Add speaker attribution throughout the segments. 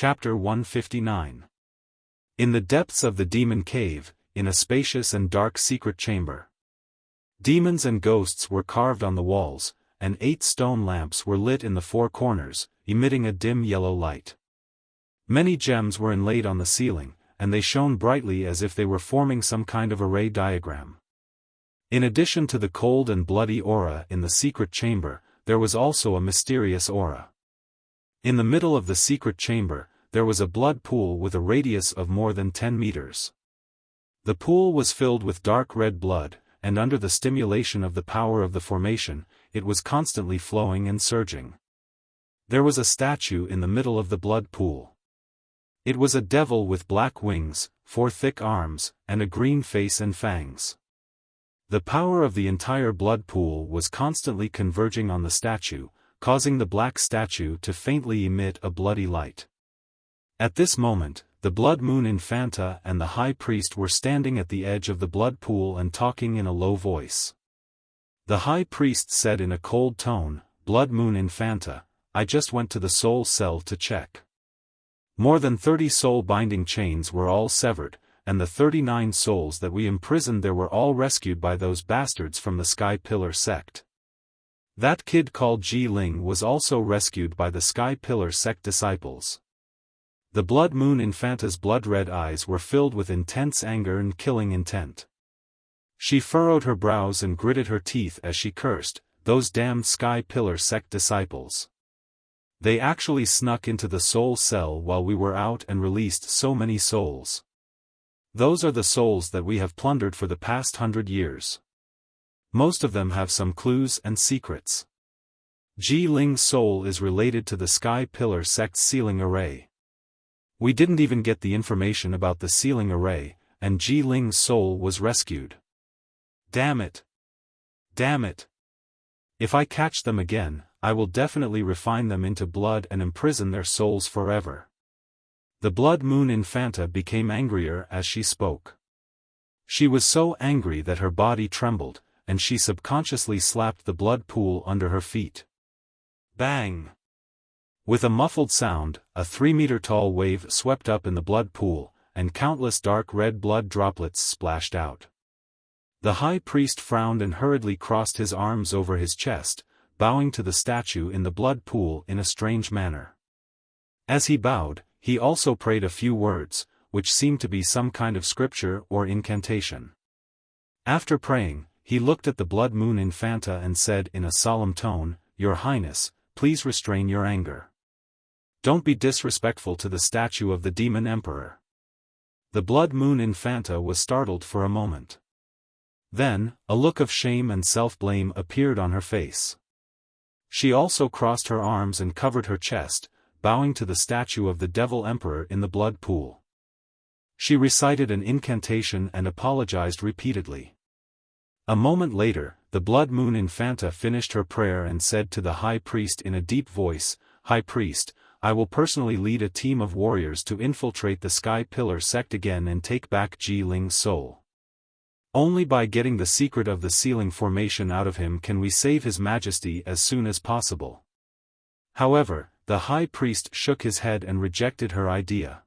Speaker 1: Chapter 159. In the depths of the demon cave, in a spacious and dark secret chamber. Demons and ghosts were carved on the walls, and 8 stone lamps were lit in the 4 corners, emitting a dim yellow light. Many gems were inlaid on the ceiling, and they shone brightly as if they were forming some kind of array diagram. In addition to the cold and bloody aura in the secret chamber, there was also a mysterious aura. In the middle of the secret chamber, there was a blood pool with a radius of more than 10 meters. The pool was filled with dark red blood, and under the stimulation of the power of the formation, it was constantly flowing and surging. There was a statue in the middle of the blood pool. It was a devil with black wings, 4 thick arms, and a green face and fangs. The power of the entire blood pool was constantly converging on the statue, causing the black statue to faintly emit a bloody light. At this moment, the Blood Moon Infanta and the High Priest were standing at the edge of the blood pool and talking in a low voice. The High Priest said in a cold tone, "Blood Moon Infanta, I just went to the soul cell to check. More than 30 soul-binding chains were all severed, and the 39 souls that we imprisoned there were all rescued by those bastards from the Sky Pillar sect. That kid called Ji Ling was also rescued by the Sky Pillar sect disciples." The Blood Moon Infanta's blood-red eyes were filled with intense anger and killing intent. She furrowed her brows and gritted her teeth as she cursed, "Those damned Sky Pillar sect disciples. They actually snuck into the soul cell while we were out and released so many souls. Those are the souls that we have plundered for the past 100 years. Most of them have some clues and secrets. Ji Ling's soul is related to the Sky Pillar sect's sealing array. We didn't even get the information about the sealing array, and Ji Ling's soul was rescued. Damn it! Damn it! If I catch them again, I will definitely refine them into blood and imprison their souls forever." The Blood Moon Infanta became angrier as she spoke. She was so angry that her body trembled, and she subconsciously slapped the blood pool under her feet. Bang! With a muffled sound, a 3-meter-tall wave swept up in the blood pool, and countless dark red blood droplets splashed out. The High Priest frowned and hurriedly crossed his arms over his chest, bowing to the statue in the blood pool in a strange manner. As he bowed, he also prayed a few words, which seemed to be some kind of scripture or incantation. After praying, he looked at the Blood Moon Infanta and said in a solemn tone, "Your Highness, please restrain your anger. Don't be disrespectful to the statue of the Demon Emperor." The Blood Moon Infanta was startled for a moment. Then, a look of shame and self-blame appeared on her face. She also crossed her arms and covered her chest, bowing to the statue of the Devil Emperor in the blood pool. She recited an incantation and apologized repeatedly. A moment later, the Blood Moon Infanta finished her prayer and said to the High Priest in a deep voice, "High Priest, I will personally lead a team of warriors to infiltrate the Sky Pillar sect again and take back Ji Ling's soul. Only by getting the secret of the sealing formation out of him can we save His Majesty as soon as possible." However, the High Priest shook his head and rejected her idea.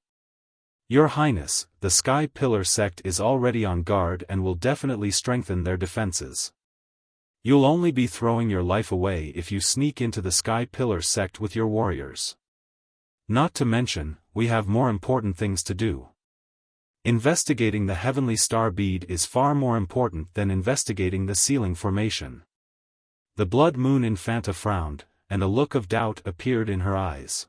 Speaker 1: "Your Highness, the Sky Pillar sect is already on guard and will definitely strengthen their defenses. You'll only be throwing your life away if you sneak into the Sky Pillar sect with your warriors. Not to mention, we have more important things to do. Investigating the Heavenly Star Bead is far more important than investigating the sealing formation." The Blood Moon Infanta frowned, and a look of doubt appeared in her eyes.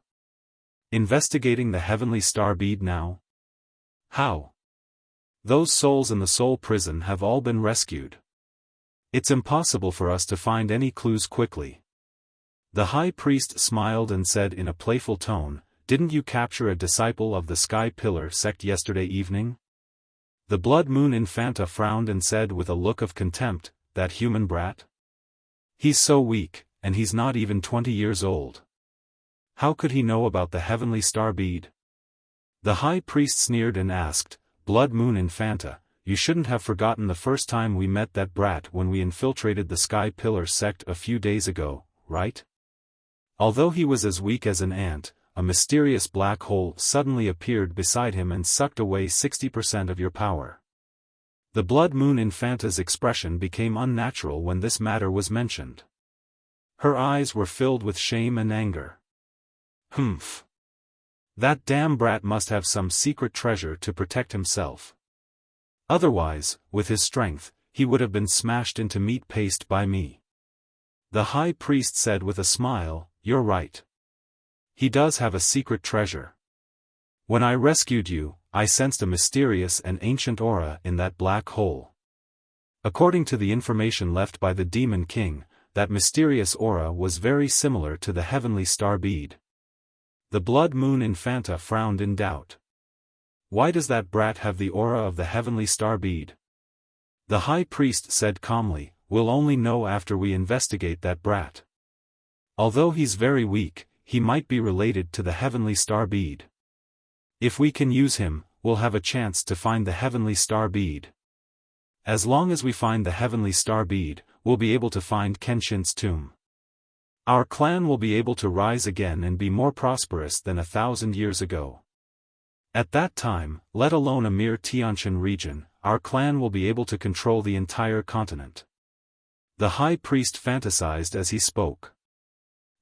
Speaker 1: "Investigating the Heavenly Star Bead now? How? Those souls in the soul prison have all been rescued. It's impossible for us to find any clues quickly." The High Priest smiled and said in a playful tone, "Didn't you capture a disciple of the Sky Pillar sect yesterday evening?" The Blood Moon Infanta frowned and said with a look of contempt, "That human brat? He's so weak, and he's not even 20 years old. How could he know about the Heavenly Star Bead?" The High Priest sneered and asked, "Blood Moon Infanta, you shouldn't have forgotten the first time we met that brat when we infiltrated the Sky Pillar sect a few days ago, right? Although he was as weak as an ant, a mysterious black hole suddenly appeared beside him and sucked away 60% of your power. The Blood Moon Infanta's expression became unnatural when this matter was mentioned. Her eyes were filled with shame and anger. Humph. That damn brat must have some secret treasure to protect himself. Otherwise, with his strength, he would have been smashed into meat paste by me. The high priest said with a smile, "You're right. He does have a secret treasure. When I rescued you, I sensed a mysterious and ancient aura in that black hole. According to the information left by the Demon King, that mysterious aura was very similar to the heavenly star bead." The Blood Moon Infanta frowned in doubt. "Why does that brat have the aura of the heavenly star bead?" The high priest said calmly, "We'll only know after we investigate that brat. Although he's very weak, he might be related to the heavenly star bead. If we can use him, we'll have a chance to find the heavenly star bead. As long as we find the heavenly star bead, we'll be able to find Kenshin's tomb. Our clan will be able to rise again and be more prosperous than 1,000 years ago. At that time, let alone a mere Tianshan region, our clan will be able to control the entire continent." The high priest fantasized as he spoke.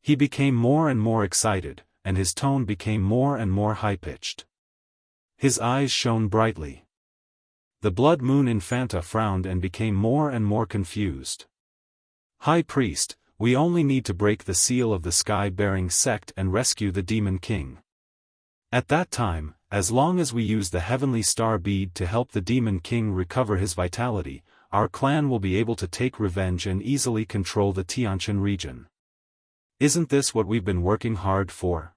Speaker 1: He became more and more excited, and his tone became more and more high-pitched. His eyes shone brightly. The Blood Moon Infanta frowned and became more and more confused. "High priest, we only need to break the seal of the Sky-bearing sect and rescue the Demon King. At that time, as long as we use the heavenly star bead to help the Demon King recover his vitality, our clan will be able to take revenge and easily control the Tianshan region. Isn't this what we've been working hard for?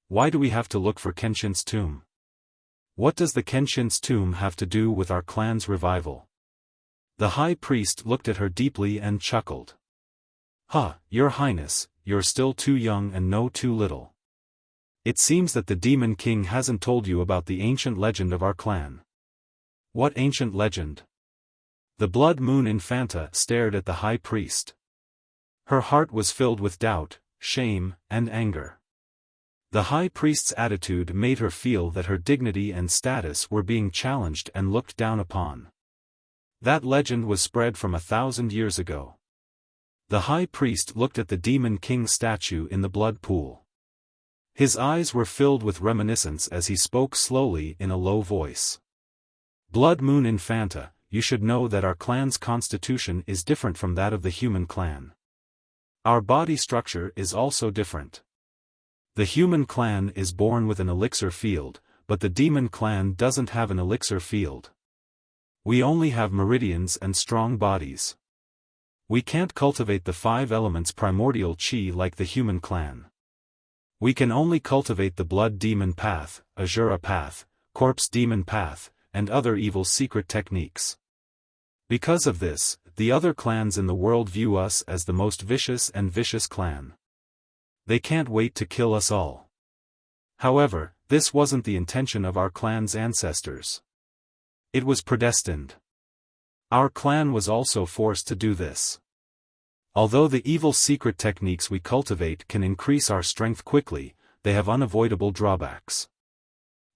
Speaker 1: Why do we have to look for Kenshin's tomb? What does the Kenshin's tomb have to do with our clan's revival?" The high priest looked at her deeply and chuckled. Your Highness, you're still too young and know too little. It seems that the Demon King hasn't told you about the ancient legend of our clan." "What ancient legend?" The Blood Moon Infanta stared at the high priest. Her heart was filled with doubt, shame, and anger. The high priest's attitude made her feel that her dignity and status were being challenged and looked down upon. That legend was spread from 1,000 years ago. The high priest looked at the Demon King statue in the blood pool. His eyes were filled with reminiscence as he spoke slowly in a low voice. "Blood Moon Infanta, you should know that our clan's constitution is different from that of the human clan. Our body structure is also different. The human clan is born with an elixir field, but the demon clan doesn't have an elixir field. We only have meridians and strong bodies. We can't cultivate the 5 elements primordial chi like the human clan. We can only cultivate the blood demon path, Azura path, corpse demon path, and other evil secret techniques. Because of this, the other clans in the world view us as the most vicious and vicious clan. They can't wait to kill us all. However, this wasn't the intention of our clan's ancestors. It was predestined. Our clan was also forced to do this. Although the evil secret techniques we cultivate can increase our strength quickly, they have unavoidable drawbacks.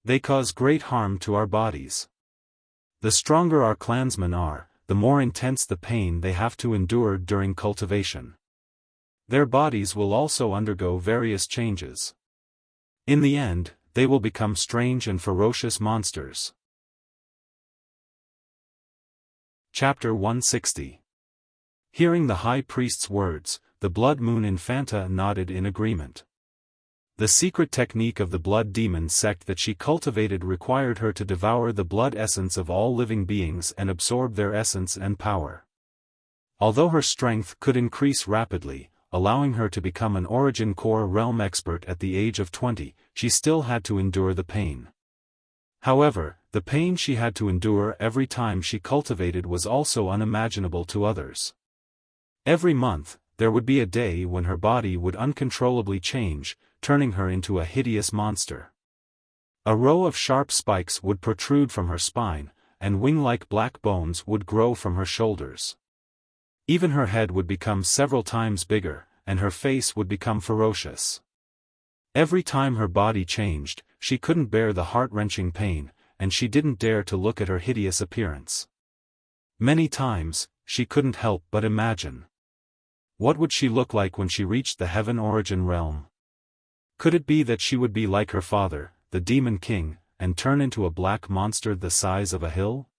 Speaker 1: They cause great harm to our bodies. The stronger our clansmen are, the more intense the pain they have to endure during cultivation. Their bodies will also undergo various changes. In the end, they will become strange and ferocious monsters. Chapter 160. Hearing the high priest's words, the Blood Moon Infanta nodded in agreement. The secret technique of the blood demon sect that she cultivated required her to devour the blood essence of all living beings and absorb their essence and power. Although her strength could increase rapidly, allowing her to become an Origin Core realm expert at the age of 20, she still had to endure the pain. However, the pain she had to endure every time she cultivated was also unimaginable to others. Every month, there would be a day when her body would uncontrollably change, turning her into a hideous monster. A row of sharp spikes would protrude from her spine, and wing-like black bones would grow from her shoulders. Even her head would become several times bigger, and her face would become ferocious. Every time her body changed, she couldn't bear the heart-wrenching pain, and she didn't dare to look at her hideous appearance. Many times, she couldn't help but imagine. What would she look like when she reached the Heaven Origin realm? Could it be that she would be like her father, the Demon King, and turn into a black monster the size of a hill?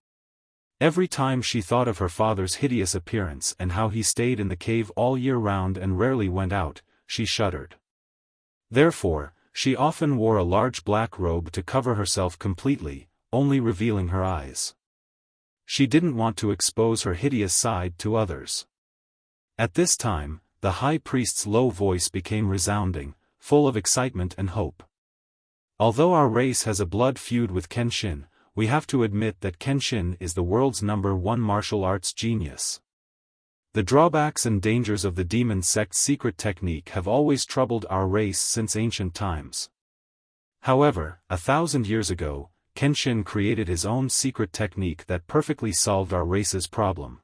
Speaker 1: Every time she thought of her father's hideous appearance and how he stayed in the cave all year round and rarely went out, she shuddered. Therefore, she often wore a large black robe to cover herself completely, only revealing her eyes. She didn't want to expose her hideous side to others. At this time, the high priest's low voice became resounding, full of excitement and hope. Although our race has a blood feud with Kenshin, we have to admit that Kenshin is the world's #1 martial arts genius. The drawbacks and dangers of the demon sect's secret technique have always troubled our race since ancient times. However, 1,000 years ago, Kenshin created his own secret technique that perfectly solved our race's problem.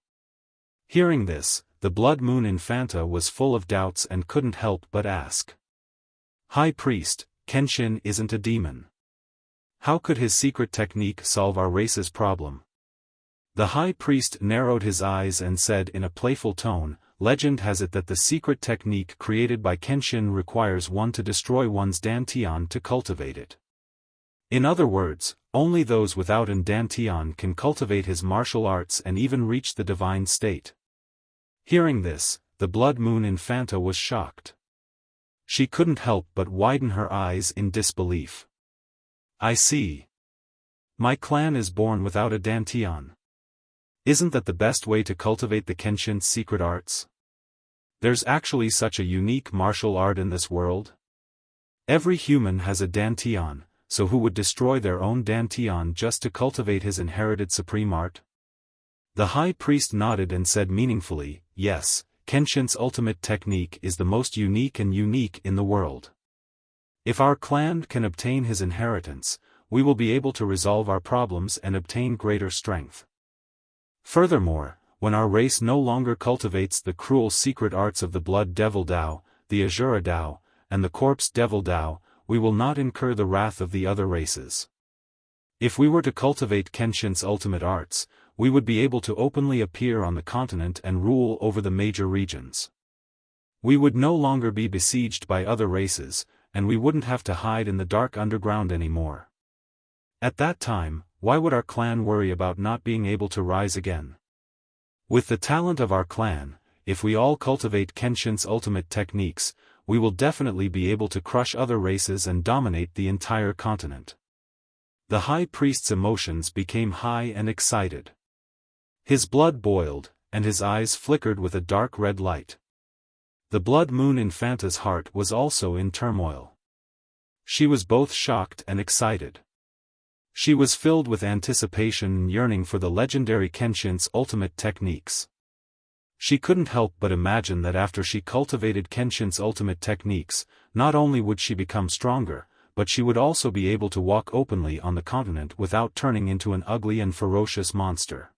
Speaker 1: Hearing this, the Blood Moon Infanta was full of doubts and couldn't help but ask. High Priest, Kenshin isn't a demon. How could his secret technique solve our race's problem? The High Priest narrowed his eyes and said in a playful tone, "Legend has it that the secret technique created by Kenshin requires one to destroy one's dantian to cultivate it. In other words, only those without an dantian can cultivate his martial arts and even reach the divine state." Hearing this, the Blood Moon Infanta was shocked. She couldn't help but widen her eyes in disbelief. "I see. My clan is born without a dantian. Isn't that the best way to cultivate the Kenshin's secret arts? There's actually such a unique martial art in this world? Every human has a dantian, so who would destroy their own dantian just to cultivate his inherited supreme art?" The High Priest nodded and said meaningfully, "Yes, Kenshin's ultimate technique is the most unique in the world. If our clan can obtain his inheritance, we will be able to resolve our problems and obtain greater strength. Furthermore, when our race no longer cultivates the cruel secret arts of the Blood Devil Dao, the Azura Dao, and the Corpse Devil Dao, we will not incur the wrath of the other races. If we were to cultivate Kenshin's ultimate arts, we would be able to openly appear on the continent and rule over the major regions. We would no longer be besieged by other races, and we wouldn't have to hide in the dark underground anymore. At that time, why would our clan worry about not being able to rise again? With the talent of our clan, if we all cultivate Kenshin's ultimate techniques, we will definitely be able to crush other races and dominate the entire continent." The High Priest's emotions became high and excited. His blood boiled, and his eyes flickered with a dark red light. The Blood Moon Infanta's heart was also in turmoil. She was both shocked and excited. She was filled with anticipation and yearning for the legendary Kenshin's ultimate techniques. She couldn't help but imagine that after she cultivated Kenshin's ultimate techniques, not only would she become stronger, but she would also be able to walk openly on the continent without turning into an ugly and ferocious monster.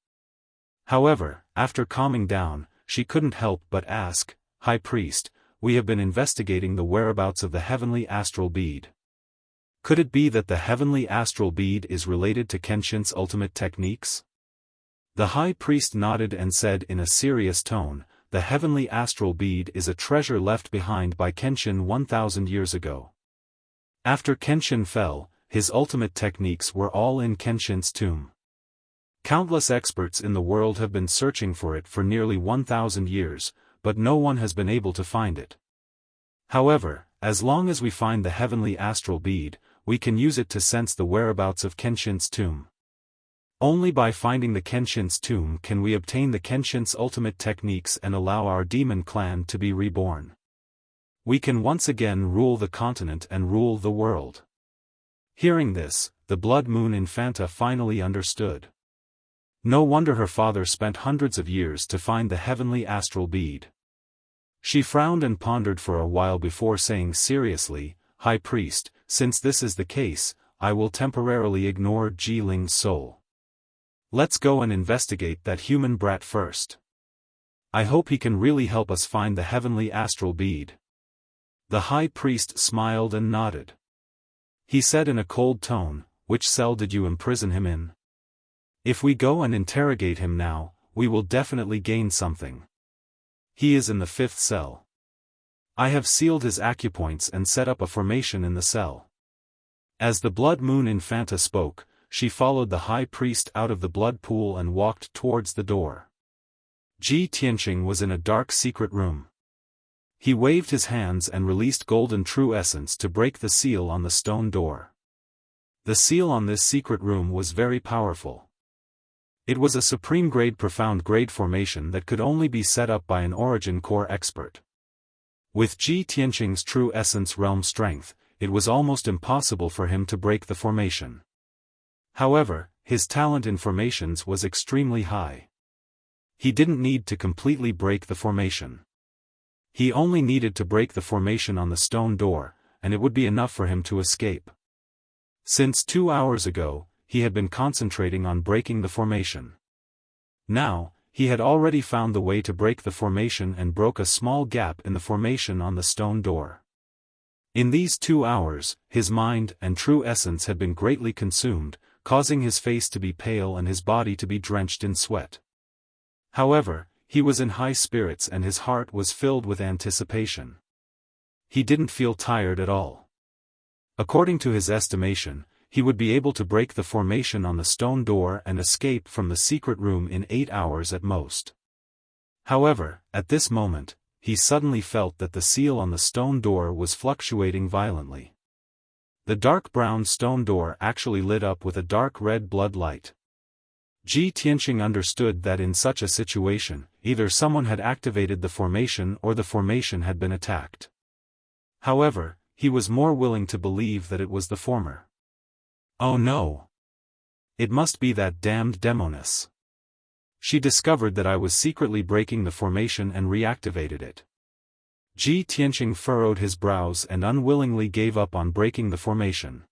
Speaker 1: However, after calming down, she couldn't help but ask, "High Priest, we have been investigating the whereabouts of the heavenly astral bead. Could it be that the heavenly astral bead is related to Kenshin's ultimate techniques?" The High Priest nodded and said in a serious tone, "The heavenly astral bead is a treasure left behind by Kenshin 1,000 years ago. After Kenshin fell, his ultimate techniques were all in Kenshin's tomb. Countless experts in the world have been searching for it for nearly 1,000 years, but no one has been able to find it. However, as long as we find the heavenly astral bead, we can use it to sense the whereabouts of Kenshin's tomb. Only by finding the Kenshin's tomb can we obtain the Kenshin's ultimate techniques and allow our demon clan to be reborn. We can once again rule the continent and rule the world." Hearing this, the Blood Moon Infanta finally understood. No wonder her father spent hundreds of years to find the heavenly astral bead. She frowned and pondered for a while before saying seriously, "High Priest, since this is the case, I will temporarily ignore Ji Ling's soul. Let's go and investigate that human brat first. I hope he can really help us find the heavenly astral bead." The high priest smiled and nodded. He said in a cold tone, "Which cell did you imprison him in? If we go and interrogate him now, we will definitely gain something. He is in the 5th cell. I have sealed his acupoints and set up a formation in the cell." As the Blood Moon Infanta spoke, she followed the high priest out of the blood pool and walked towards the door. Ji Tianqing was in a dark secret room. He waved his hands and released golden true essence to break the seal on the stone door. The seal on this secret room was very powerful. It was a supreme grade profound grade formation that could only be set up by an origin core expert. With Ji Tianqing's true essence realm strength, it was almost impossible for him to break the formation. However, his talent in formations was extremely high. He didn't need to completely break the formation. He only needed to break the formation on the stone door, and it would be enough for him to escape. Since 2 hours ago, he had been concentrating on breaking the formation. Now, he had already found the way to break the formation and broke a small gap in the formation on the stone door. In these 2 hours, his mind and true essence had been greatly consumed, causing his face to be pale and his body to be drenched in sweat. However, he was in high spirits and his heart was filled with anticipation. He didn't feel tired at all. According to his estimation, he would be able to break the formation on the stone door and escape from the secret room in 8 hours at most. However, at this moment, he suddenly felt that the seal on the stone door was fluctuating violently. The dark brown stone door actually lit up with a dark red blood light. Ji Tianqing understood that in such a situation, either someone had activated the formation or the formation had been attacked. However, he was more willing to believe that it was the former. Oh no! It must be that damned demoness. She discovered that I was secretly breaking the formation and reactivated it. Ji Tianqing furrowed his brows and unwillingly gave up on breaking the formation.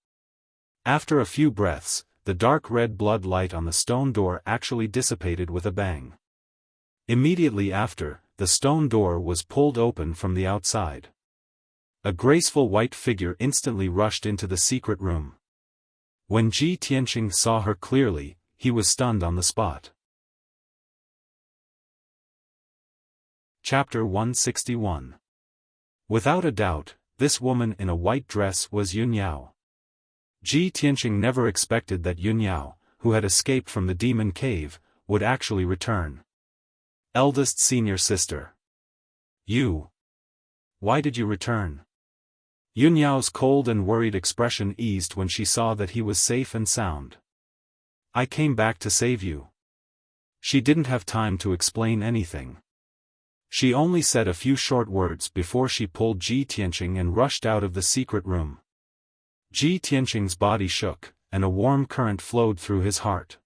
Speaker 1: After a few breaths, the dark red blood light on the stone door actually dissipated with a bang. Immediately after, the stone door was pulled open from the outside. A graceful white figure instantly rushed into the secret room. When Ji Tianqing saw her clearly, he was stunned on the spot. Chapter 161. Without a doubt, this woman in a white dress was Yun Yao. Ji Tianqing never expected that Yun Yao, who had escaped from the demon cave, would actually return. Eldest senior sister. You. Why did you return? Yun Yao's cold and worried expression eased when she saw that he was safe and sound. I came back to save you. She didn't have time to explain anything. She only said a few short words before she pulled Ji Tianqing and rushed out of the secret room. Ji Tianqing's body shook, and a warm current flowed through his heart.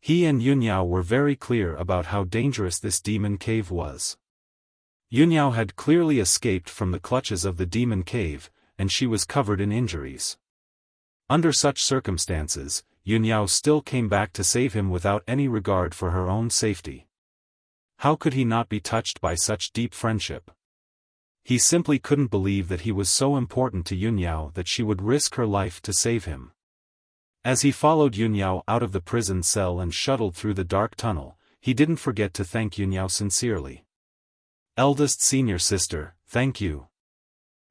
Speaker 1: He and Yun Yao were very clear about how dangerous this demon cave was. Yun Yao had clearly escaped from the clutches of the demon cave, and she was covered in injuries. Under such circumstances, Yun Yao still came back to save him without any regard for her own safety. How could he not be touched by such deep friendship? He simply couldn't believe that he was so important to Yun Yao that she would risk her life to save him. As he followed Yun Yao out of the prison cell and shuttled through the dark tunnel, he didn't forget to thank Yun Yao sincerely. Eldest senior sister, thank you.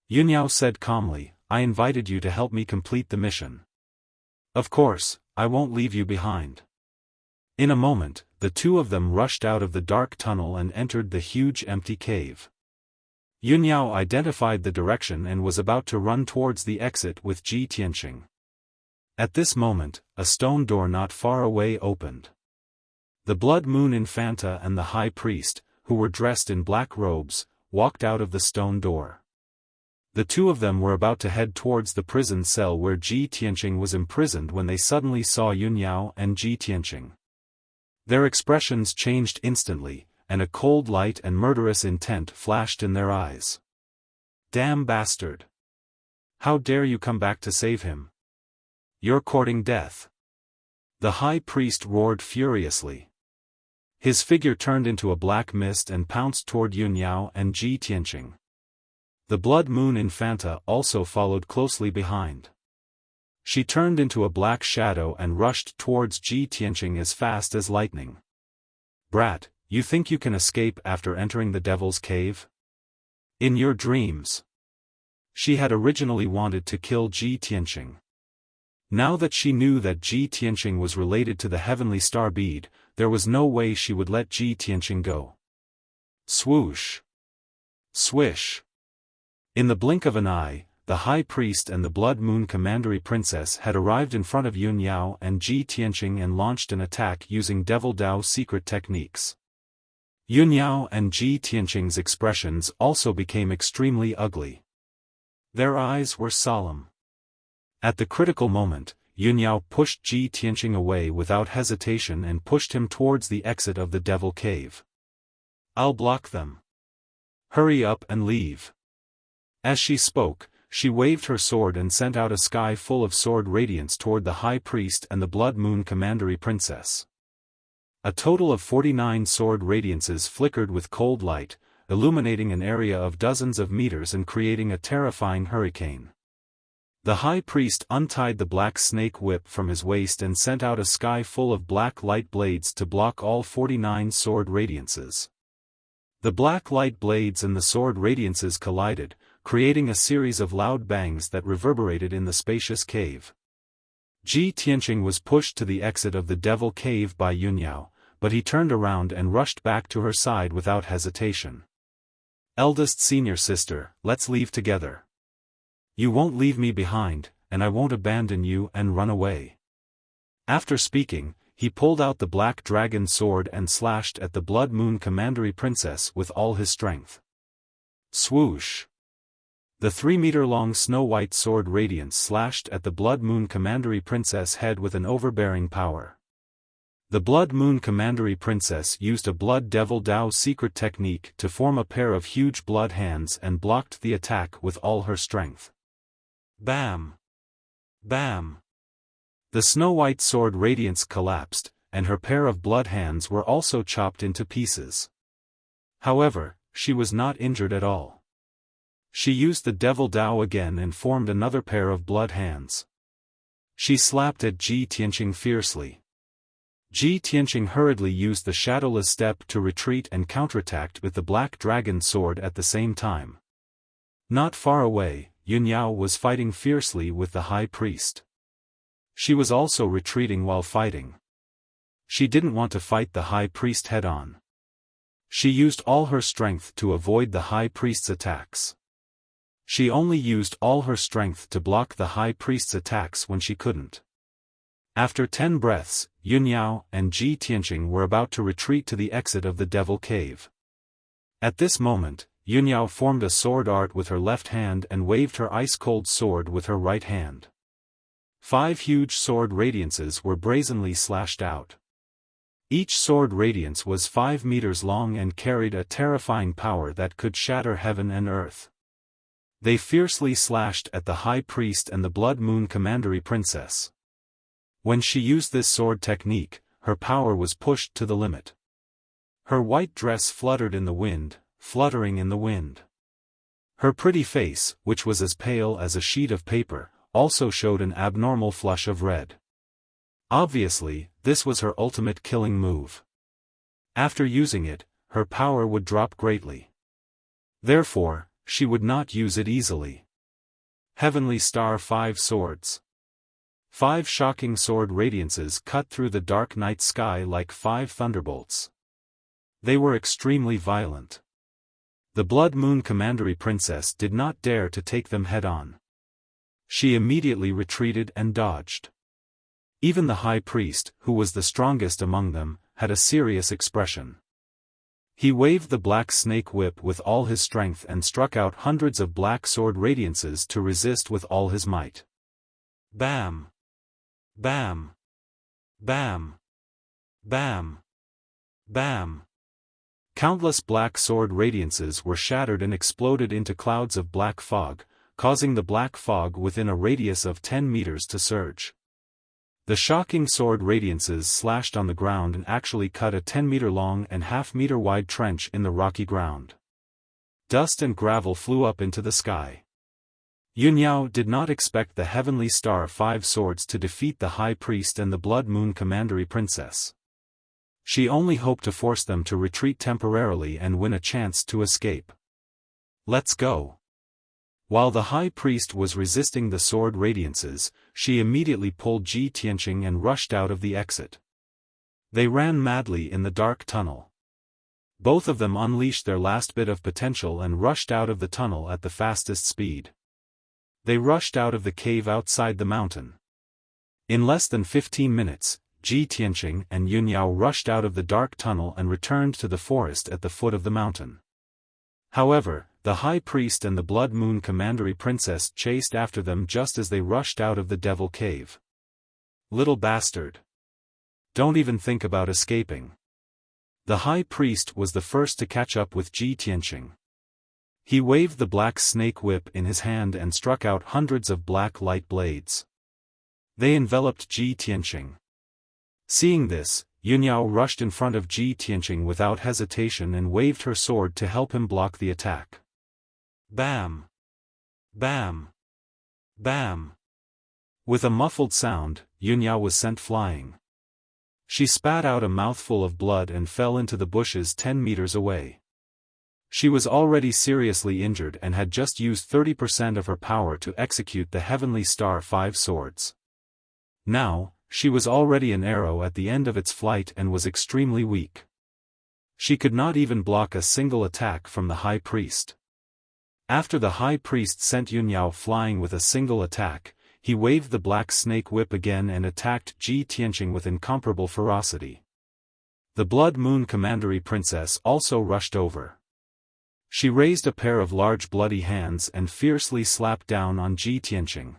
Speaker 1: Yun Yao said calmly, I invited you to help me complete the mission. Of course, I won't leave you behind. In a moment, the two of them rushed out of the dark tunnel and entered the huge empty cave. Yun Yao identified the direction and was about to run towards the exit with Ji Tianqing. At this moment, a stone door not far away opened. The Blood Moon Infanta and the High Priest, who were dressed in black robes, walked out of the stone door. The two of them were about to head towards the prison cell where Ji Tianqing was imprisoned when they suddenly saw Yun Yao and Ji Tianqing. Their expressions changed instantly, and a cold light and murderous intent flashed in their eyes. Damn bastard! How dare you come back to save him? You're courting death. The high priest roared furiously. His figure turned into a black mist and pounced toward Yun Yao and Ji Tianqing. The Blood Moon Infanta also followed closely behind. She turned into a black shadow and rushed towards Ji Tianqing as fast as lightning. Brat, you think you can escape after entering the Devil's Cave? In your dreams. She had originally wanted to kill Ji Tianqing. Now that she knew that Ji Tianqing was related to the heavenly star bead, there was no way she would let Ji Tianqing go. Swoosh! Swish! In the blink of an eye, the High Priest and the Blood Moon Commandery Princess had arrived in front of Yun Yao and Ji Tianqing and launched an attack using Devil Dao secret techniques. Yun Yao and Ji Tianqing's expressions also became extremely ugly. Their eyes were solemn. At the critical moment, Yun Yao pushed Ji Tianqing away without hesitation and pushed him towards the exit of the Devil Cave. I'll block them. Hurry up and leave. As she spoke, she waved her sword and sent out a sky full of sword radiance toward the High Priest and the Blood Moon Commandery Princess. A total of 49 sword radiances flickered with cold light, illuminating an area of dozens of meters and creating a terrifying hurricane. The High Priest untied the black snake whip from his waist and sent out a sky full of black light blades to block all 49 sword radiances. The black light blades and the sword radiances collided, creating a series of loud bangs that reverberated in the spacious cave. Ji Tianqing was pushed to the exit of the Devil Cave by Yun Yao, but he turned around and rushed back to her side without hesitation. Eldest senior sister, let's leave together. You won't leave me behind, and I won't abandon you and run away. After speaking, he pulled out the black dragon sword and slashed at the Blood Moon Commandery Princess with all his strength. Swoosh! The 3-meter-long snow-white sword radiance slashed at the Blood Moon Commandery Princess' head with an overbearing power. The Blood Moon Commandery Princess used a Blood Devil Dao secret technique to form a pair of huge blood hands and blocked the attack with all her strength. Bam! Bam! The snow-white sword radiance collapsed, and her pair of blood hands were also chopped into pieces. However, she was not injured at all. She used the Devil Dao again and formed another pair of blood hands. She slapped at Ji Tianqing fiercely. Ji Tianqing hurriedly used the shadowless step to retreat and counterattacked with the black dragon sword at the same time. Not far away, Yun Yao was fighting fiercely with the High Priest. She was also retreating while fighting. She didn't want to fight the High Priest head-on. She used all her strength to avoid the High Priest's attacks. She only used all her strength to block the High Priest's attacks when she couldn't. After 10 breaths, Yun Yao and Ji Tianqing were about to retreat to the exit of the Devil Cave. At this moment, Yun Yao formed a sword art with her left hand and waved her ice-cold sword with her right hand. 5 huge sword radiances were brazenly slashed out. Each sword radiance was 5 meters long and carried a terrifying power that could shatter heaven and earth. They fiercely slashed at the High Priest and the Blood Moon Commandery Princess. When she used this sword technique, her power was pushed to the limit. Her white dress fluttered in the wind, fluttering in the wind. Her pretty face, which was as pale as a sheet of paper, also showed an abnormal flush of red. Obviously, this was her ultimate killing move. After using it, her power would drop greatly. Therefore, she would not use it easily. Heavenly Star 5 Swords. 5 shocking sword radiances cut through the dark night sky like 5 thunderbolts. They were extremely violent. The Blood Moon Commandery Princess did not dare to take them head-on. She immediately retreated and dodged. Even the High Priest, who was the strongest among them, had a serious expression. He waved the black snake whip with all his strength and struck out hundreds of black sword radiances to resist with all his might. Bam! Bam! Bam! Bam! Bam! Countless black sword radiances were shattered and exploded into clouds of black fog, causing the black fog within a radius of 10 meters to surge. The shocking sword radiances slashed on the ground and actually cut a 10-meter-long and half-meter-wide trench in the rocky ground. Dust and gravel flew up into the sky. Yunyao did not expect the Heavenly Star Five Swords to defeat the High Priest and the Blood Moon Commandery Princess. She only hoped to force them to retreat temporarily and win a chance to escape. Let's go. While the High Priest was resisting the sword radiances, she immediately pulled Ji Tianqing and rushed out of the exit. They ran madly in the dark tunnel. Both of them unleashed their last bit of potential and rushed out of the tunnel at the fastest speed. They rushed out of the cave outside the mountain. In less than 15 minutes, Ji Tianqing and Yunyao rushed out of the dark tunnel and returned to the forest at the foot of the mountain. However, the High Priest and the Blood Moon Commandery Princess chased after them just as they rushed out of the Devil Cave. Little bastard! Don't even think about escaping. The High Priest was the first to catch up with Ji Tianqing. He waved the black snake whip in his hand and struck out hundreds of black light blades. They enveloped Ji Tianqing. Seeing this, Yunyao rushed in front of Ji Tianqing without hesitation and waved her sword to help him block the attack. Bam! Bam! Bam! With a muffled sound, Yunyao was sent flying. She spat out a mouthful of blood and fell into the bushes 10 meters away. She was already seriously injured and had just used 30% of her power to execute the Heavenly Star Five Swords. Now, she was already an arrow at the end of its flight and was extremely weak. She could not even block a single attack from the High Priest. After the High Priest sent Yunyao flying with a single attack, he waved the black snake whip again and attacked Ji Tianqing with incomparable ferocity. The Blood Moon Commandery Princess also rushed over. She raised a pair of large bloody hands and fiercely slapped down on Ji Tianqing.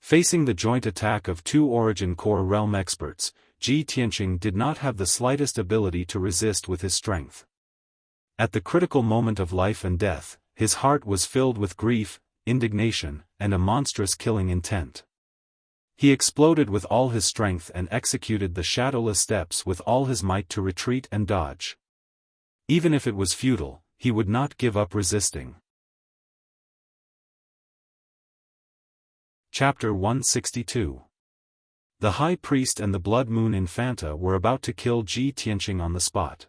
Speaker 1: Facing the joint attack of two Origin Core Realm experts, Ji Tianqing did not have the slightest ability to resist with his strength. At the critical moment of life and death, his heart was filled with grief, indignation, and a monstrous killing intent. He exploded with all his strength and executed the shadowless steps with all his might to retreat and dodge. Even if it was futile, he would not give up resisting. Chapter 162. The High Priest and the Blood Moon Infanta were about to kill Ji Tianqing on the spot.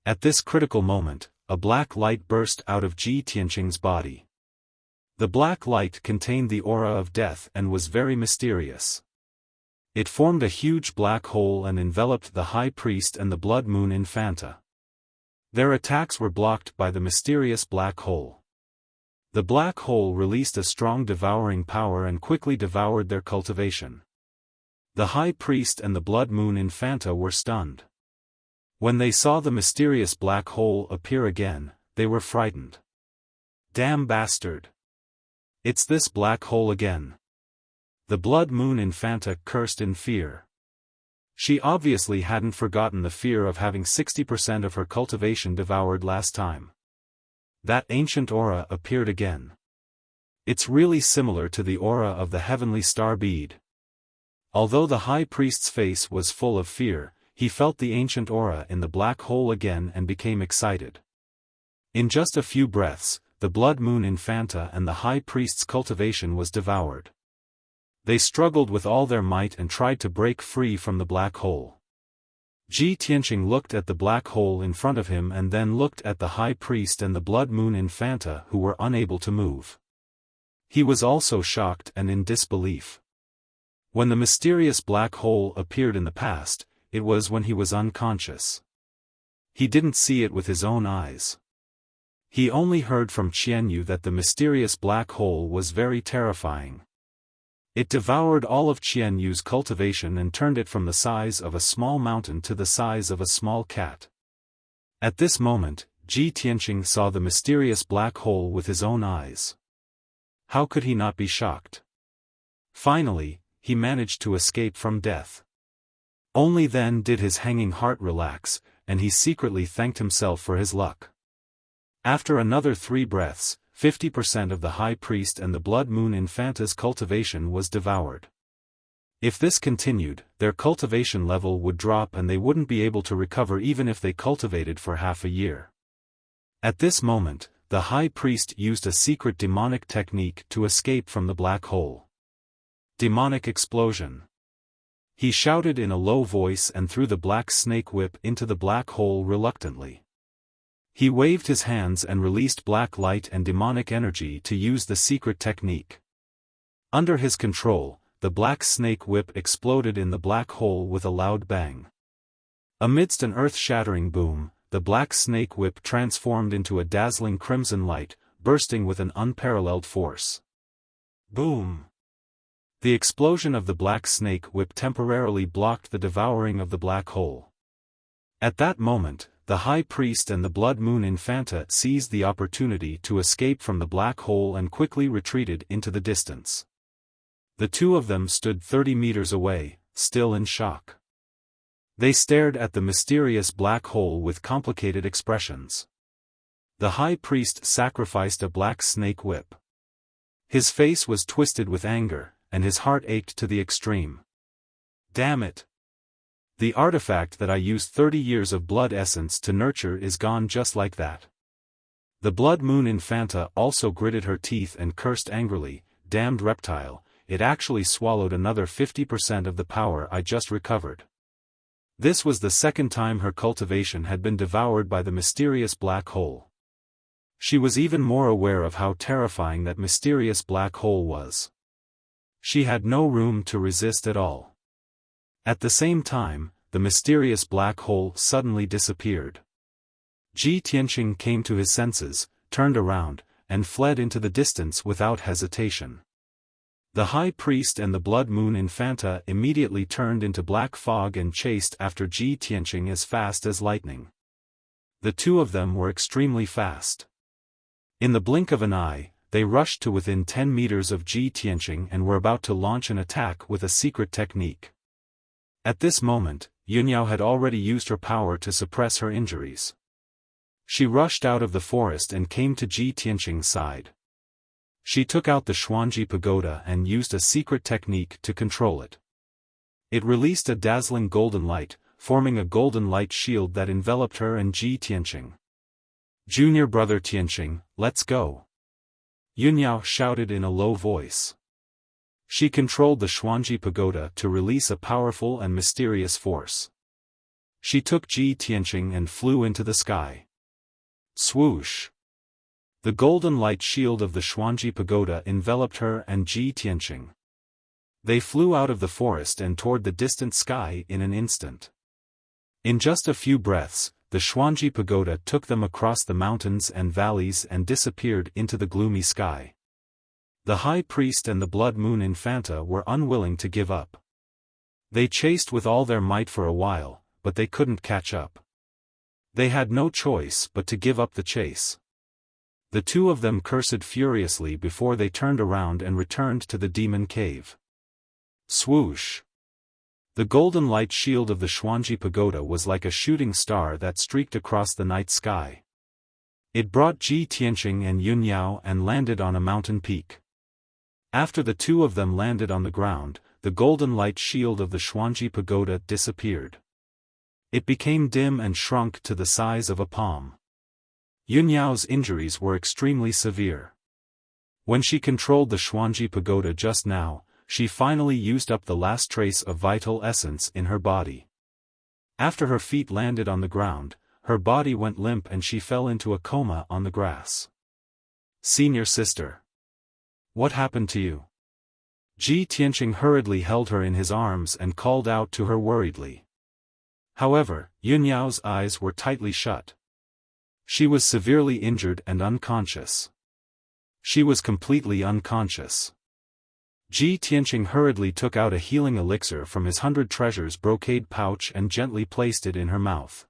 Speaker 1: At this critical moment, a black light burst out of Ji Tianqing's body. The black light contained the aura of death and was very mysterious. It formed a huge black hole and enveloped the High Priest and the Blood Moon Infanta. Their attacks were blocked by the mysterious black hole. The black hole released a strong devouring power and quickly devoured their cultivation. The High Priest and the Blood Moon Infanta were stunned. When they saw the mysterious black hole appear again, they were frightened. Damn bastard! It's this black hole again. The Blood Moon Infanta cursed in fear. She obviously hadn't forgotten the fear of having 60% of her cultivation devoured last time. That ancient aura appeared again. It's really similar to the aura of the Heavenly Star Bead. Although the High Priest's face was full of fear, he felt the ancient aura in the black hole again and became excited. In just a few breaths, the Blood Moon Infanta and the High Priest's cultivation was devoured. They struggled with all their might and tried to break free from the black hole. Ji Tianqing looked at the black hole in front of him and then looked at the High Priest and the Blood Moon Infanta who were unable to move. He was also shocked and in disbelief. When the mysterious black hole appeared in the past, it was when he was unconscious. He didn't see it with his own eyes. He only heard from Qianyu that the mysterious black hole was very terrifying. It devoured all of Qianyu's cultivation and turned it from the size of a small mountain to the size of a small cat. At this moment, Ji Tianqing saw the mysterious black hole with his own eyes. How could he not be shocked? Finally, he managed to escape from death. Only then did his hanging heart relax, and he secretly thanked himself for his luck. After another 3 breaths, 50% of the High Priest and the Blood Moon Infanta's cultivation was devoured. If this continued, their cultivation level would drop and they wouldn't be able to recover even if they cultivated for half a year. At this moment, the high priest used a secret demonic technique to escape from the black hole. Demonic explosion. He shouted in a low voice and threw the black snake whip into the black hole reluctantly. He waved his hands and released black light and demonic energy to use the secret technique. Under his control, the black snake whip exploded in the black hole with a loud bang. Amidst an earth-shattering boom, the black snake whip transformed into a dazzling crimson light, bursting with an unparalleled force. Boom! The explosion of the black snake whip temporarily blocked the devouring of the black hole. At that moment, the high priest and the blood moon infanta seized the opportunity to escape from the black hole and quickly retreated into the distance. The two of them stood 30 meters away, still in shock. They stared at the mysterious black hole with complicated expressions. The high priest sacrificed a black snake whip. His face was twisted with anger, and his heart ached to the extreme. Damn it! The artifact that I used 30 years of blood essence to nurture is gone just like that. The blood moon infanta also gritted her teeth and cursed angrily, damned reptile, it actually swallowed another 50% of the power I just recovered. This was the second time her cultivation had been devoured by the mysterious black hole. She was even more aware of how terrifying that mysterious black hole was. She had no room to resist at all. At the same time, the mysterious black hole suddenly disappeared. Ji Tianqing came to his senses, turned around, and fled into the distance without hesitation. The high priest and the blood moon infanta immediately turned into black fog and chased after Ji Tianqing as fast as lightning. The two of them were extremely fast. In the blink of an eye, they rushed to within 10 meters of Ji Tianqing and were about to launch an attack with a secret technique. At this moment, Yunyao had already used her power to suppress her injuries. She rushed out of the forest and came to Ji Tianqing's side. She took out the Xuanji pagoda and used a secret technique to control it. It released a dazzling golden light, forming a golden light shield that enveloped her and Ji Tianqing. "Junior brother Tianqing, let's go!" Yunyao shouted in a low voice. She controlled the Xuanji pagoda to release a powerful and mysterious force. She took Ji Tianqing and flew into the sky. Swoosh! The golden light shield of the Xuanji pagoda enveloped her and Ji Tianqing. They flew out of the forest and toward the distant sky in an instant. In just a few breaths, the Xuanji pagoda took them across the mountains and valleys and disappeared into the gloomy sky. The high priest and the blood moon infanta were unwilling to give up. They chased with all their might for a while, but they couldn't catch up. They had no choice but to give up the chase. The two of them cursed furiously before they turned around and returned to the demon cave. Swoosh! The golden light shield of the Xuanji pagoda was like a shooting star that streaked across the night sky. It brought Ji Tianqing and Yunyao and landed on a mountain peak. After the two of them landed on the ground, the golden light shield of the Xuanji pagoda disappeared. It became dim and shrunk to the size of a palm. Yunyao's injuries were extremely severe. When she controlled the Xuanji pagoda just now, she finally used up the last trace of vital essence in her body. After her feet landed on the ground, her body went limp and she fell into a coma on the grass. "Senior sister. What happened to you?" Ji Tianqing hurriedly held her in his arms and called out to her worriedly. However, Yunyao's eyes were tightly shut. She was severely injured and unconscious. She was completely unconscious. Ji Tianqing hurriedly took out a healing elixir from his 100 treasures brocade pouch and gently placed it in her mouth.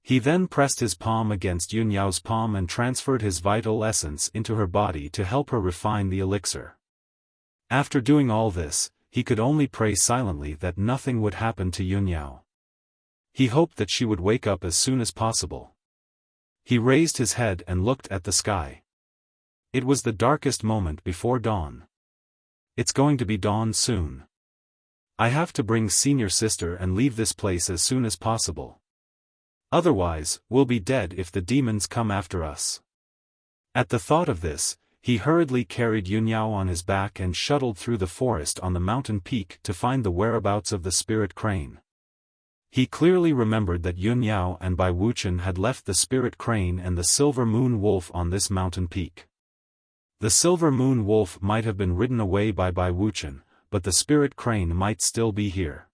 Speaker 1: He then pressed his palm against Yunyao's palm and transferred his vital essence into her body to help her refine the elixir. After doing all this, he could only pray silently that nothing would happen to Yunyao. He hoped that she would wake up as soon as possible. He raised his head and looked at the sky. It was the darkest moment before dawn. It's going to be dawn soon. I have to bring senior sister and leave this place as soon as possible. Otherwise, we'll be dead if the demons come after us. At the thought of this, he hurriedly carried Yunyao on his back and shuttled through the forest on the mountain peak to find the whereabouts of the spirit crane. He clearly remembered that Yunyao and Bai Wuchen had left the spirit crane and the silver moon wolf on this mountain peak. The silver moon wolf might have been ridden away by Bai Wuchen, but the spirit crane might still be here.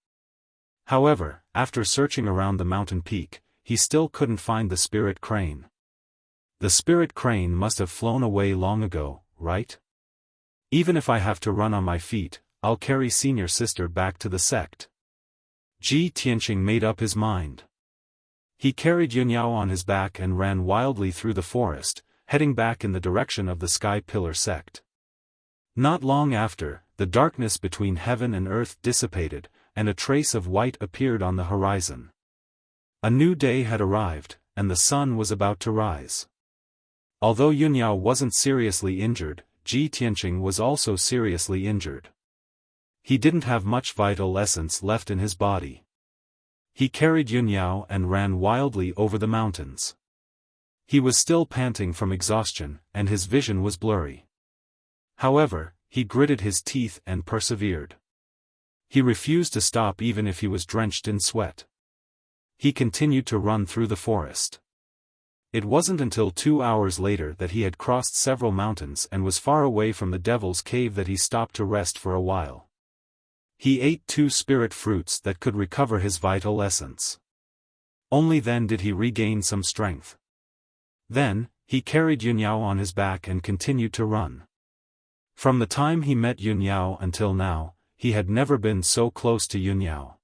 Speaker 1: However, after searching around the mountain peak, he still couldn't find the spirit crane. The spirit crane must have flown away long ago, right? Even if I have to run on my feet, I'll carry senior sister back to the sect. Ji Tianqing made up his mind. He carried Yunyao on his back and ran wildly through the forest, heading back in the direction of the Sky Pillar sect. Not long after, the darkness between heaven and earth dissipated, and a trace of white appeared on the horizon. A new day had arrived, and the sun was about to rise. Although Yunyao wasn't seriously injured, Ji Tianqing was also seriously injured. He didn't have much vital essence left in his body. He carried Yunyao and ran wildly over the mountains. He was still panting from exhaustion, and his vision was blurry. However, he gritted his teeth and persevered. He refused to stop even if he was drenched in sweat. He continued to run through the forest. It wasn't until 2 hours later that he had crossed several mountains and was far away from the Devil's Cave that he stopped to rest for a while. He ate 2 spirit fruits that could recover his vital essence. Only then did he regain some strength. Then, he carried Yunyao on his back and continued to run. From the time he met Yunyao until now, he had never been so close to Yunyao.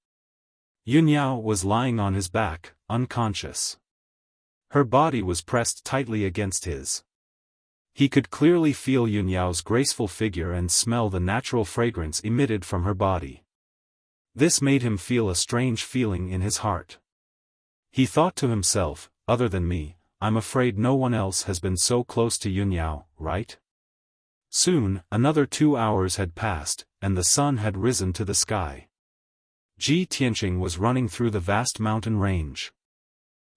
Speaker 1: Yunyao was lying on his back, unconscious. Her body was pressed tightly against his. He could clearly feel Yunyao's graceful figure and smell the natural fragrance emitted from her body. This made him feel a strange feeling in his heart. He thought to himself, other than me, I'm afraid no one else has been so close to Yunyao, right? Soon, another 2 hours had passed, and the sun had risen to the sky. Ji Tianqing was running through the vast mountain range.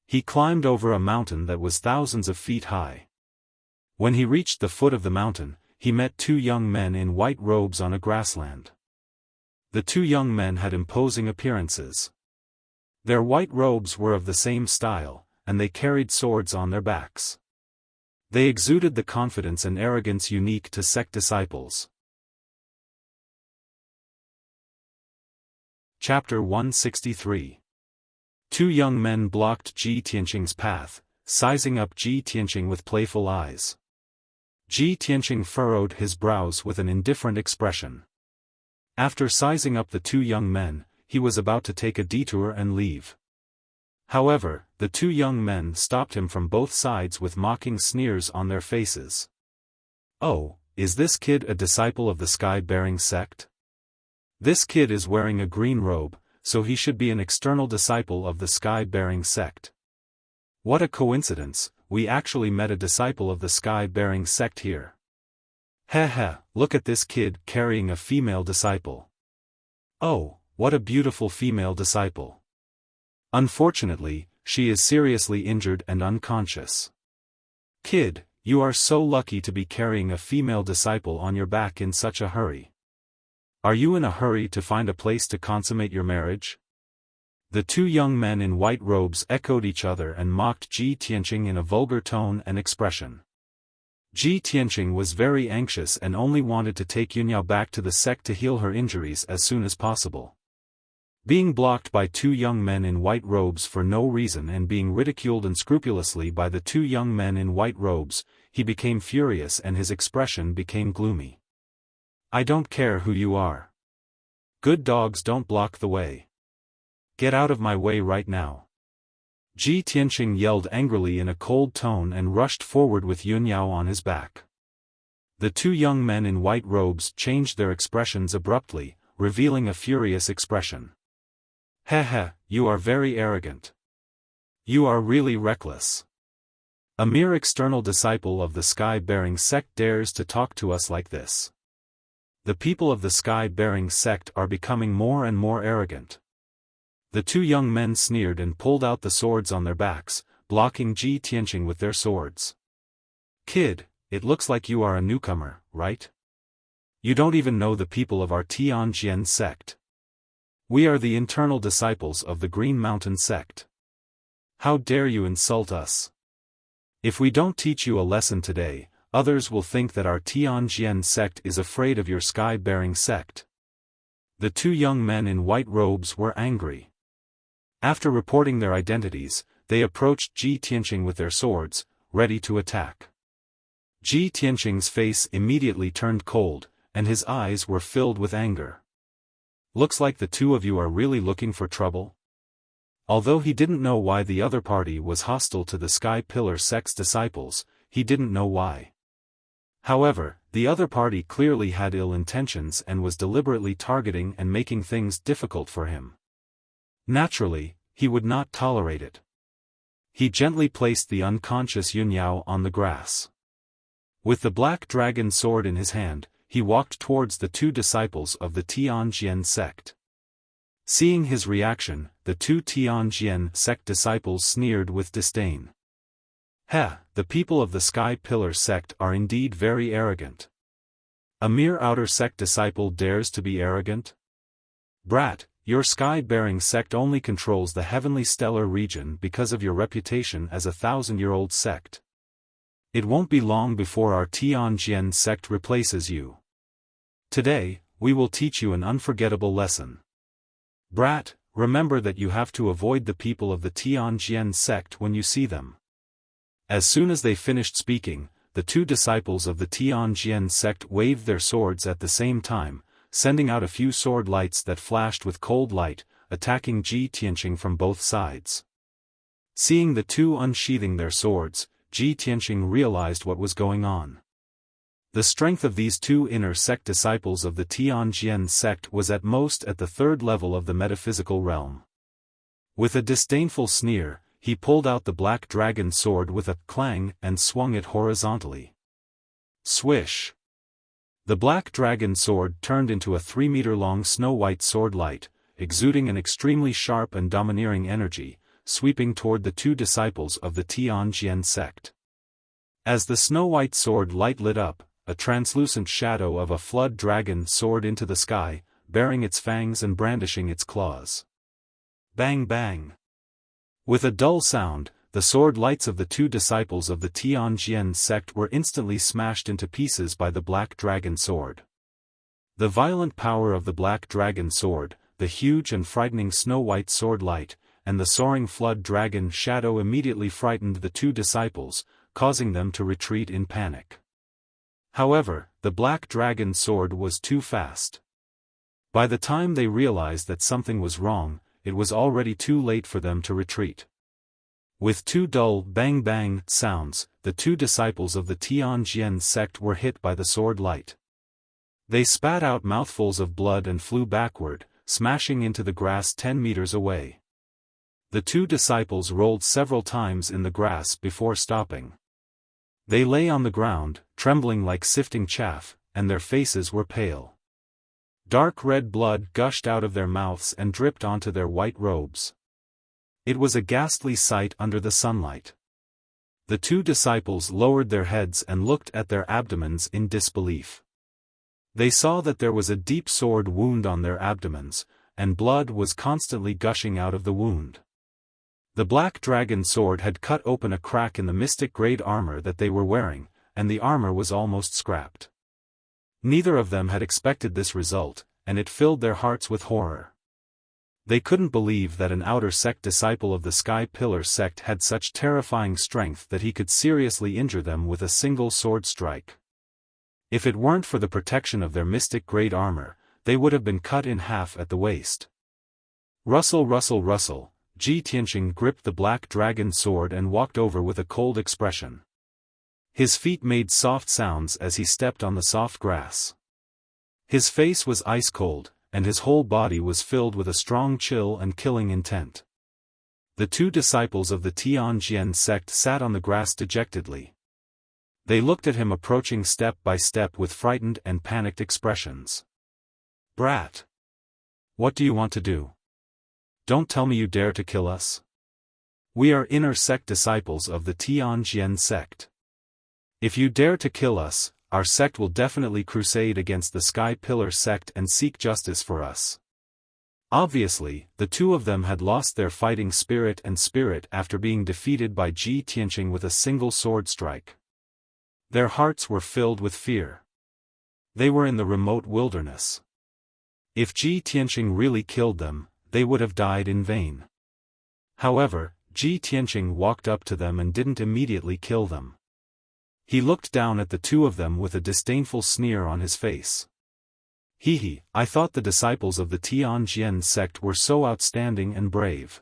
Speaker 1: He climbed over a mountain that was thousands of feet high. When he reached the foot of the mountain, he met 2 young men in white robes on a grassland. The 2 young men had imposing appearances. Their white robes were of the same style, and they carried swords on their backs. They exuded the confidence and arrogance unique to sect disciples. Chapter 163. 2 young men blocked Ji Tianqing's path, sizing up Ji Tianqing with playful eyes. Ji Tianqing furrowed his brows with an indifferent expression. After sizing up the 2 young men, he was about to take a detour and leave. However, the 2 young men stopped him from both sides with mocking sneers on their faces. Oh, is this kid a disciple of the Sky-bearing sect? This kid is wearing a green robe, so he should be an external disciple of the Sky-bearing sect. What a coincidence, we actually met a disciple of the Sky-bearing sect here. Heh, look at this kid carrying a female disciple. Oh, what a beautiful female disciple. Unfortunately, she is seriously injured and unconscious. Kid, you are so lucky to be carrying a female disciple on your back in such a hurry. Are you in a hurry to find a place to consummate your marriage? The 2 young men in white robes echoed each other and mocked Ji Tianqing in a vulgar tone and expression. Ji Tianqing was very anxious and only wanted to take Yunyao back to the sect to heal her injuries as soon as possible. Being blocked by 2 young men in white robes for no reason and being ridiculed unscrupulously by the 2 young men in white robes, he became furious and his expression became gloomy. I don't care who you are. Good dogs don't block the way. Get out of my way right now. Ji Tianqing yelled angrily in a cold tone and rushed forward with Yunyao on his back. The 2 young men in white robes changed their expressions abruptly, revealing a furious expression. Heh, you are very arrogant. You are really reckless. A mere external disciple of the Sky-bearing sect dares to talk to us like this. The people of the Sky-bearing sect are becoming more and more arrogant. The 2 young men sneered and pulled out the swords on their backs, blocking Ji Tianqing with their swords. Kid, it looks like you are a newcomer, right? You don't even know the people of our Tianjian sect. We are the internal disciples of the Green Mountain sect. How dare you insult us? If we don't teach you a lesson today, others will think that our Tianjian sect is afraid of your sky-bearing sect. The two young men in white robes were angry. After reporting their identities, they approached Ji Tianqing with their swords, ready to attack. Ji Tianqing's face immediately turned cold, and his eyes were filled with anger. Looks like the two of you are really looking for trouble? Although he didn't know why the other party was hostile to the Sky Pillar sect's disciples, he didn't know why. However, the other party clearly had ill intentions and was deliberately targeting and making things difficult for him. Naturally, he would not tolerate it. He gently placed the unconscious Yunyao on the grass. With the black dragon sword in his hand, he walked towards the two disciples of the Tianjian sect. Seeing his reaction, the two Tianjian sect disciples sneered with disdain. "Heh, the people of the Sky Pillar sect are indeed very arrogant. A mere outer sect disciple dares to be arrogant? Brat, your sky-bearing sect only controls the heavenly stellar region because of your reputation as a 1,000-year-old sect. It won't be long before our Tianjian sect replaces you. Today, we will teach you an unforgettable lesson. Brat, remember that you have to avoid the people of the Tianjian sect when you see them." As soon as they finished speaking, the two disciples of the Tianjian sect waved their swords at the same time, sending out a few sword lights that flashed with cold light, attacking Ji Tianqing from both sides. Seeing the two unsheathing their swords, Ji Tianqing realized what was going on. The strength of these two inner sect disciples of the Tianjian sect was at most at the third level of the metaphysical realm. With a disdainful sneer, he pulled out the black dragon sword with a clang and swung it horizontally. Swish! The black dragon sword turned into a 3-meter-long snow-white sword light, exuding an extremely sharp and domineering energy, sweeping toward the two disciples of the Tianjian sect. As the snow-white sword light lit up, a translucent shadow of a flood dragon soared into the sky, baring its fangs and brandishing its claws. Bang bang! With a dull sound, the sword lights of the two disciples of the Tianjian sect were instantly smashed into pieces by the black dragon sword. The violent power of the black dragon sword, the huge and frightening snow-white sword light, and the soaring flood dragon shadow immediately frightened the two disciples, causing them to retreat in panic. However, the black dragon sword was too fast. By the time they realized that something was wrong, it was already too late for them to retreat. With two dull bang-bang sounds, the two disciples of the Tianjian sect were hit by the sword light. They spat out mouthfuls of blood and flew backward, smashing into the grass 10 meters away. The two disciples rolled several times in the grass before stopping. They lay on the ground, trembling like sifting chaff, and their faces were pale. Dark red blood gushed out of their mouths and dripped onto their white robes. It was a ghastly sight under the sunlight. The two disciples lowered their heads and looked at their abdomens in disbelief. They saw that there was a deep sword wound on their abdomens, and blood was constantly gushing out of the wound. The black dragon sword had cut open a crack in the mystic-grade armor that they were wearing, and the armor was almost scrapped. Neither of them had expected this result, and it filled their hearts with horror. They couldn't believe that an outer sect disciple of the Sky Pillar sect had such terrifying strength that he could seriously injure them with a single sword strike. If it weren't for the protection of their mystic-grade armor, they would have been cut in half at the waist. Rustle, rustle, rustle. Ji Tianqing gripped the black dragon sword and walked over with a cold expression. His feet made soft sounds as he stepped on the soft grass. His face was ice cold, and his whole body was filled with a strong chill and killing intent. The two disciples of the Tianjian sect sat on the grass dejectedly. They looked at him approaching step by step with frightened and panicked expressions. "Brat! What do you want to do? Don't tell me you dare to kill us. We are inner sect disciples of the Tianjian sect. If you dare to kill us, our sect will definitely crusade against the Sky Pillar sect and seek justice for us. Obviously, the two of them had lost their fighting spirit after being defeated by Ji Tianqing with a single sword strike. Their hearts were filled with fear. They were in the remote wilderness. If Ji Tianqing really killed them, they would have died in vain. However, Ji Tianqing walked up to them and didn't immediately kill them. He looked down at the two of them with a disdainful sneer on his face. Hehe, I thought the disciples of the Tianjian sect were so outstanding and brave.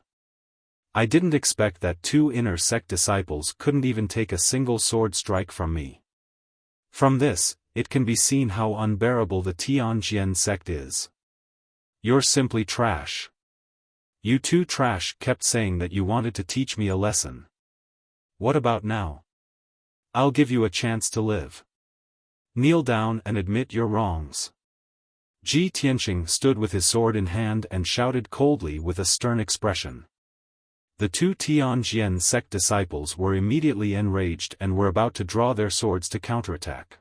Speaker 1: I didn't expect that two inner sect disciples couldn't even take a single sword strike from me. From this, it can be seen how unbearable the Tianjian sect is. You're simply trash. You two trash kept saying that you wanted to teach me a lesson. What about now? I'll give you a chance to live. Kneel down and admit your wrongs. Ji Tianqing stood with his sword in hand and shouted coldly with a stern expression. The two Tianjian sect disciples were immediately enraged and were about to draw their swords to counterattack.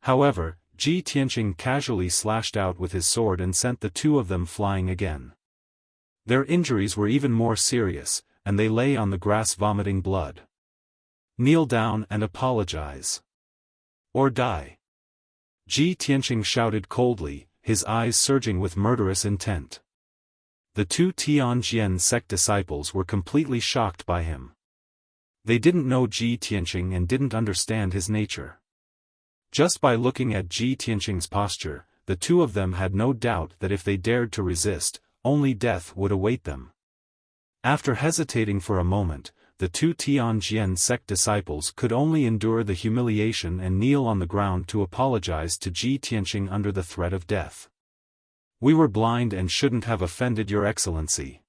Speaker 1: However, Ji Tianqing casually slashed out with his sword and sent the two of them flying again. Their injuries were even more serious, and they lay on the grass vomiting blood. Kneel down and apologize. Or die. Ji Tianqing shouted coldly, his eyes surging with murderous intent. The two Tianjian sect disciples were completely shocked by him. They didn't know Ji Tianqing and didn't understand his nature. Just by looking at Ji Tianqing's posture, the two of them had no doubt that if they dared to resist, only death would await them. After hesitating for a moment, the two Tianjian sect disciples could only endure the humiliation and kneel on the ground to apologize to Ji Tianqing under the threat of death. We were blind and shouldn't have offended Your Excellency.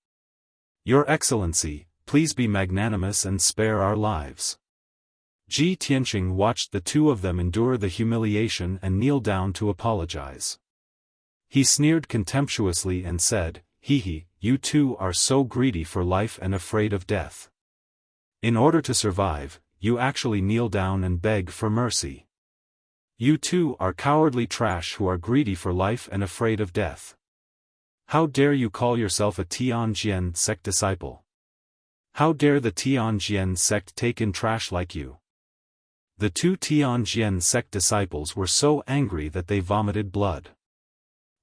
Speaker 1: Your Excellency, please be magnanimous and spare our lives. Ji Tianqing watched the two of them endure the humiliation and kneel down to apologize. He sneered contemptuously and said, Hehe, you two are so greedy for life and afraid of death. In order to survive, you actually kneel down and beg for mercy. You two are cowardly trash who are greedy for life and afraid of death. How dare you call yourself a Tianjian sect disciple? How dare the Tianjian sect take in trash like you? The two Tianjian sect disciples were so angry that they vomited blood.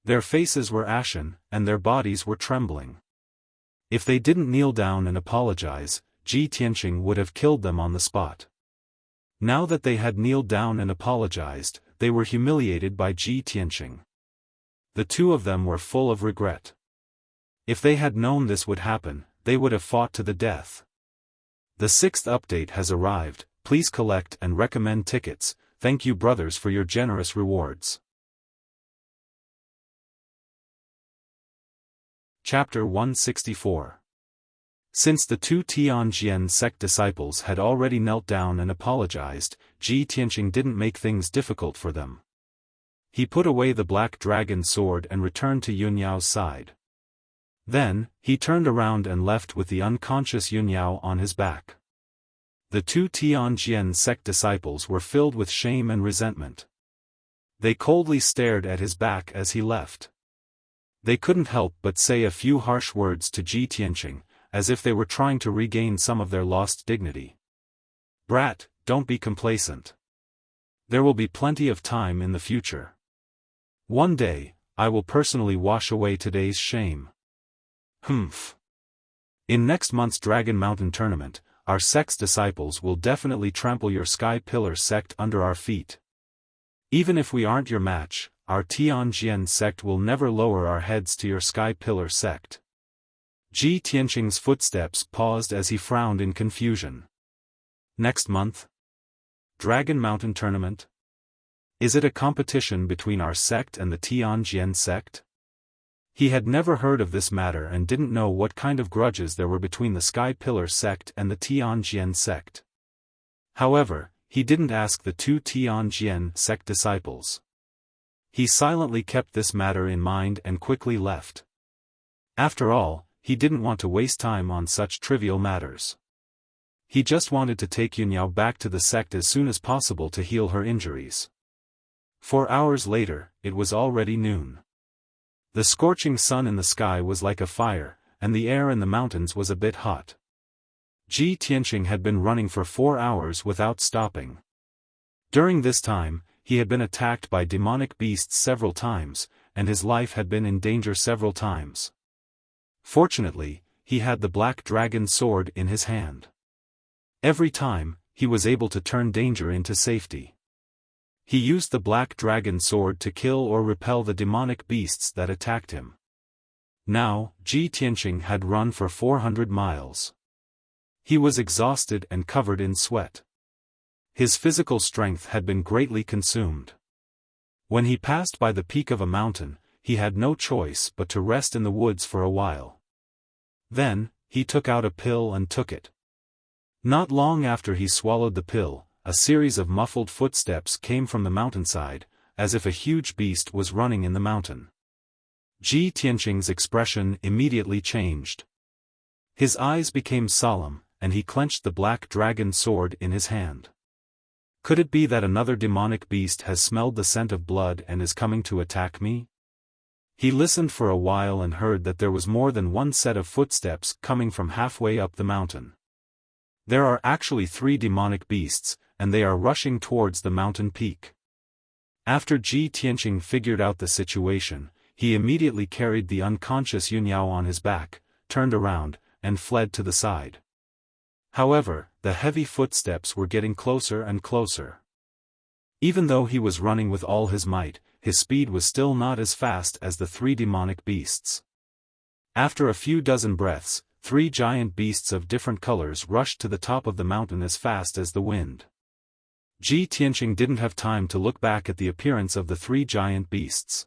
Speaker 1: Their faces were ashen, and their bodies were trembling. If they didn't kneel down and apologize, Ji Tianqing would have killed them on the spot. Now that they had kneeled down and apologized, they were humiliated by Ji Tianqing. The two of them were full of regret. If they had known this would happen, they would have fought to the death. The 6th update has arrived, please collect and recommend tickets, thank you brothers for your generous rewards. Chapter 164. Since the two Tianjian sect disciples had already knelt down and apologized, Ji Tianqing didn't make things difficult for them. He put away the black dragon sword and returned to Yunyao's side. Then, he turned around and left with the unconscious Yunyao on his back. The two Tianjian sect disciples were filled with shame and resentment. They coldly stared at his back as he left. They couldn't help but say a few harsh words to Ji Tianqing, as if they were trying to regain some of their lost dignity. Brat, don't be complacent. There will be plenty of time in the future. One day, I will personally wash away today's shame. Humph. In next month's Dragon Mountain tournament, our sect's disciples will definitely trample your Sky Pillar sect under our feet. Even if we aren't your match, our Tianjian sect will never lower our heads to your Sky Pillar sect. Ji Tianqing's footsteps paused as he frowned in confusion. Next month? Dragon Mountain Tournament? Is it a competition between our sect and the Tianjian sect? He had never heard of this matter and didn't know what kind of grudges there were between the Sky Pillar sect and the Tianjian sect. However, he didn't ask the two Tianjian sect disciples. He silently kept this matter in mind and quickly left. After all, he didn't want to waste time on such trivial matters. He just wanted to take Yunyao back to the sect as soon as possible to heal her injuries. 4 hours later, it was already noon. The scorching sun in the sky was like a fire, and the air in the mountains was a bit hot. Ji Tianqing had been running for 4 hours without stopping. During this time, he had been attacked by demonic beasts several times, and his life had been in danger several times. Fortunately, he had the black dragon sword in his hand. Every time, he was able to turn danger into safety. He used the black dragon sword to kill or repel the demonic beasts that attacked him. Now, Ji Tianqing had run for 400 miles. He was exhausted and covered in sweat. His physical strength had been greatly consumed. When he passed by the peak of a mountain, he had no choice but to rest in the woods for a while. Then, he took out a pill and took it. Not long after he swallowed the pill, a series of muffled footsteps came from the mountainside, as if a huge beast was running in the mountain. Ji Tianqing's expression immediately changed. His eyes became solemn, and he clenched the black dragon sword in his hand. Could it be that another demonic beast has smelled the scent of blood and is coming to attack me? He listened for a while and heard that there was more than one set of footsteps coming from halfway up the mountain. There are actually 3 demonic beasts, and they are rushing towards the mountain peak. After Ji Tianqing figured out the situation, he immediately carried the unconscious Yunyao on his back, turned around, and fled to the side. However, the heavy footsteps were getting closer and closer. Even though he was running with all his might, his speed was still not as fast as the 3 demonic beasts. After a few dozen breaths, 3 giant beasts of different colors rushed to the top of the mountain as fast as the wind. Ji Tianqing didn't have time to look back at the appearance of the 3 giant beasts.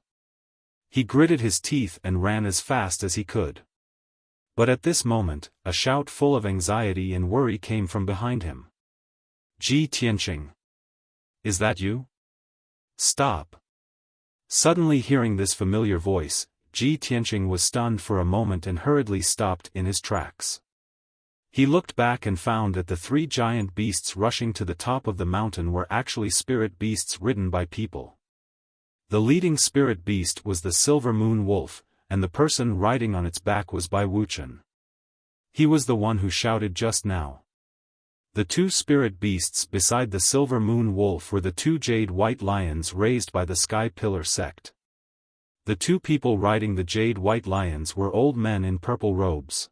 Speaker 1: He gritted his teeth and ran as fast as he could. But at this moment, a shout full of anxiety and worry came from behind him. Ji Tianqing. Is that you? Stop. Suddenly hearing this familiar voice, Ji Tianqing was stunned for a moment and hurriedly stopped in his tracks. He looked back and found that the 3 giant beasts rushing to the top of the mountain were actually spirit beasts ridden by people. The leading spirit beast was the silver moon wolf, and the person riding on its back was Wuxia. He was the one who shouted just now. The 2 spirit beasts beside the silver moon wolf were the 2 jade white lions raised by the Sky Pillar sect. The 2 people riding the jade white lions were old men in purple robes.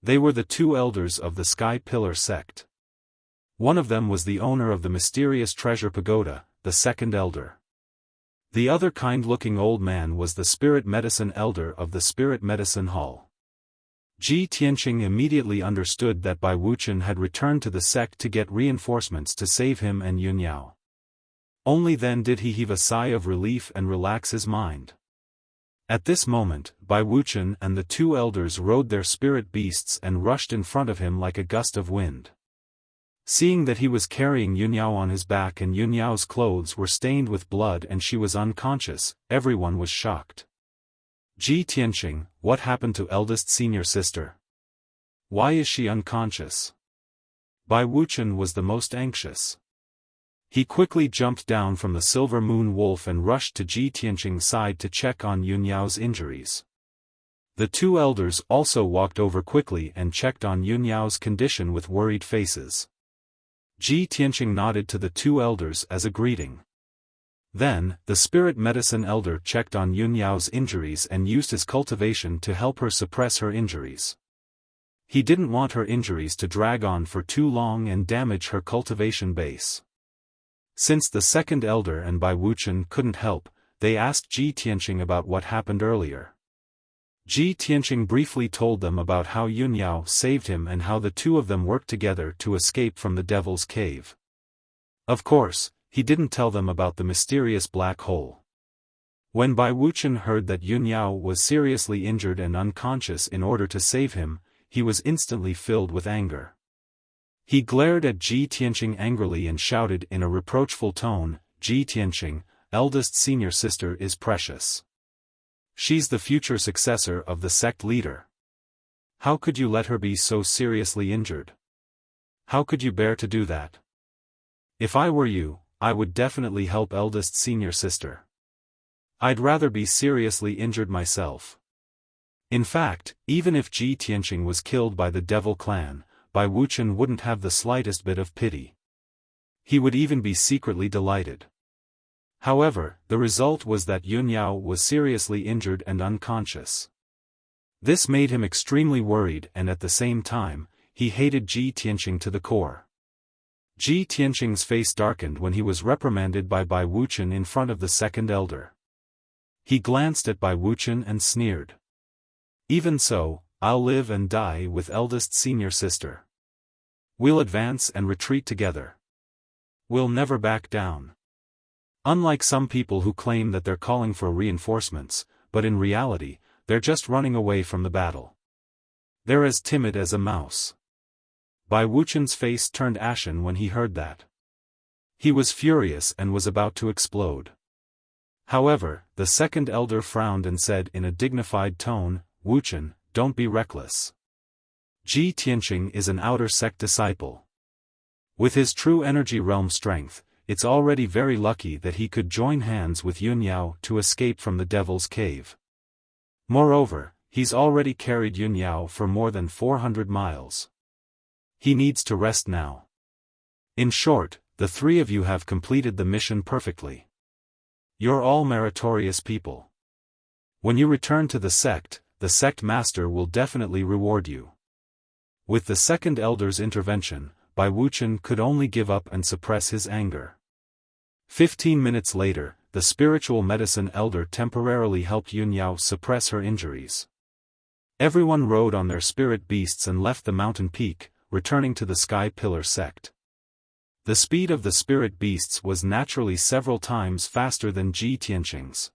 Speaker 1: They were the 2 elders of the Sky Pillar sect. One of them was the owner of the mysterious treasure pagoda, the 2nd elder. The other kind-looking old man was the spirit medicine elder of the spirit medicine hall. Ji Tianqing immediately understood that Wuxia had returned to the sect to get reinforcements to save him and Yunyao. Only then did he heave a sigh of relief and relax his mind. At this moment, Wuxia and the 2 elders rode their spirit beasts and rushed in front of him like a gust of wind. Seeing that he was carrying Yunyao on his back and Yunyao's clothes were stained with blood and she was unconscious, everyone was shocked. Ji Tianqing, what happened to eldest senior sister? Why is she unconscious? Wuxia was the most anxious. He quickly jumped down from the silver moon wolf and rushed to Ji Tianqing's side to check on Yunyao's injuries. The 2 elders also walked over quickly and checked on Yunyao's condition with worried faces. Ji Tianqing nodded to the 2 elders as a greeting. Then, the spirit medicine elder checked on Yunyao's injuries and used his cultivation to help her suppress her injuries. He didn't want her injuries to drag on for too long and damage her cultivation base. Since the 2nd elder and Wuxia couldn't help, they asked Ji Tianqing about what happened earlier. Ji Tianqing briefly told them about how Yunyao saved him and how the 2 of them worked together to escape from the Devil's Cave. Of course, he didn't tell them about the mysterious black hole. When Wuxia heard that Yunyao was seriously injured and unconscious in order to save him, he was instantly filled with anger. He glared at Ji Tianqing angrily and shouted in a reproachful tone, "Ji Tianqing, eldest senior sister is precious. She's the future successor of the sect leader. How could you let her be so seriously injured? How could you bear to do that? If I were you, I would definitely help eldest senior sister. I'd rather be seriously injured myself. In fact, even if Ji Tianqing was killed by the Devil Clan, Bai Wuchen wouldn't have the slightest bit of pity. He would even be secretly delighted. However, the result was that Yun Yao was seriously injured and unconscious. This made him extremely worried, and at the same time, he hated Ji Tianqing to the core. Ji Tianqing's face darkened when he was reprimanded by Bai Wuchen in front of the second elder. He glanced at Bai Wuchen and sneered. Even so, I'll live and die with eldest senior sister. We'll advance and retreat together. We'll never back down. Unlike some people who claim that they're calling for reinforcements, but in reality, they're just running away from the battle. They're as timid as a mouse. Bai Wuchen's face turned ashen when he heard that. He was furious and was about to explode. However, the second elder frowned and said in a dignified tone, "Wuchen, don't be reckless. Ji Tianqing is an outer sect disciple. With his true energy realm strength, it's already very lucky that he could join hands with Yun Yao to escape from the Devil's Cave. Moreover, he's already carried Yun Yao for more than 400 miles. He needs to rest now. In short, the three of you have completed the mission perfectly. You're all meritorious people. When you return to the sect master will definitely reward you." With the second elder's intervention, Bai Wuchen could only give up and suppress his anger. 15 minutes later, the spiritual medicine elder temporarily helped Yun Yao suppress her injuries. Everyone rode on their spirit beasts and left the mountain peak, returning to the Sky Pillar sect. The speed of the spirit beasts was naturally several times faster than Ji Tianqing's.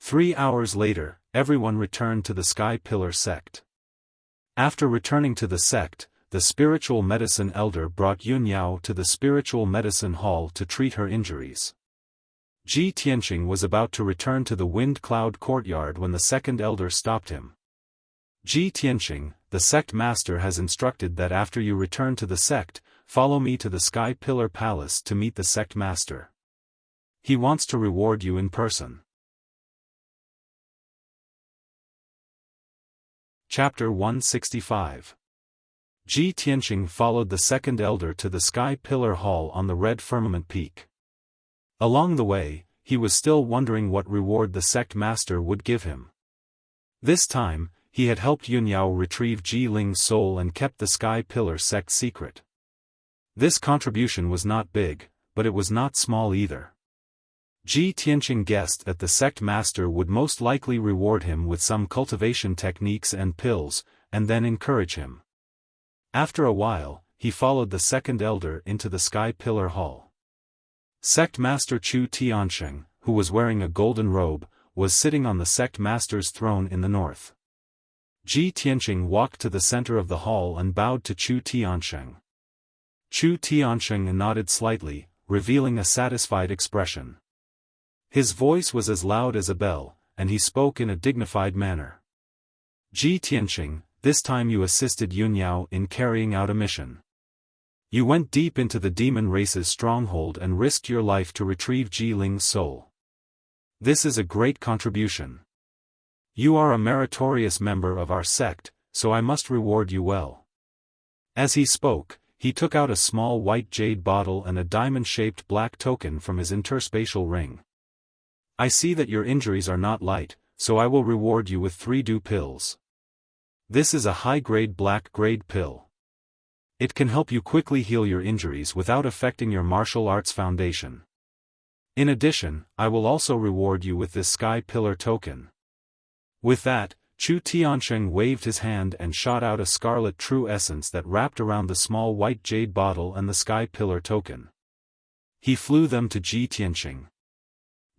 Speaker 1: 3 hours later, everyone returned to the Sky Pillar sect. After returning to the sect, the spiritual medicine elder brought Yun Yao to the spiritual medicine hall to treat her injuries. Ji Tianqing was about to return to the wind cloud courtyard when the second elder stopped him. "Ji Tianqing, the sect master has instructed that after you return to the sect, follow me to the Sky Pillar Palace to meet the sect master. He wants to reward you in person." Chapter 165. Ji Tianqing followed the second elder to the Sky Pillar Hall on the red firmament peak. Along the way, he was still wondering what reward the sect master would give him. This time, he had helped Yun Yao retrieve Ji Ling's soul and kept the Sky Pillar sect secret. This contribution was not big, but it was not small either. Ji Tianqing guessed that the sect master would most likely reward him with some cultivation techniques and pills, and then encourage him. After a while, he followed the second elder into the Sky Pillar Hall. Sect Master Chu Tiansheng, who was wearing a golden robe, was sitting on the sect master's throne in the north. Ji Tianqing walked to the center of the hall and bowed to Chu Tiansheng. Chu Tiansheng nodded slightly, revealing a satisfied expression. His voice was as loud as a bell, and he spoke in a dignified manner. "Ji Tianqing, this time you assisted Yun Yao in carrying out a mission. You went deep into the demon race's stronghold and risked your life to retrieve Ji Ling's soul. This is a great contribution. You are a meritorious member of our sect, so I must reward you well." As he spoke, he took out a small white jade bottle and a diamond-shaped black token from his interspatial ring. "I see that your injuries are not light, so I will reward you with 3 dew pills. This is a high-grade black-grade pill. It can help you quickly heal your injuries without affecting your martial arts foundation. In addition, I will also reward you with this Sky Pillar token." With that, Chu Tiansheng waved his hand and shot out a scarlet true essence that wrapped around the small white jade bottle and the Sky Pillar token. He flew them to Ji Tianqing.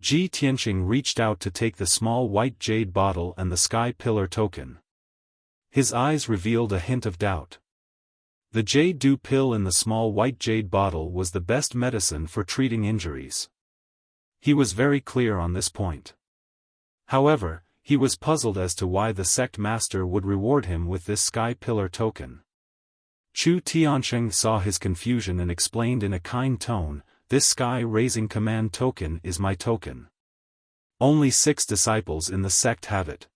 Speaker 1: Ji Tianqing reached out to take the small white jade bottle and the Sky Pillar token. His eyes revealed a hint of doubt. The jade dew pill in the small white jade bottle was the best medicine for treating injuries. He was very clear on this point. However, he was puzzled as to why the sect master would reward him with this Sky Pillar token. Chu Tiansheng saw his confusion and explained in a kind tone, "This sky-raising command token is my token. Only 6 disciples in the sect have it.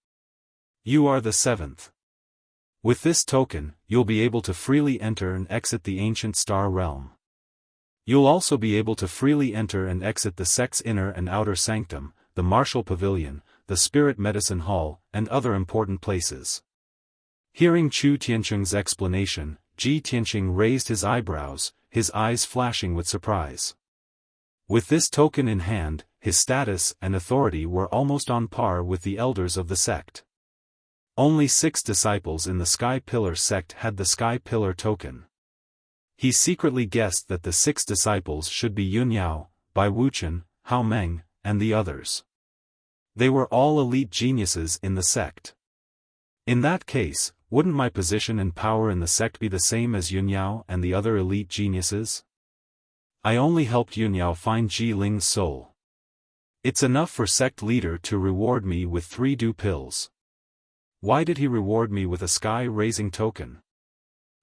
Speaker 1: You are the 7th. With this token, you'll be able to freely enter and exit the ancient star realm. You'll also be able to freely enter and exit the sect's inner and outer sanctum, the martial pavilion, the spirit medicine hall, and other important places." Hearing Chu Tiansheng's explanation, Ji Tiansheng raised his eyebrows, his eyes flashing with surprise. With this token in hand, his status and authority were almost on par with the elders of the sect. Only 6 disciples in the Sky Pillar sect had the Sky Pillar token. He secretly guessed that the 6 disciples should be Yunyao, Bai Wuchen, Hao Meng, and the others. They were all elite geniuses in the sect. In that case, wouldn't my position and power in the sect be the same as Yunyao and the other elite geniuses? I only helped Yunyao find Ji Ling's soul. It's enough for sect leader to reward me with 3 dew pills. Why did he reward me with a sky-raising token?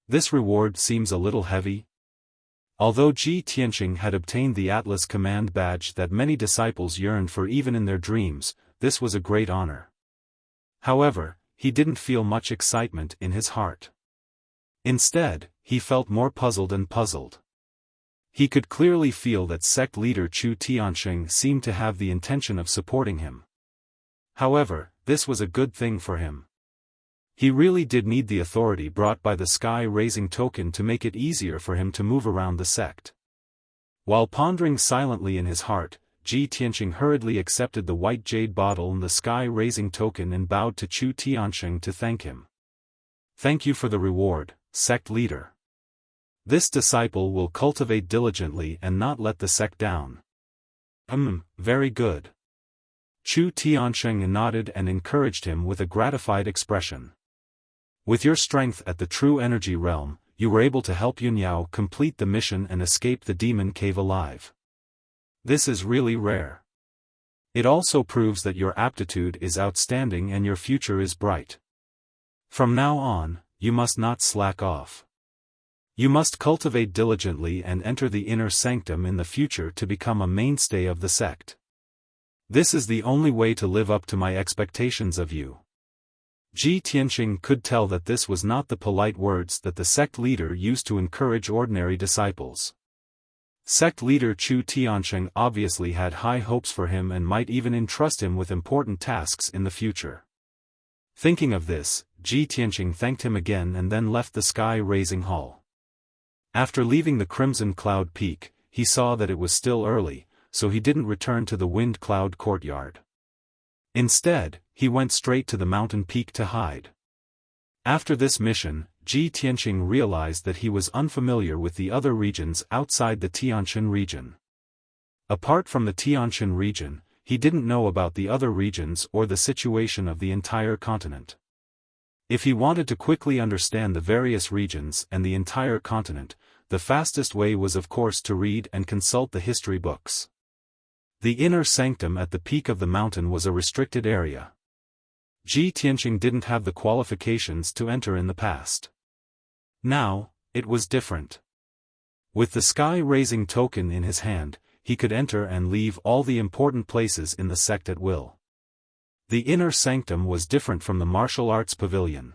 Speaker 1: This reward seems a little heavy. Although Ji Tiansheng had obtained the Atlas Command Badge that many disciples yearned for even in their dreams, this was a great honor. However, he didn't feel much excitement in his heart. Instead, he felt more puzzled and puzzled. He could clearly feel that sect leader Chu Tiansheng seemed to have the intention of supporting him. However, this was a good thing for him. He really did need the authority brought by the sky-raising token to make it easier for him to move around the sect. While pondering silently in his heart, Ji Tiansheng hurriedly accepted the white jade bottle and the sky-raising token and bowed to Chu Tiansheng to thank him. "Thank you for the reward, sect leader. This disciple will cultivate diligently and not let the sect down." Very good." Chu Tiansheng nodded and encouraged him with a gratified expression. "With your strength at the true energy realm, you were able to help Yunyao complete the mission and escape the demon cave alive. This is really rare. It also proves that your aptitude is outstanding and your future is bright. From now on, you must not slack off. You must cultivate diligently and enter the inner sanctum in the future to become a mainstay of the sect. This is the only way to live up to my expectations of you." Ji Tiansheng could tell that this was not the polite words that the sect leader used to encourage ordinary disciples. Sect leader Chu Tiansheng obviously had high hopes for him and might even entrust him with important tasks in the future. Thinking of this, Ji Tiansheng thanked him again and then left the sky-raising hall. After leaving the Crimson Cloud Peak, he saw that it was still early, so he didn't return to the Wind Cloud courtyard. Instead, he went straight to the mountain peak to hide. After this mission, Ji Tiansheng realized that he was unfamiliar with the other regions outside the Tianshan region. Apart from the Tianshan region, he didn't know about the other regions or the situation of the entire continent. If he wanted to quickly understand the various regions and the entire continent, the fastest way was of course to read and consult the history books. The inner sanctum at the peak of the mountain was a restricted area. Ji Tiansheng didn't have the qualifications to enter in the past. Now, it was different. With the sky-raising token in his hand, he could enter and leave all the important places in the sect at will. The inner sanctum was different from the martial arts pavilion.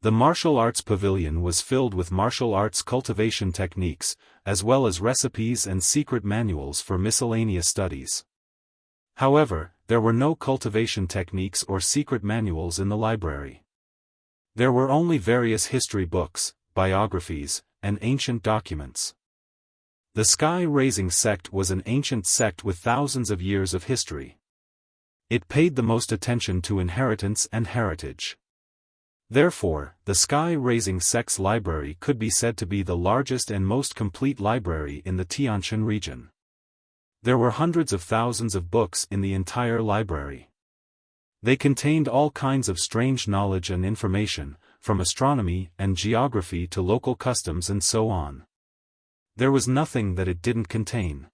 Speaker 1: The martial arts pavilion was filled with martial arts cultivation techniques, as well as recipes and secret manuals for miscellaneous studies. However, there were no cultivation techniques or secret manuals in the library. There were only various history books, biographies, and ancient documents. The Sky-Raising sect was an ancient sect with thousands of years of history. It paid the most attention to inheritance and heritage. Therefore, the Sky-Raising sect's library could be said to be the largest and most complete library in the Tianshan region. There were hundreds of thousands of books in the entire library. They contained all kinds of strange knowledge and information, from astronomy and geography to local customs and so on. There was nothing that it didn't contain.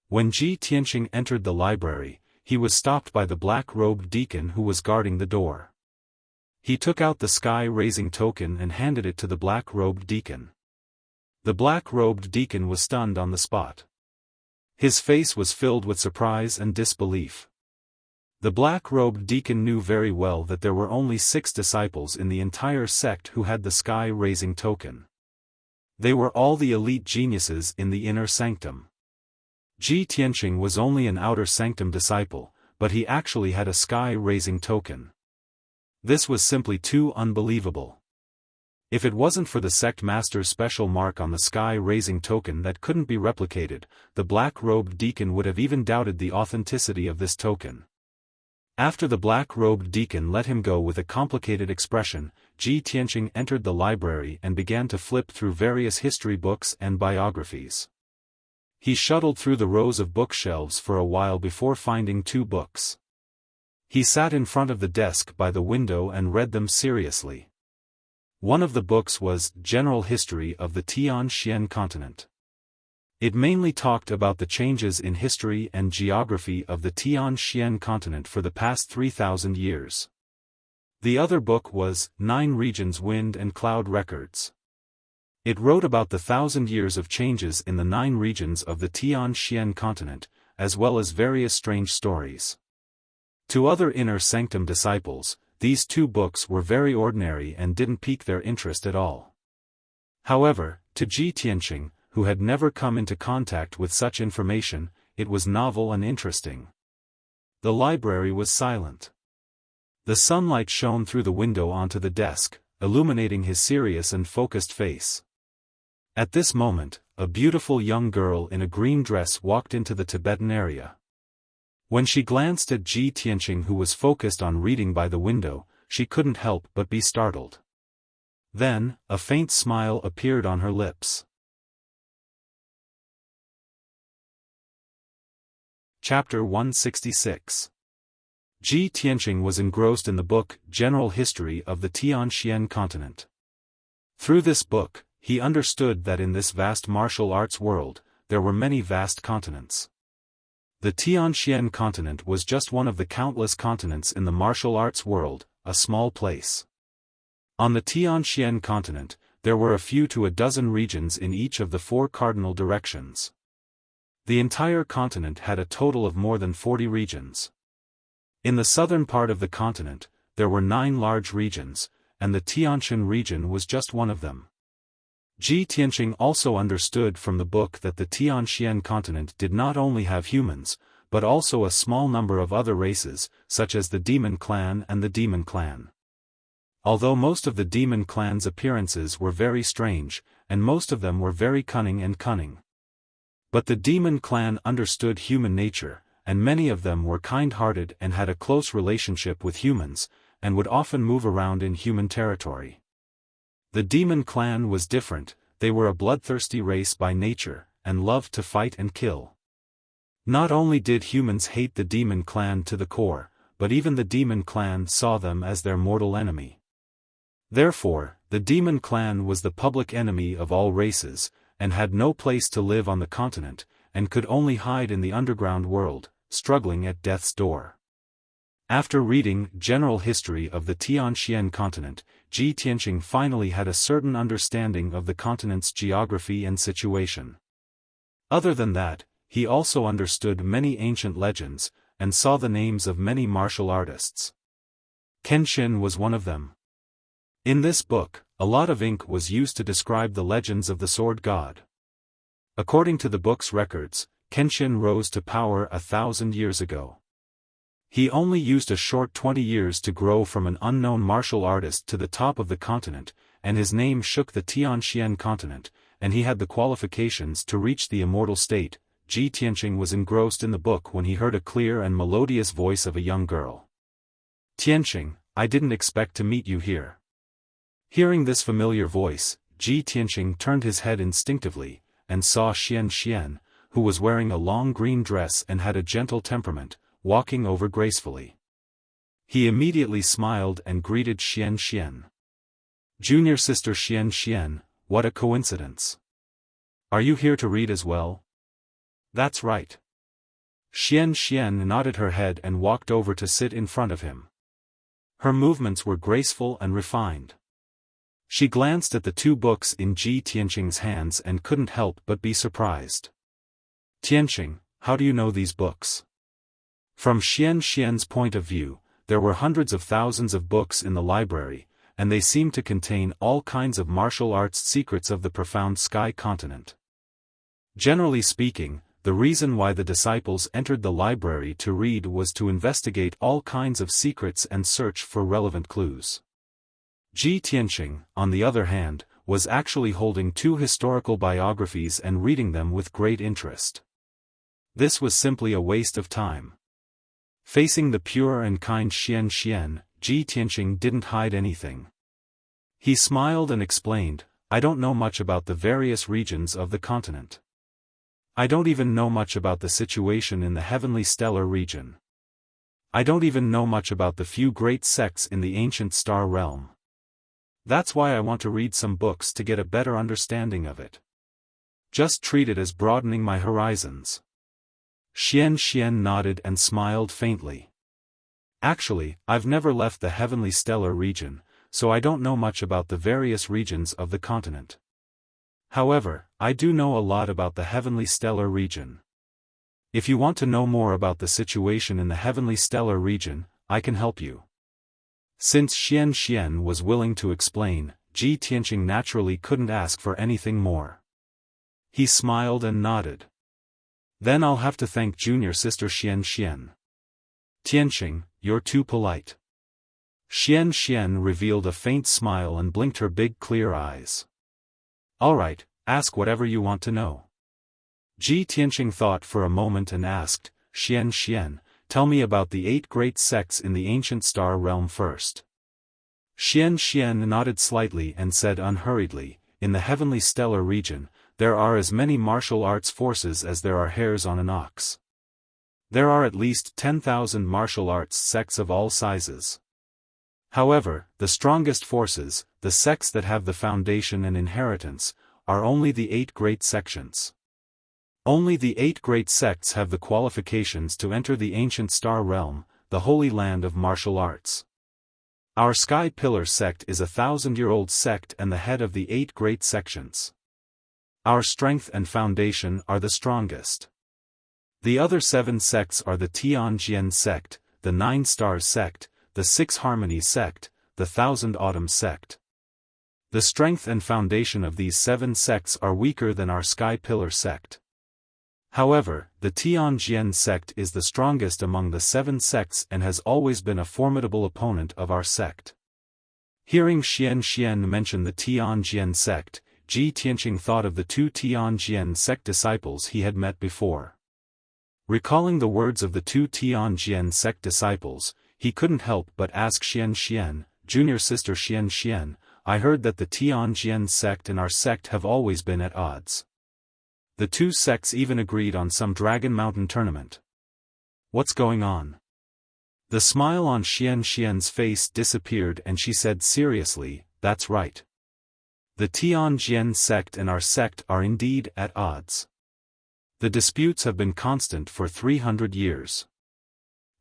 Speaker 1: When Ji Tiansheng entered the library, he was stopped by the black-robed deacon who was guarding the door. He took out the sky-raising token and handed it to the black-robed deacon. The black-robed deacon was stunned on the spot. His face was filled with surprise and disbelief. The black-robed deacon knew very well that there were only 6 disciples in the entire sect who had the sky-raising token. They were all the elite geniuses in the inner sanctum. Ji Tianqing was only an outer sanctum disciple, but he actually had a sky-raising token. This was simply too unbelievable. If it wasn't for the sect master's special mark on the sky-raising token that couldn't be replicated, the black-robed deacon would have even doubted the authenticity of this token. After the black-robed deacon let him go with a complicated expression, Ji Tianqing entered the library and began to flip through various history books and biographies. He shuttled through the rows of bookshelves for a while before finding 2 books. He sat in front of the desk by the window and read them seriously. One of the books was General History of the Tian-Xian Continent. It mainly talked about the changes in history and geography of the Tian-Xian Continent for the past 3,000 years. The other book was 9 Regions Wind and Cloud Records. It wrote about the 1,000 years of changes in the 9 regions of the Tian-Xian Continent, as well as various strange stories. To other inner sanctum disciples, these 2 books were very ordinary and didn't pique their interest at all. However, to Ji Tianqing, who had never come into contact with such information, it was novel and interesting. The library was silent. The sunlight shone through the window onto the desk, illuminating his serious and focused face. At this moment, a beautiful young girl in a green dress walked into the Tibetan area. When she glanced at Ji Tianqing, who was focused on reading by the window, she couldn't help but be startled. Then, a faint smile appeared on her lips. Chapter 166. Ji Tianqing was engrossed in the book General History of the Tian-Xian Continent. Through this book, he understood that in this vast martial arts world, there were many vast continents. The Tian-Xian continent was just one of the countless continents in the martial arts world, a small place. On the Tian-Xian continent, there were a few to a dozen regions in each of the 4 cardinal directions. The entire continent had a total of more than 40 regions. In the southern part of the continent, there were 9 large regions, and the Tianshan region was just one of them. Ji Tianqing also understood from the book that the Tian-Xian continent did not only have humans, but also a small number of other races, such as the Demon Clan and the Demon Clan. Although most of the Demon Clan's appearances were very strange, and most of them were very cunning. But the Demon Clan understood human nature, and many of them were kind-hearted and had a close relationship with humans, and would often move around in human territory. The Demon Clan was different. They were a bloodthirsty race by nature, and loved to fight and kill. Not only did humans hate the Demon Clan to the core, but even the Demon Clan saw them as their mortal enemy. Therefore, the Demon Clan was the public enemy of all races, and had no place to live on the continent, and could only hide in the underground world, struggling at death's door. After reading General History of the Tian-Xian Continent, Ji Tianqing finally had a certain understanding of the continent's geography and situation. Other than that, he also understood many ancient legends, and saw the names of many martial artists. Kenshin was one of them. In this book, a lot of ink was used to describe the legends of the sword god. According to the book's records, Kenshin rose to power 1,000 years ago. He only used a short 20 years to grow from an unknown martial artist to the top of the continent, and his name shook the Tian-Xian continent, and he had the qualifications to reach the immortal state. Ji Tianqing was engrossed in the book when he heard a clear and melodious voice of a young girl. Tianqing, I didn't expect to meet you here. Hearing this familiar voice, Ji Tianqing turned his head instinctively, and saw Xian, who was wearing a long green dress and had a gentle temperament, walking over gracefully. He immediately smiled and greeted Xian. Junior sister Xian, what a coincidence. Are you here to read as well? That's right. Xian nodded her head and walked over to sit in front of him. Her movements were graceful and refined. She glanced at the two books in Ji Tianqing's hands and couldn't help but be surprised. Tianqing, how do you know these books? From Xian's point of view, there were hundreds of thousands of books in the library, and they seemed to contain all kinds of martial arts secrets of the profound Sky continent. Generally speaking, the reason why the disciples entered the library to read was to investigate all kinds of secrets and search for relevant clues. Ji Tianqing, on the other hand, was actually holding two historical biographies and reading them with great interest. This was simply a waste of time. Facing the pure and kind Xian, Ji Tianqing didn't hide anything. He smiled and explained, I don't know much about the various regions of the continent. I don't even know much about the situation in the heavenly stellar region. I don't even know much about the few great sects in the ancient star realm. That's why I want to read some books to get a better understanding of it. Just treat it as broadening my horizons. Xian nodded and smiled faintly. Actually, I've never left the heavenly stellar region, so I don't know much about the various regions of the continent. However, I do know a lot about the heavenly stellar region. If you want to know more about the situation in the heavenly stellar region, I can help you. Since Xian was willing to explain, Ji Tianqing naturally couldn't ask for anything more. He smiled and nodded. Then I'll have to thank junior sister Xian. Tianqing, you're too polite. Xian revealed a faint smile and blinked her big clear eyes. Alright, ask whatever you want to know. Ji Tianqing thought for a moment and asked, Xian, tell me about the 8 great sects in the ancient star realm first. Xian nodded slightly and said unhurriedly, in the heavenly stellar region, there are as many martial arts forces as there are hairs on an ox. There are at least 10,000 martial arts sects of all sizes. However, the strongest forces, the sects that have the foundation and inheritance, are only the 8 great sections. Only the 8 great sects have the qualifications to enter the ancient star realm, the holy land of martial arts. Our Sky Pillar sect is a 1,000-year-old sect and the head of the 8 great sections. Our strength and foundation are the strongest. The other 7 sects are the Tianjian sect, the 9 Stars sect, the 6 Harmony sect, the 1,000 Autumn sect. The strength and foundation of these 7 sects are weaker than our Sky Pillar sect. However, the Tianjian sect is the strongest among the 7 sects and has always been a formidable opponent of our sect. Hearing Xian mention the Tianjian sect, Ji Tianqing thought of the 2 Tianjian sect disciples he had met before. Recalling the words of the 2 Tianjian sect disciples, he couldn't help but ask Xian, junior sister Xian, I heard that the Tianjian sect and our sect have always been at odds. The 2 sects even agreed on some Dragon Mountain tournament. What's going on? The smile on Xian's face disappeared and she said seriously, that's right. The Tianjian sect and our sect are indeed at odds. The disputes have been constant for 300 years.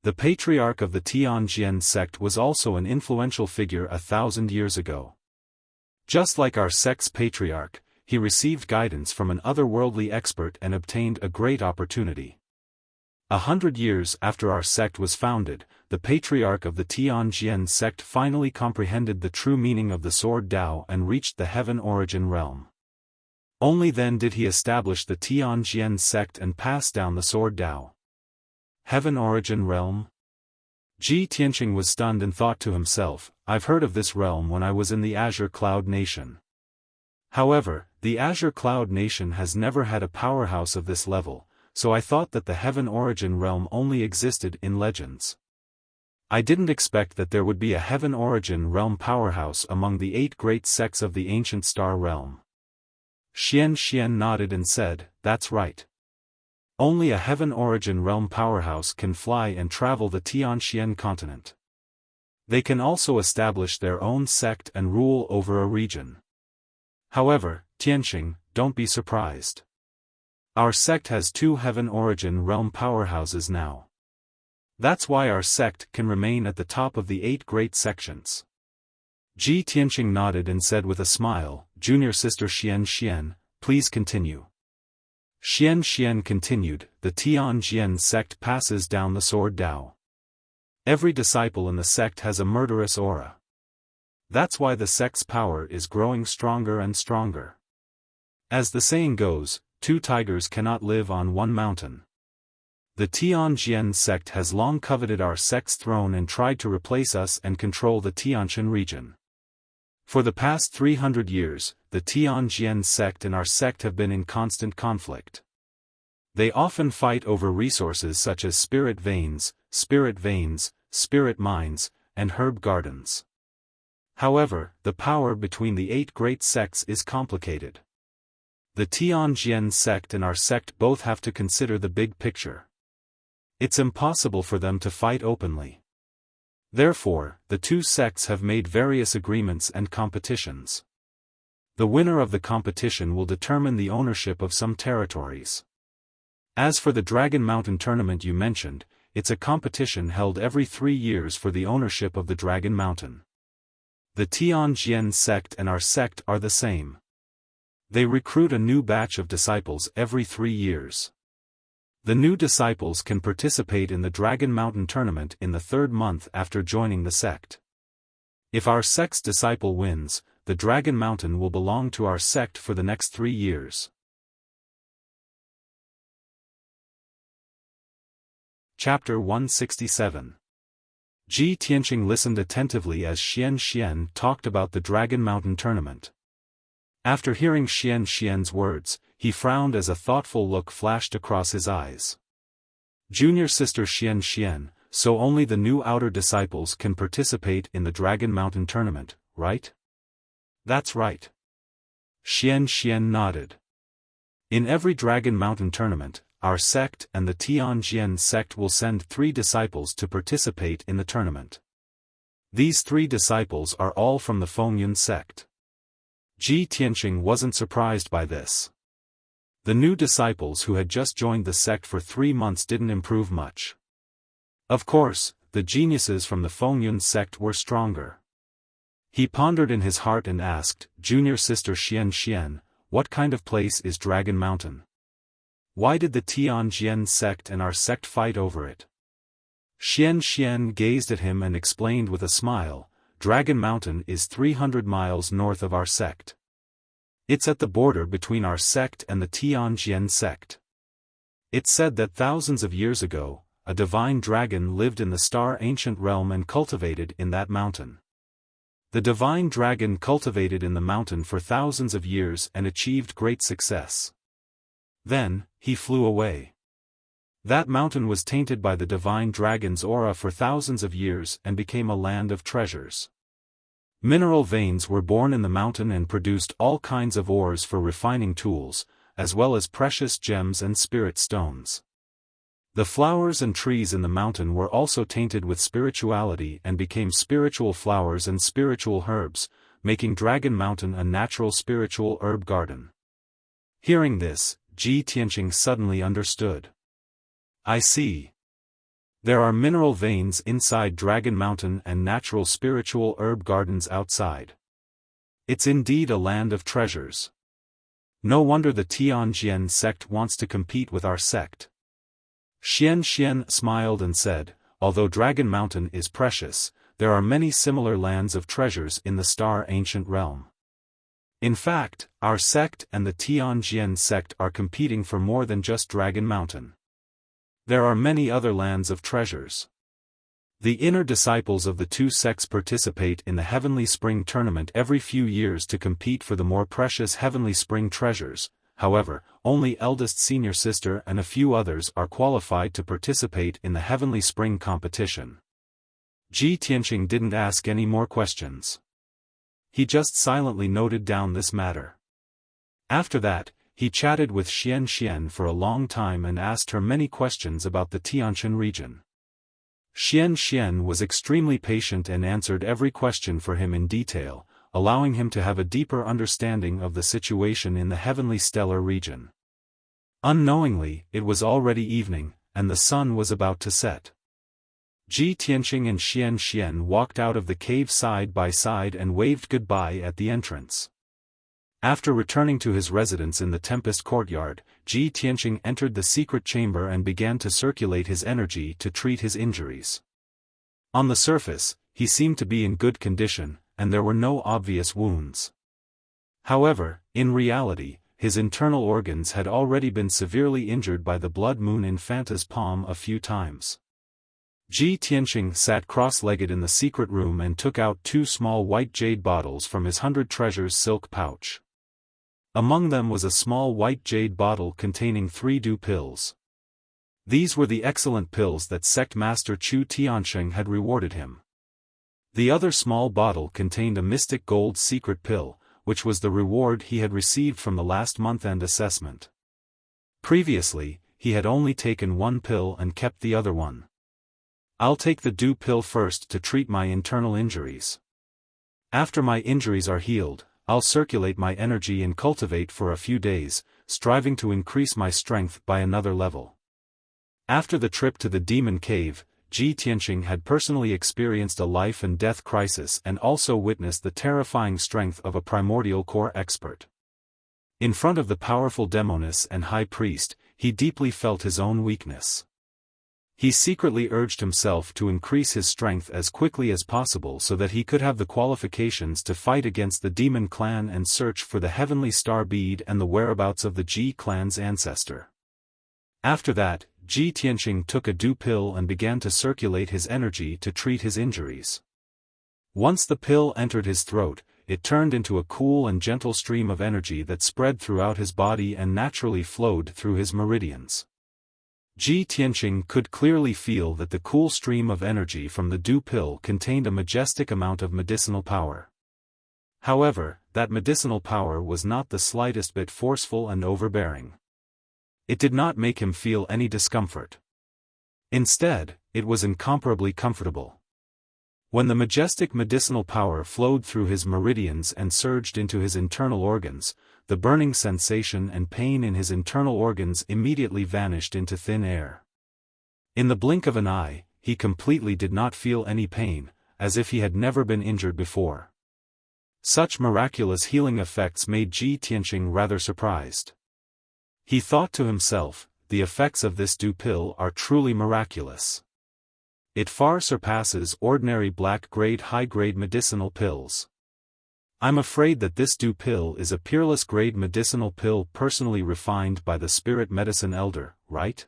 Speaker 1: The patriarch of the Tianjian sect was also an influential figure 1,000 years ago. Just like our sect's patriarch, he received guidance from an otherworldly expert and obtained a great opportunity. 100 years after our sect was founded, the patriarch of the Tianjian sect finally comprehended the true meaning of the Sword Tao and reached the Heaven Origin realm. Only then did he establish the Tianjian sect and pass down the Sword Tao. Heaven Origin realm? Ji Tianqing was stunned and thought to himself, I've heard of this realm when I was in the Azure Cloud Nation. However, the Azure Cloud Nation has never had a powerhouse of this level, so I thought that the Heaven Origin realm only existed in legends. I didn't expect that there would be a Heaven Origin realm powerhouse among the 8 great sects of the ancient star realm. Xian nodded and said, that's right. Only a Heaven Origin realm powerhouse can fly and travel the Tianxian continent. They can also establish their own sect and rule over a region. However, Tianqing, don't be surprised. Our sect has 2 Heaven Origin realm powerhouses now. That's why our sect can remain at the top of the 8 great sections. Ji Tianqing nodded and said with a smile, "Junior sister Xian, please continue." Xian continued, "The Tianjian sect passes down the sword Dao. Every disciple in the sect has a murderous aura. That's why the sect's power is growing stronger and stronger. As the saying goes, 2 tigers cannot live on one mountain. The Tianjian sect has long coveted our sect's throne and tried to replace us and control the Tianshan region. For the past 300 years, the Tianjian sect and our sect have been in constant conflict. They often fight over resources such as spirit veins, spirit mines, and herb gardens. However, the power between the 8 great sects is complicated. The Tianjian sect and our sect both have to consider the big picture. It's impossible for them to fight openly. Therefore, the 2 sects have made various agreements and competitions. The winner of the competition will determine the ownership of some territories. As for the Dragon Mountain tournament you mentioned, it's a competition held every 3 years for the ownership of the Dragon Mountain. The Tianjian sect and our sect are the same. They recruit a new batch of disciples every 3 years. The new disciples can participate in the Dragon Mountain tournament in the 3rd month after joining the sect. If our sect's disciple wins, the Dragon Mountain will belong to our sect for the next 3 years. Chapter 167. Ji Tianqing listened attentively as Xian talked about the Dragon Mountain tournament. After hearing Xian's words, he frowned as a thoughtful look flashed across his eyes. Junior sister Xian, so only the new outer disciples can participate in the Dragon Mountain tournament, right? That's right. Xian nodded. In every Dragon Mountain tournament, our sect and the Tianjian sect will send 3 disciples to participate in the tournament. These 3 disciples are all from the Fengyun sect. Ji Tianqing wasn't surprised by this. The new disciples who had just joined the sect for 3 months didn't improve much. Of course, the geniuses from the Fengyun sect were stronger. He pondered in his heart and asked, "Junior sister Xian, what kind of place is Dragon Mountain? Why did the Tianjian sect and our sect fight over it?" Xian gazed at him and explained with a smile, "Dragon Mountain is 300 miles north of our sect. It's at the border between our sect and the Tianjian sect. It's said that thousands of years ago, a divine dragon lived in the star ancient realm and cultivated in that mountain. The divine dragon cultivated in the mountain for thousands of years and achieved great success. Then, he flew away. That mountain was tainted by the divine dragon's aura for thousands of years and became a land of treasures. Mineral veins were born in the mountain and produced all kinds of ores for refining tools, as well as precious gems and spirit stones. The flowers and trees in the mountain were also tainted with spirituality and became spiritual flowers and spiritual herbs, making Dragon Mountain a natural spiritual herb garden." Hearing this, Ji Tianqing suddenly understood. "I see. There are mineral veins inside Dragon Mountain and natural spiritual herb gardens outside. It's indeed a land of treasures. No wonder the Tianjian sect wants to compete with our sect." Xian smiled and said, "Although Dragon Mountain is precious, there are many similar lands of treasures in the star ancient realm. In fact, our sect and the Tianjian sect are competing for more than just Dragon Mountain. There are many other lands of treasures. The inner disciples of the 2 sects participate in the Heavenly Spring Tournament every few years to compete for the more precious Heavenly Spring treasures. However, only eldest senior sister and a few others are qualified to participate in the Heavenly Spring competition." Ji Tianqing didn't ask any more questions. He just silently noted down this matter. After that, he chatted with Xian for a long time and asked her many questions about the Tianshan region. Xian was extremely patient and answered every question for him in detail, allowing him to have a deeper understanding of the situation in the heavenly stellar region. Unknowingly, it was already evening, and the sun was about to set. Ji Tianqing and Xian Xian walked out of the cave side by side and waved goodbye at the entrance. After returning to his residence in the Tempest courtyard, Ji Tianqing entered the secret chamber and began to circulate his energy to treat his injuries. On the surface, he seemed to be in good condition, and there were no obvious wounds. However, in reality, his internal organs had already been severely injured by the blood moon Infanta's palm a few times. Ji Tianqing sat cross-legged in the secret room and took out 2 small white jade bottles from his 100 treasures silk pouch. Among them was a small white jade bottle containing 3 dew pills. These were the excellent pills that sect master Chu Tiansheng had rewarded him. The other small bottle contained a mystic gold secret pill, which was the reward he had received from the last month-end assessment. Previously, he had only taken 1 pill and kept the other one. I'll take the dew pill first to treat my internal injuries. After my injuries are healed, I'll circulate my energy and cultivate for a few days, striving to increase my strength by another level. After the trip to the demon cave, Ji Tianqing had personally experienced a life and death crisis and also witnessed the terrifying strength of a primordial core expert. In front of the powerful demoness and high priest, he deeply felt his own weakness. He secretly urged himself to increase his strength as quickly as possible so that he could have the qualifications to fight against the demon clan and search for the heavenly star bead and the whereabouts of the Ji clan's ancestor. After that, Ji Tianqing took a dew pill and began to circulate his energy to treat his injuries. Once the pill entered his throat, it turned into a cool and gentle stream of energy that spread throughout his body and naturally flowed through his meridians. Ji Tianqing could clearly feel that the cool stream of energy from the dew pill contained a majestic amount of medicinal power. However, that medicinal power was not the slightest bit forceful and overbearing. It did not make him feel any discomfort. Instead, it was incomparably comfortable. When the majestic medicinal power flowed through his meridians and surged into his internal organs, the burning sensation and pain in his internal organs immediately vanished into thin air. In the blink of an eye, he completely did not feel any pain, as if he had never been injured before. Such miraculous healing effects made Ji Tianqing rather surprised. He thought to himself, the effects of this dew pill are truly miraculous. It far surpasses ordinary black-grade high-grade medicinal pills. I'm afraid that this dew pill is a peerless grade medicinal pill personally refined by the spirit medicine elder, right?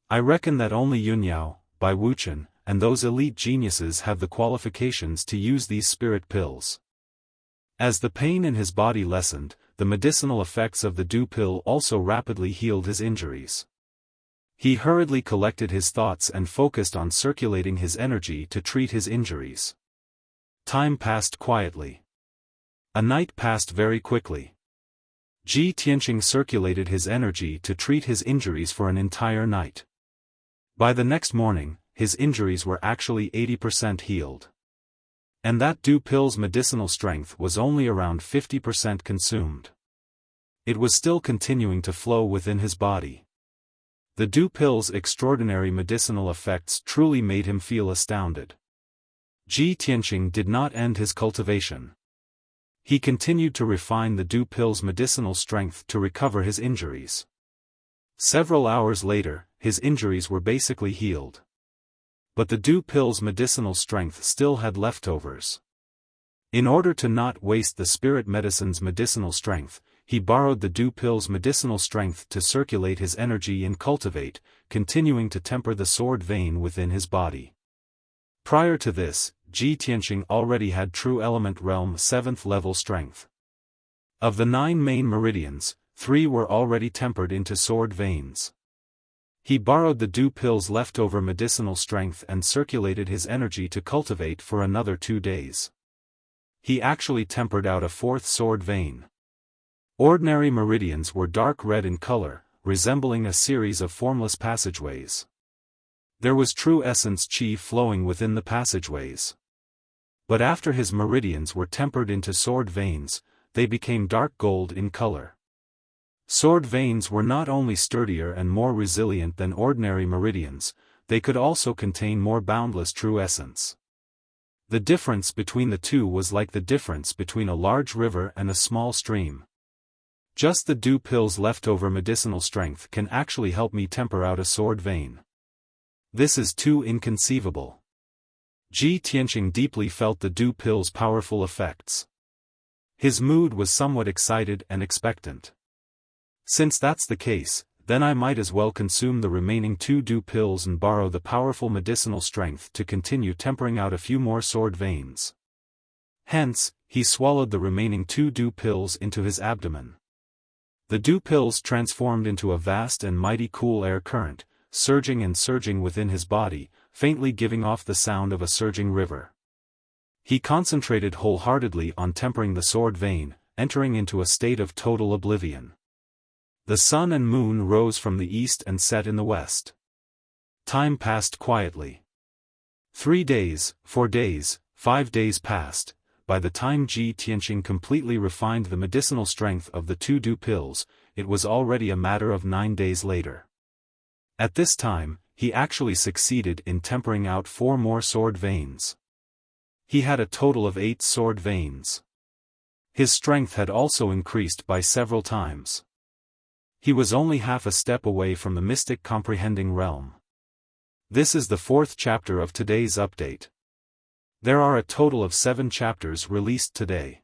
Speaker 1: I reckon that only Yunyao, Bai Wuchen, and those elite geniuses have the qualifications to use these spirit pills. As the pain in his body lessened, the medicinal effects of the dew pill also rapidly healed his injuries. He hurriedly collected his thoughts and focused on circulating his energy to treat his injuries. Time passed quietly. A night passed very quickly. Ji Tianqing circulated his energy to treat his injuries for an entire night. By the next morning, his injuries were actually 80% healed. And that dew pill's medicinal strength was only around 50% consumed. It was still continuing to flow within his body. The dew pill's extraordinary medicinal effects truly made him feel astounded. Ji Tianqing did not end his cultivation. He continued to refine the dew pill's medicinal strength to recover his injuries. Several hours later, his injuries were basically healed. But the dew pill's medicinal strength still had leftovers. In order to not waste the spirit medicine's medicinal strength, he borrowed the dew pill's medicinal strength to circulate his energy and cultivate, continuing to temper the sword vein within his body. Prior to this, Ji Tianqing already had true element realm 7th level strength. Of the 9 main meridians, 3 were already tempered into sword veins. He borrowed the dew pill's leftover medicinal strength and circulated his energy to cultivate for another 2 days. He actually tempered out a 4th sword vein. Ordinary meridians were dark red in color, resembling a series of formless passageways. There was true essence qi flowing within the passageways. But after his meridians were tempered into sword veins, they became dark gold in color. Sword veins were not only sturdier and more resilient than ordinary meridians, they could also contain more boundless true essence. The difference between the two was like the difference between a large river and a small stream. Just the dew pill's leftover medicinal strength can actually help me temper out a sword vein. This is too inconceivable. Ji Tianqing deeply felt the dew pill's powerful effects. His mood was somewhat excited and expectant. Since that's the case, then I might as well consume the remaining 2 dew pills and borrow the powerful medicinal strength to continue tempering out a few more sword veins. Hence, he swallowed the remaining 2 dew pills into his abdomen. The dew pills transformed into a vast and mighty cool air current, surging and surging within his body, faintly giving off the sound of a surging river. He concentrated wholeheartedly on tempering the sword vein, entering into a state of total oblivion. The sun and moon rose from the east and set in the west. Time passed quietly. 3 days, 4 days, 5 days passed. By the time Ji Tianqing completely refined the medicinal strength of the 2 dew pills, it was already a matter of 9 days later. At this time, he actually succeeded in tempering out 4 more sword veins. He had a total of 8 sword veins. His strength had also increased by several times. He was only half a step away from the mystic comprehending realm. This is the 4th chapter of today's update. There are a total of 7 chapters released today.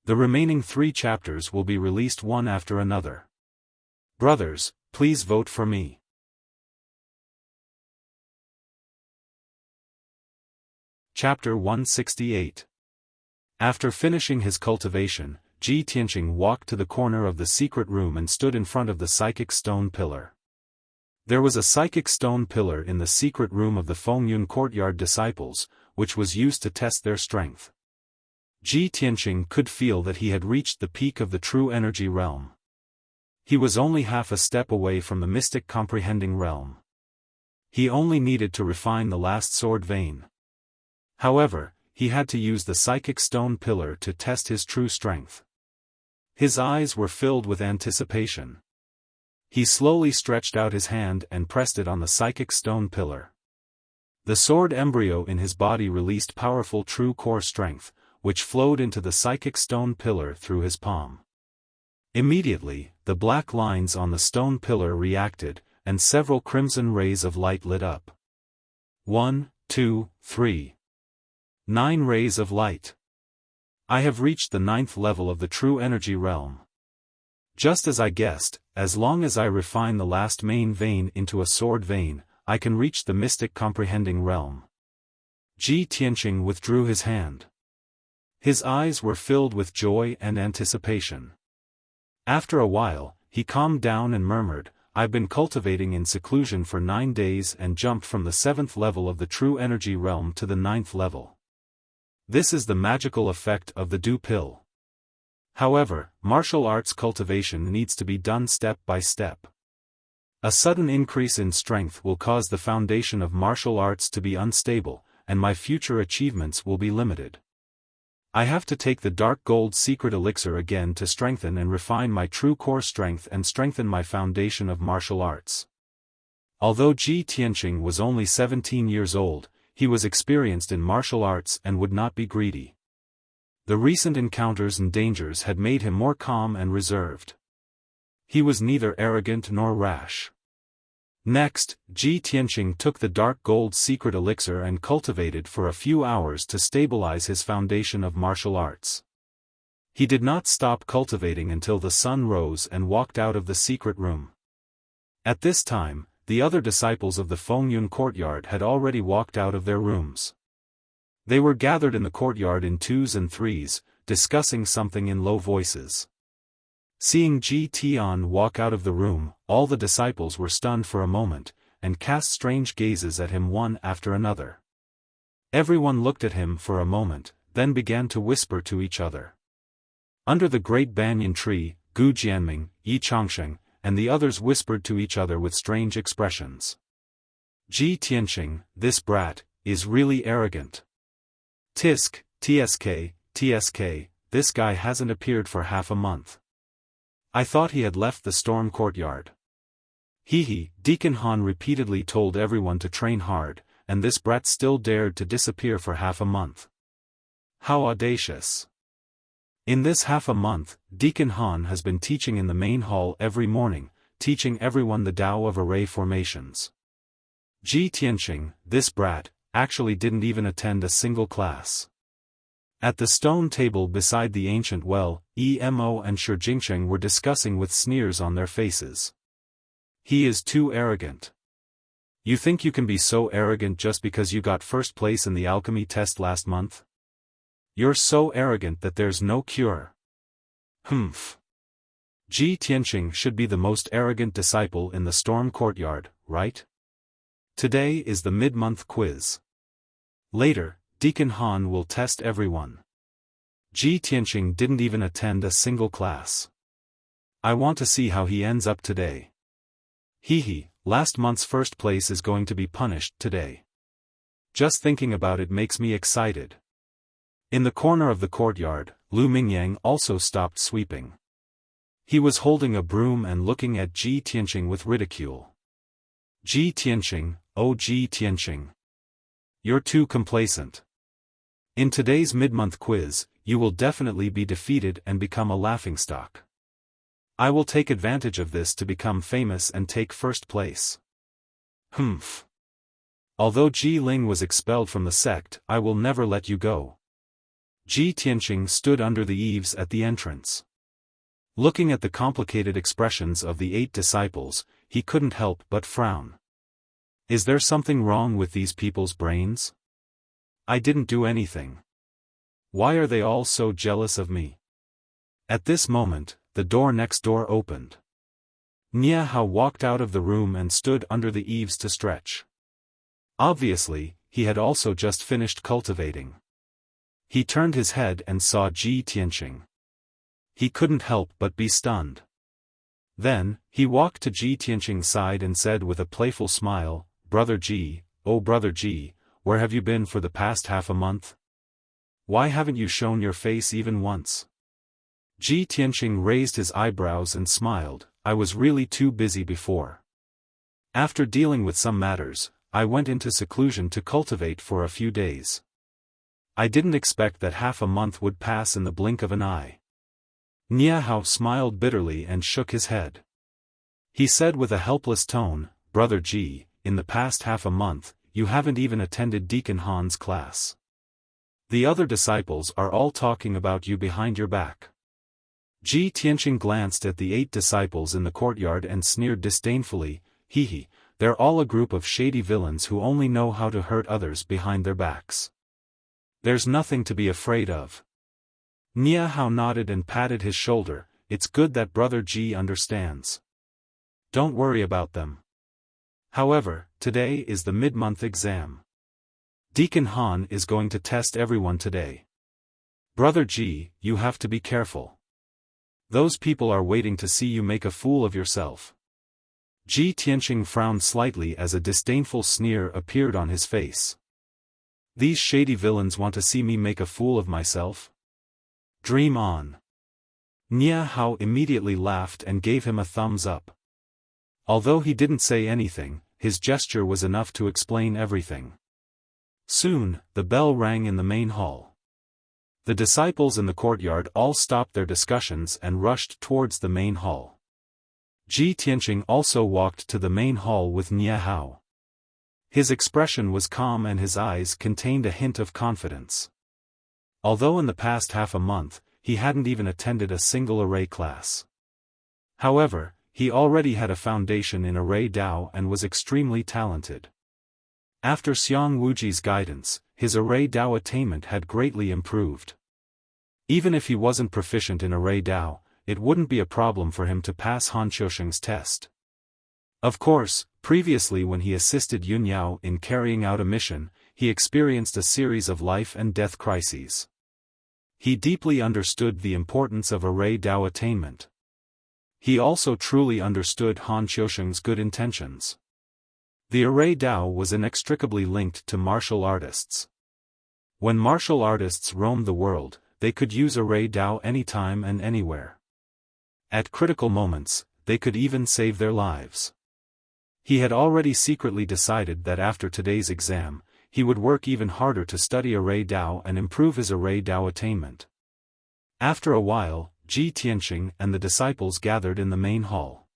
Speaker 1: The remaining 3 chapters will be released one after another. Brothers, please vote for me. Chapter 168. After finishing his cultivation, Ji Tianqing walked to the corner of the secret room and stood in front of the psychic stone pillar. There was a psychic stone pillar in the secret room of the Fengyun courtyard disciples, which was used to test their strength. Ji Tianqing could feel that he had reached the peak of the true energy realm. He was only half a step away from the mystic comprehending realm. He only needed to refine the last sword vein. However, he had to use the psychic stone pillar to test his true strength. His eyes were filled with anticipation. He slowly stretched out his hand and pressed it on the psychic stone pillar. The sword embryo in his body released powerful true core strength, which flowed into the psychic stone pillar through his palm. Immediately, the black lines on the stone pillar reacted, and several crimson rays of light lit up. 1, 2, 3. 9 rays of light. I have reached the 9th level of the true energy realm. Just as I guessed, as long as I refine the last main vein into a sword vein, I can reach the mystic comprehending realm. Ji Tianqing withdrew his hand. His eyes were filled with joy and anticipation. After a while, he calmed down and murmured, "I've been cultivating in seclusion for 9 days and jumped from the 7th level of the true energy realm to the 9th level. This is the magical effect of the dew pill. However, martial arts cultivation needs to be done step by step. A sudden increase in strength will cause the foundation of martial arts to be unstable, and my future achievements will be limited. I have to take the dark gold secret elixir again to strengthen and refine my true core strength and strengthen my foundation of martial arts." Although Ji Tianqing was only 17 years old, he was experienced in martial arts and would not be greedy. The recent encounters and dangers had made him more calm and reserved. He was neither arrogant nor rash. Next, Ji Tianqing took the dark gold secret elixir and cultivated for a few hours to stabilize his foundation of martial arts. He did not stop cultivating until the sun rose and walked out of the secret room. At this time, the other disciples of the Fengyun courtyard had already walked out of their rooms. They were gathered in the courtyard in 2s and 3s, discussing something in low voices. Seeing Ji Tian walk out of the room, all the disciples were stunned for a moment, and cast strange gazes at him one after another. Everyone looked at him for a moment, then began to whisper to each other. Under the great banyan tree, Gu Jianming, Yi Changsheng, and the others whispered to each other with strange expressions. Ji Tianqing, this brat, is really arrogant. Tisk, tsk, this guy hasn't appeared for half a month. I thought he had left the storm courtyard. Deacon Han repeatedly told everyone to train hard, and this brat still dared to disappear for half a month. How audacious. In this half a month, Deacon Han has been teaching in the main hall every morning, teaching everyone the Tao of array formations. Ji Tianqing, this brat, actually didn't even attend a single class. At the stone table beside the ancient well, Emo and Shi Jingsheng were discussing with sneers on their faces. He is too arrogant. You think you can be so arrogant just because you got first place in the alchemy test last month? You're so arrogant that there's no cure. Humph. Ji Tianqing should be the most arrogant disciple in the storm courtyard, right? Today is the mid-month quiz. Later, Deacon Han will test everyone. Ji Tianqing didn't even attend a single class. I want to see how he ends up today. Last month's first place is going to be punished today. Just thinking about it makes me excited. In the corner of the courtyard, Lu Mingyang also stopped sweeping. He was holding a broom and looking at Ji Tianqing with ridicule. Ji Tianqing, oh Ji Tianqing. You're too complacent. In today's mid-month quiz, you will definitely be defeated and become a laughingstock. I will take advantage of this to become famous and take first place. Humph. Although Ji Ling was expelled from the sect, I will never let you go. Ji Tianqing stood under the eaves at the entrance. Looking at the complicated expressions of the 8 disciples, he couldn't help but frown. Is there something wrong with these people's brains? I didn't do anything. Why are they all so jealous of me? At this moment, the door next door opened. Nia Hao walked out of the room and stood under the eaves to stretch. Obviously, he had also just finished cultivating. He turned his head and saw Ji Tianqing. He couldn't help but be stunned. Then, he walked to Ji Tianqing's side and said with a playful smile, "Brother Ji, oh brother Ji, where have you been for the past half a month? Why haven't you shown your face even once?" Ji Tianqing raised his eyebrows and smiled, "I was really too busy before. After dealing with some matters, I went into seclusion to cultivate for a few days. I didn't expect that half a month would pass in the blink of an eye." Nia Hao smiled bitterly and shook his head. He said with a helpless tone, "Brother Ji, in the past half a month, you haven't even attended Deacon Han's class. The other disciples are all talking about you behind your back." Ji Tianqing glanced at the 8 disciples in the courtyard and sneered disdainfully, "They're all a group of shady villains who only know how to hurt others behind their backs. There's nothing to be afraid of." Nia Hao nodded and patted his shoulder, "It's good that brother Ji understands. Don't worry about them. However, today is the mid-month exam. Deacon Han is going to test everyone today. Brother Ji, you have to be careful. Those people are waiting to see you make a fool of yourself." Ji Tianqing frowned slightly as a disdainful sneer appeared on his face. "These shady villains want to see me make a fool of myself? Dream on." Nia Hao immediately laughed and gave him a thumbs up. Although he didn't say anything, his gesture was enough to explain everything. Soon, the bell rang in the main hall. The disciples in the courtyard all stopped their discussions and rushed towards the main hall. Ji Tianqing also walked to the main hall with Nia Hao. His expression was calm and his eyes contained a hint of confidence. Although in the past half a month, he hadn't even attended a single array class. However, he already had a foundation in array Dao and was extremely talented. After Xiang Wuji's guidance, his array Dao attainment had greatly improved. Even if he wasn't proficient in array Dao, it wouldn't be a problem for him to pass Han Qiusheng's test. Of course, previously when he assisted Yun Yao in carrying out a mission, he experienced a series of life and death crises. He deeply understood the importance of array Dao attainment. He also truly understood Han Qiusheng's good intentions. The array Dao was inextricably linked to martial artists. When martial artists roamed the world, they could use array Dao anytime and anywhere. At critical moments, they could even save their lives. He had already secretly decided that after today's exam, he would work even harder to study array Dao and improve his array Dao attainment. After a while, Ji Tianxing and the disciples gathered in the main hall.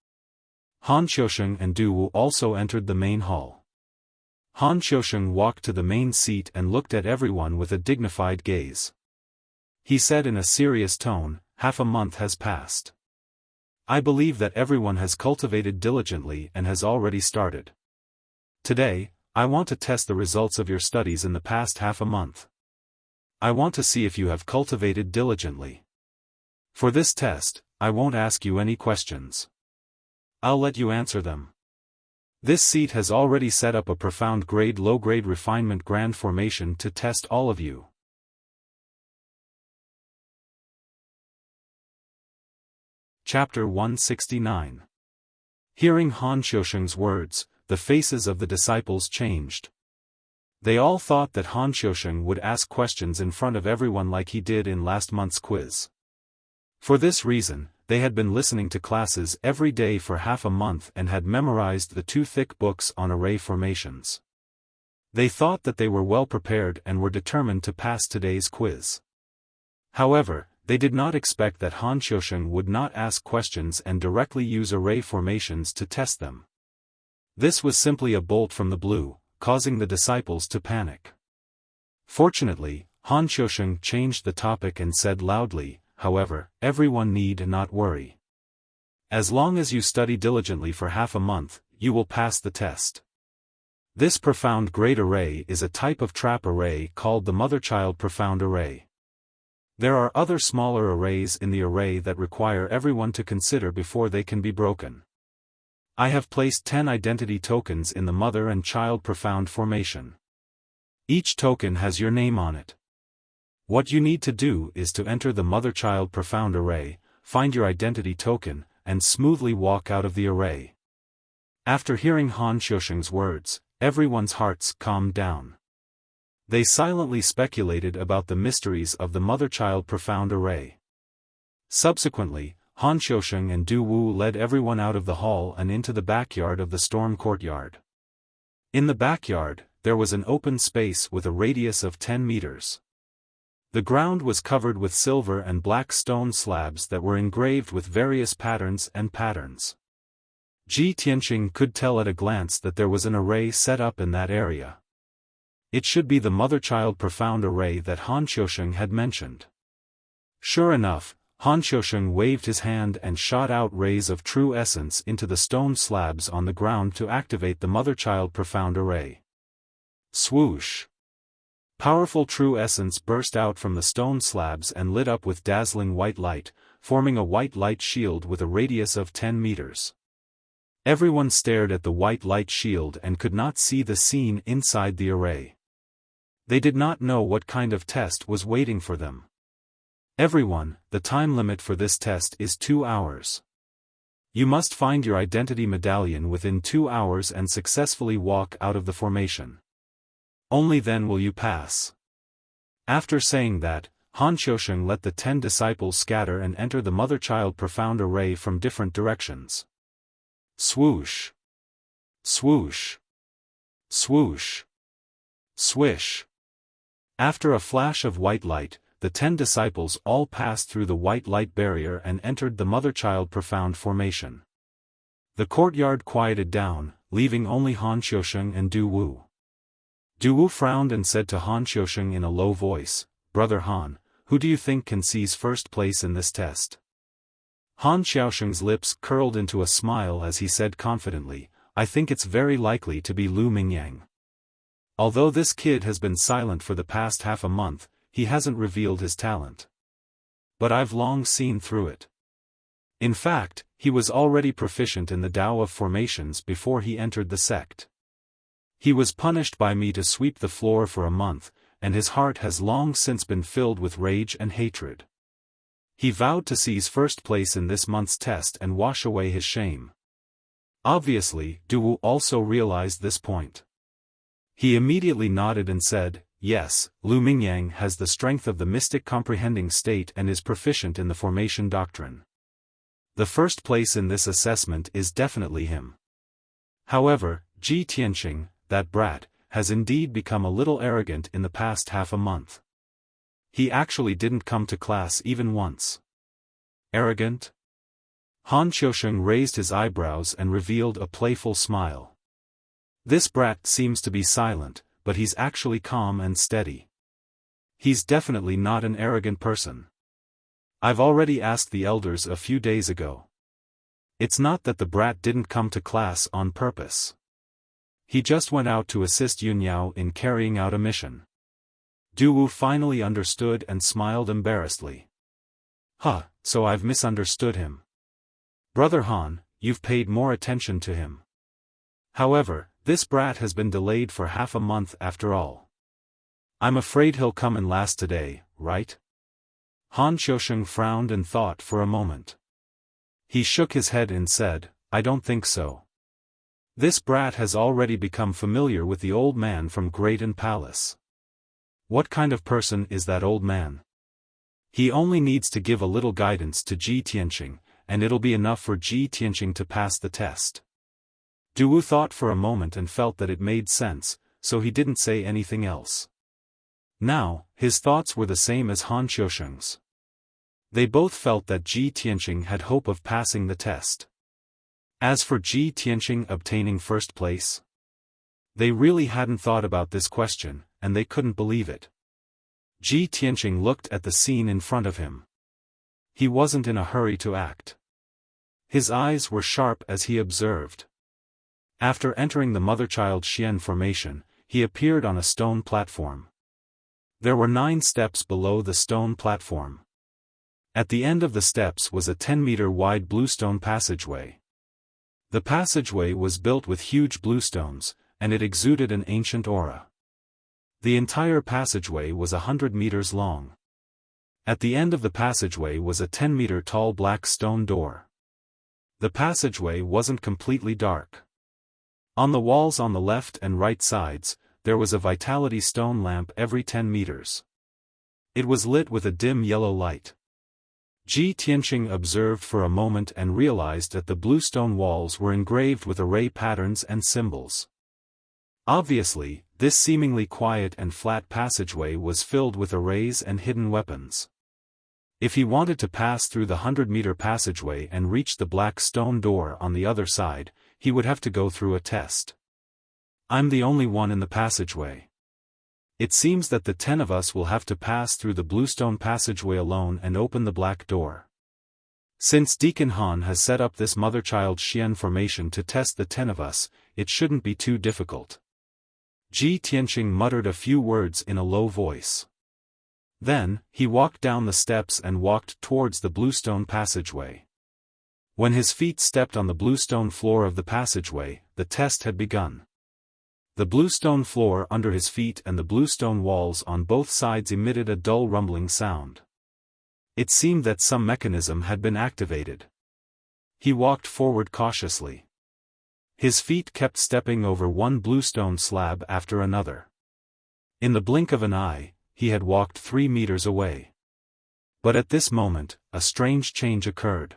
Speaker 1: Han Xiaosheng and Du Wu also entered the main hall. Han Xiaosheng walked to the main seat and looked at everyone with a dignified gaze. He said in a serious tone, "Half a month has passed. I believe that everyone has cultivated diligently and has already started. Today, I want to test the results of your studies in the past half a month. I want to see if you have cultivated diligently. For this test, I won't ask you any questions. I'll let you answer them. This seat has already set up a profound grade low-grade refinement grand formation to test all of you." Chapter 169. Hearing Han Xiaosheng's words, the faces of the disciples changed. They all thought that Han Xiaosheng would ask questions in front of everyone like he did in last month's quiz. For this reason, they had been listening to classes every day for half a month and had memorized the 2 thick books on array formations. They thought that they were well prepared and were determined to pass today's quiz. However, they did not expect that Han Xiaosheng would not ask questions and directly use array formations to test them. This was simply a bolt from the blue, causing the disciples to panic. Fortunately, Han Xiaosheng changed the topic and said loudly, "However, everyone need not worry. As long as you study diligently for half a month, you will pass the test. This profound grade array is a type of trap array called the mother-child profound array. There are other smaller arrays in the array that require everyone to consider before they can be broken. I have placed 10 identity tokens in the mother and child profound formation. Each token has your name on it. What you need to do is to enter the mother-child profound array, find your identity token, and smoothly walk out of the array." After hearing Han Xiaosheng's words, everyone's hearts calmed down. They silently speculated about the mysteries of the mother-child profound array. Subsequently, Han Xiaosheng and Du Wu led everyone out of the hall and into the backyard of the storm courtyard. In the backyard, there was an open space with a radius of 10 meters. The ground was covered with silver and black stone slabs that were engraved with various patterns and patterns. Ji Tianxing could tell at a glance that there was an array set up in that area. It should be the mother-child profound array that Han Xiaosheng had mentioned. Sure enough, Han Xiaosheng waved his hand and shot out rays of true essence into the stone slabs on the ground to activate the mother-child profound array. Swoosh! Powerful true essence burst out from the stone slabs and lit up with dazzling white light, forming a white light shield with a radius of 10 meters. Everyone stared at the white light shield and could not see the scene inside the array. They did not know what kind of test was waiting for them. "Everyone, the time limit for this test is 2 hours. You must find your identity medallion within 2 hours and successfully walk out of the formation. Only then will you pass." After saying that, Han Xiaosheng let the 10 disciples scatter and enter the mother-child profound array from different directions. Swoosh! Swoosh! Swoosh! Swish! After a flash of white light, the 10 disciples all passed through the white light barrier and entered the mother-child profound formation. The courtyard quieted down, leaving only Han Xiaosheng and Du Wu. Du Wu frowned and said to Han Xiaosheng in a low voice, "Brother Han, who do you think can seize first place in this test?" Han Xiaosheng's lips curled into a smile as he said confidently, "I think it's very likely to be Lu Mingyang. Although this kid has been silent for the past half a month, he hasn't revealed his talent. But I've long seen through it. In fact, he was already proficient in the Tao of formations before he entered the sect. He was punished by me to sweep the floor for a month, and his heart has long since been filled with rage and hatred. He vowed to seize first place in this month's test and wash away his shame." Obviously, Du Wu also realized this point. He immediately nodded and said, "Yes, Lu Mingyang has the strength of the mystic comprehending state and is proficient in the formation doctrine. The first place in this assessment is definitely him. However, Ji Tianqing, that brat, has indeed become a little arrogant in the past half a month. He actually didn't come to class even once. Arrogant? Han Xiaosheng raised his eyebrows and revealed a playful smile. This brat seems to be silent, but he's actually calm and steady. He's definitely not an arrogant person. I've already asked the elders a few days ago. It's not that the brat didn't come to class on purpose. He just went out to assist Yunyao in carrying out a mission. Duwu finally understood and smiled embarrassedly. Huh, so I've misunderstood him. Brother Han, you've paid more attention to him. However, this brat has been delayed for half a month after all. I'm afraid he'll come in last today, right? Han Xiaosheng frowned and thought for a moment. He shook his head and said, I don't think so. This brat has already become familiar with the old man from Graydon Palace. What kind of person is that old man? He only needs to give a little guidance to Ji Tianqing, and it'll be enough for Ji Tianqing to pass the test. Duwu thought for a moment and felt that it made sense, so he didn't say anything else. Now, his thoughts were the same as Han Xiaosheng's. They both felt that Ji Tianqing had hope of passing the test. As for Ji Tianqing obtaining first place, they really hadn't thought about this question, and they couldn't believe it. Ji Tianqing looked at the scene in front of him. He wasn't in a hurry to act. His eyes were sharp as he observed. After entering the mother-child Xian formation, he appeared on a stone platform. There were 9 steps below the stone platform. At the end of the steps was a 10-meter-wide bluestone passageway. The passageway was built with huge bluestones, and it exuded an ancient aura. The entire passageway was 100 meters long. At the end of the passageway was a 10-meter-tall black stone door. The passageway wasn't completely dark. On the walls on the left and right sides, there was a vitality stone lamp every 10 meters. It was lit with a dim yellow light. Ji Tianqing observed for a moment and realized that the bluestone walls were engraved with array patterns and symbols. Obviously, this seemingly quiet and flat passageway was filled with arrays and hidden weapons. If he wanted to pass through the 100-meter passageway and reach the black stone door on the other side, he would have to go through a test. I'm the only one in the passageway. It seems that the 10 of us will have to pass through the bluestone passageway alone and open the black door. Since Deacon Han has set up this mother-child Xian formation to test the 10 of us, it shouldn't be too difficult. Ji Tianqing muttered a few words in a low voice. Then, he walked down the steps and walked towards the bluestone passageway. When his feet stepped on the bluestone floor of the passageway, the test had begun. The bluestone floor under his feet and the bluestone walls on both sides emitted a dull rumbling sound. It seemed that some mechanism had been activated. He walked forward cautiously. His feet kept stepping over one bluestone slab after another. In the blink of an eye, he had walked 3 meters away. But at this moment, a strange change occurred.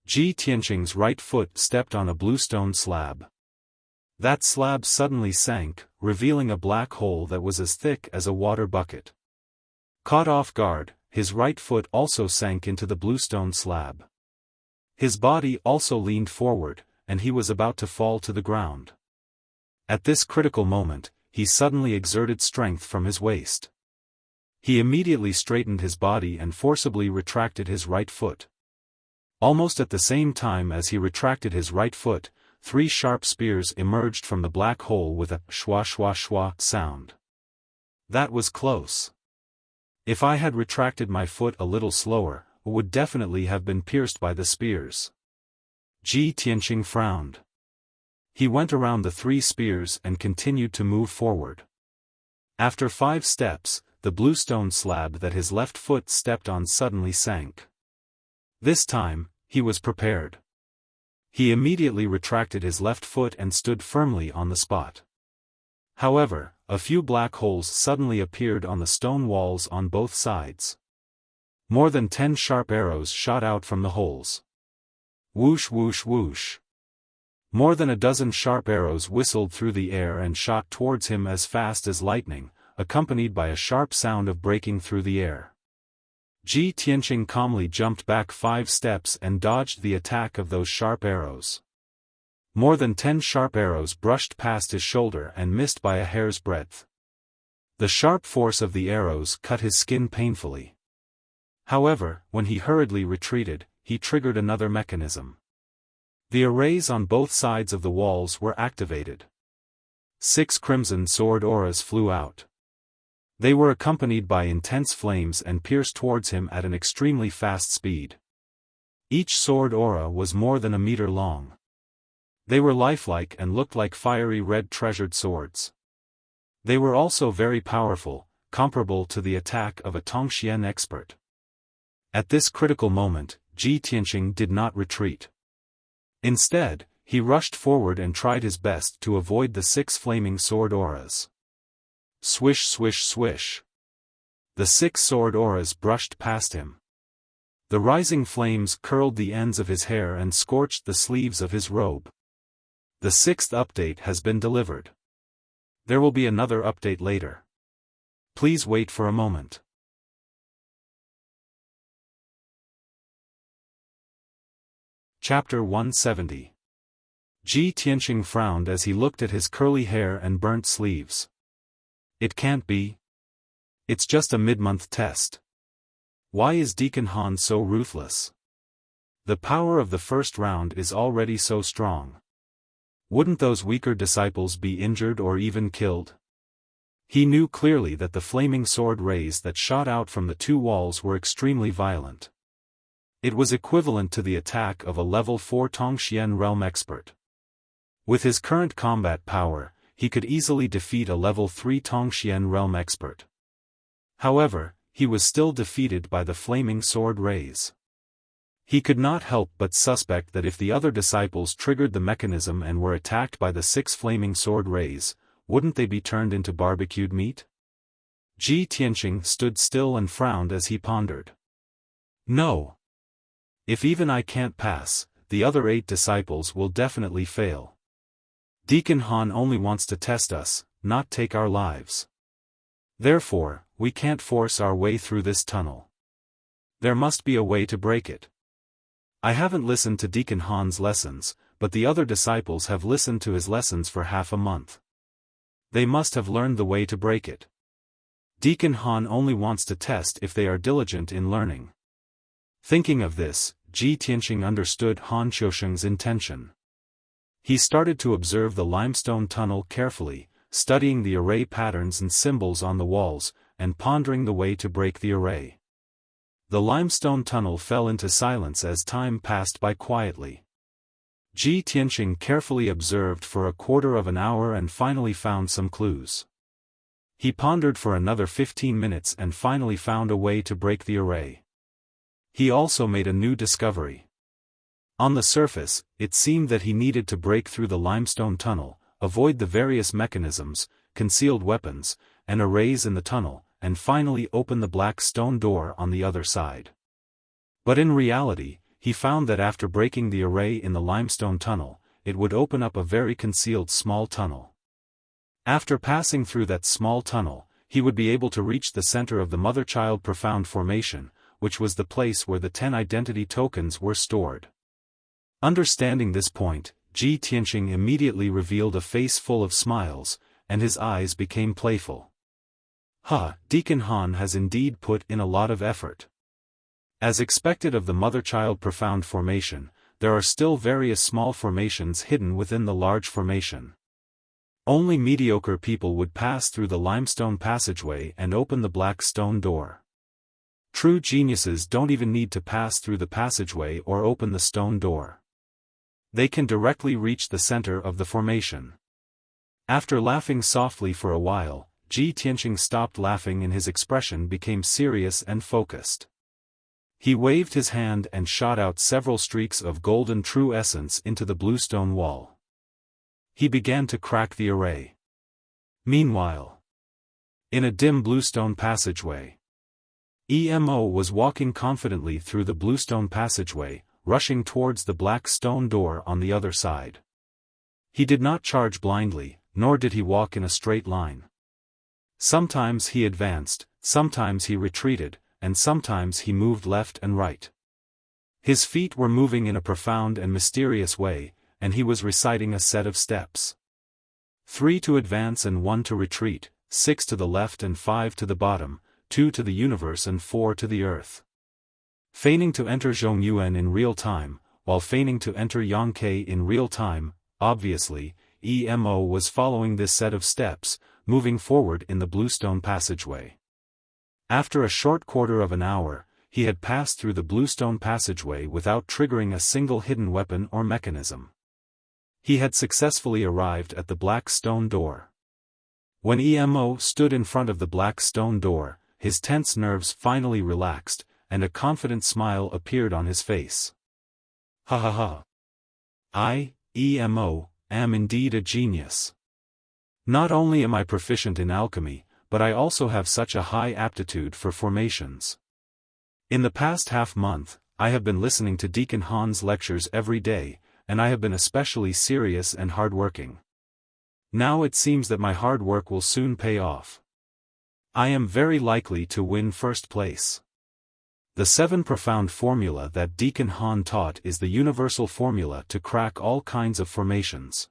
Speaker 1: Ji Tianqing's right foot stepped on a bluestone slab. That slab suddenly sank, revealing a black hole that was as thick as a water bucket. Caught off guard, his right foot also sank into the bluestone slab. His body also leaned forward, and he was about to fall to the ground. At this critical moment, he suddenly exerted strength from his waist. He immediately straightened his body and forcibly retracted his right foot. Almost at the same time as he retracted his right foot, 3 sharp spears emerged from the black hole with a shwa shwa shwa sound. That was close. If I had retracted my foot a little slower, I would definitely have been pierced by the spears. Ji Tianqing frowned. He went around the 3 spears and continued to move forward. After 5 steps, the bluestone slab that his left foot stepped on suddenly sank. This time, he was prepared. He immediately retracted his left foot and stood firmly on the spot. However, a few black holes suddenly appeared on the stone walls on both sides. More than 10 sharp arrows shot out from the holes. Whoosh whoosh whoosh. More than a dozen sharp arrows whistled through the air and shot towards him as fast as lightning, accompanied by a sharp sound of breaking through the air. Ji Tianqing calmly jumped back 5 steps and dodged the attack of those sharp arrows. More than 10 sharp arrows brushed past his shoulder and missed by a hair's breadth. The sharp force of the arrows cut his skin painfully. However, when he hurriedly retreated, he triggered another mechanism. The arrays on both sides of the walls were activated. 6 crimson sword auras flew out. They were accompanied by intense flames and pierced towards him at an extremely fast speed. Each sword aura was more than a meter long. They were lifelike and looked like fiery red treasured swords. They were also very powerful, comparable to the attack of a Tongxian expert. At this critical moment, Ji Tianqing did not retreat. Instead, he rushed forward and tried his best to avoid the 6 flaming sword auras. Swish swish swish. The 6 sword auras brushed past him. The rising flames curled the ends of his hair and scorched the sleeves of his robe. The 6th update has been delivered. There will be another update later. Please wait for a moment. Chapter 170. Ji Tianqing frowned as he looked at his curly hair and burnt sleeves. It can't be. It's just a mid-month test. Why is Deacon Han so ruthless? The power of the first round is already so strong. Wouldn't those weaker disciples be injured or even killed? He knew clearly that the flaming sword rays that shot out from the 2 walls were extremely violent. It was equivalent to the attack of a level 4 Tongxian realm expert. With his current combat power, he could easily defeat a level 3 Tongxian realm expert. However, he was still defeated by the flaming sword rays. He could not help but suspect that if the other disciples triggered the mechanism and were attacked by the 6 flaming sword rays, wouldn't they be turned into barbecued meat? Ji Tianqing stood still and frowned as he pondered. No. If even I can't pass, the other 8 disciples will definitely fail. Deacon Han only wants to test us, not take our lives. Therefore, we can't force our way through this tunnel. There must be a way to break it. I haven't listened to Deacon Han's lessons, but the other disciples have listened to his lessons for half a month. They must have learned the way to break it. Deacon Han only wants to test if they are diligent in learning. Thinking of this, Ji Tianqing understood Han Qiusheng's intention. He started to observe the limestone tunnel carefully, studying the array patterns and symbols on the walls, and pondering the way to break the array. The limestone tunnel fell into silence as time passed by quietly. Ji Tianqing carefully observed for a quarter of an hour and finally found some clues. He pondered for another 15 minutes and finally found a way to break the array. He also made a new discovery. On the surface, it seemed that he needed to break through the limestone tunnel, avoid the various mechanisms, concealed weapons, and arrays in the tunnel, and finally open the black stone door on the other side. But in reality, he found that after breaking the array in the limestone tunnel, it would open up a very concealed small tunnel. After passing through that small tunnel, he would be able to reach the center of the Mother-Child Profound Formation, which was the place where the 10 identity tokens were stored. Understanding this point, Ji Tianqing immediately revealed a face full of smiles, and his eyes became playful. Deacon Han has indeed put in a lot of effort. As expected of the Mother-Child Profound Formation, there are still various small formations hidden within the large formation. Only mediocre people would pass through the limestone passageway and open the black stone door. True geniuses don't even need to pass through the passageway or open the stone door. They can directly reach the center of the formation. After laughing softly for a while, Ji Tianqing stopped laughing and his expression became serious and focused. He waved his hand and shot out several streaks of golden true essence into the bluestone wall. He began to crack the array. Meanwhile, in a dim bluestone passageway, Emo was walking confidently through the bluestone passageway, rushing towards the black stone door on the other side. He did not charge blindly, nor did he walk in a straight line. Sometimes he advanced, sometimes he retreated, and sometimes he moved left and right. His feet were moving in a profound and mysterious way, and he was reciting a set of steps. 3 to advance and 1 to retreat, 6 to the left and 5 to the bottom, 2 to the universe and 4 to the earth. Feigning to enter Zhongyuan in real time, while feigning to enter Yangke in real time, obviously, Emo was following this set of steps, moving forward in the bluestone passageway. After a short quarter of an hour, he had passed through the bluestone passageway without triggering a single hidden weapon or mechanism. He had successfully arrived at the black stone door. When Emo stood in front of the black stone door, his tense nerves finally relaxed, and a confident smile appeared on his face. Ha ha ha. I, Emo, am indeed a genius. Not only am I proficient in alchemy, but I also have such a high aptitude for formations. In the past half-month, I have been listening to Deacon Han's lectures every day, and I have been especially serious and hard-working. Now it seems that my hard work will soon pay off. I am very likely to win first place. The 7 profound formula that Deacon Han taught is the universal formula to crack all kinds of formations.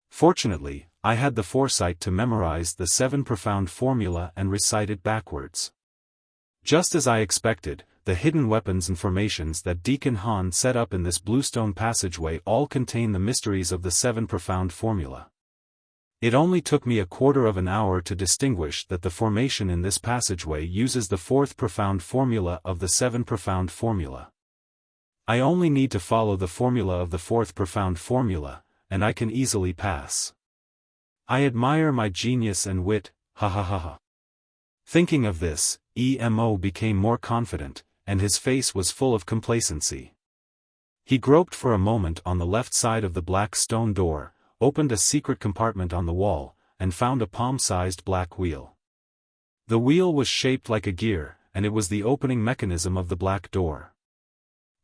Speaker 1: Fortunately, I had the foresight to memorize the 7 profound formula and recite it backwards. Just as I expected, the hidden weapons and formations that Deacon Han set up in this bluestone passageway all contain the mysteries of the 7 profound formula. It only took me a quarter of an hour to distinguish that the formation in this passageway uses the 4th profound formula of the 7 profound formula. I only need to follow the formula of the 4th profound formula, and I can easily pass. I admire my genius and wit, ha ha ha ha. Thinking of this, Emo became more confident, and his face was full of complacency. He groped for a moment on the left side of the black stone door, opened a secret compartment on the wall, and found a palm-sized black wheel. The wheel was shaped like a gear, and it was the opening mechanism of the black door.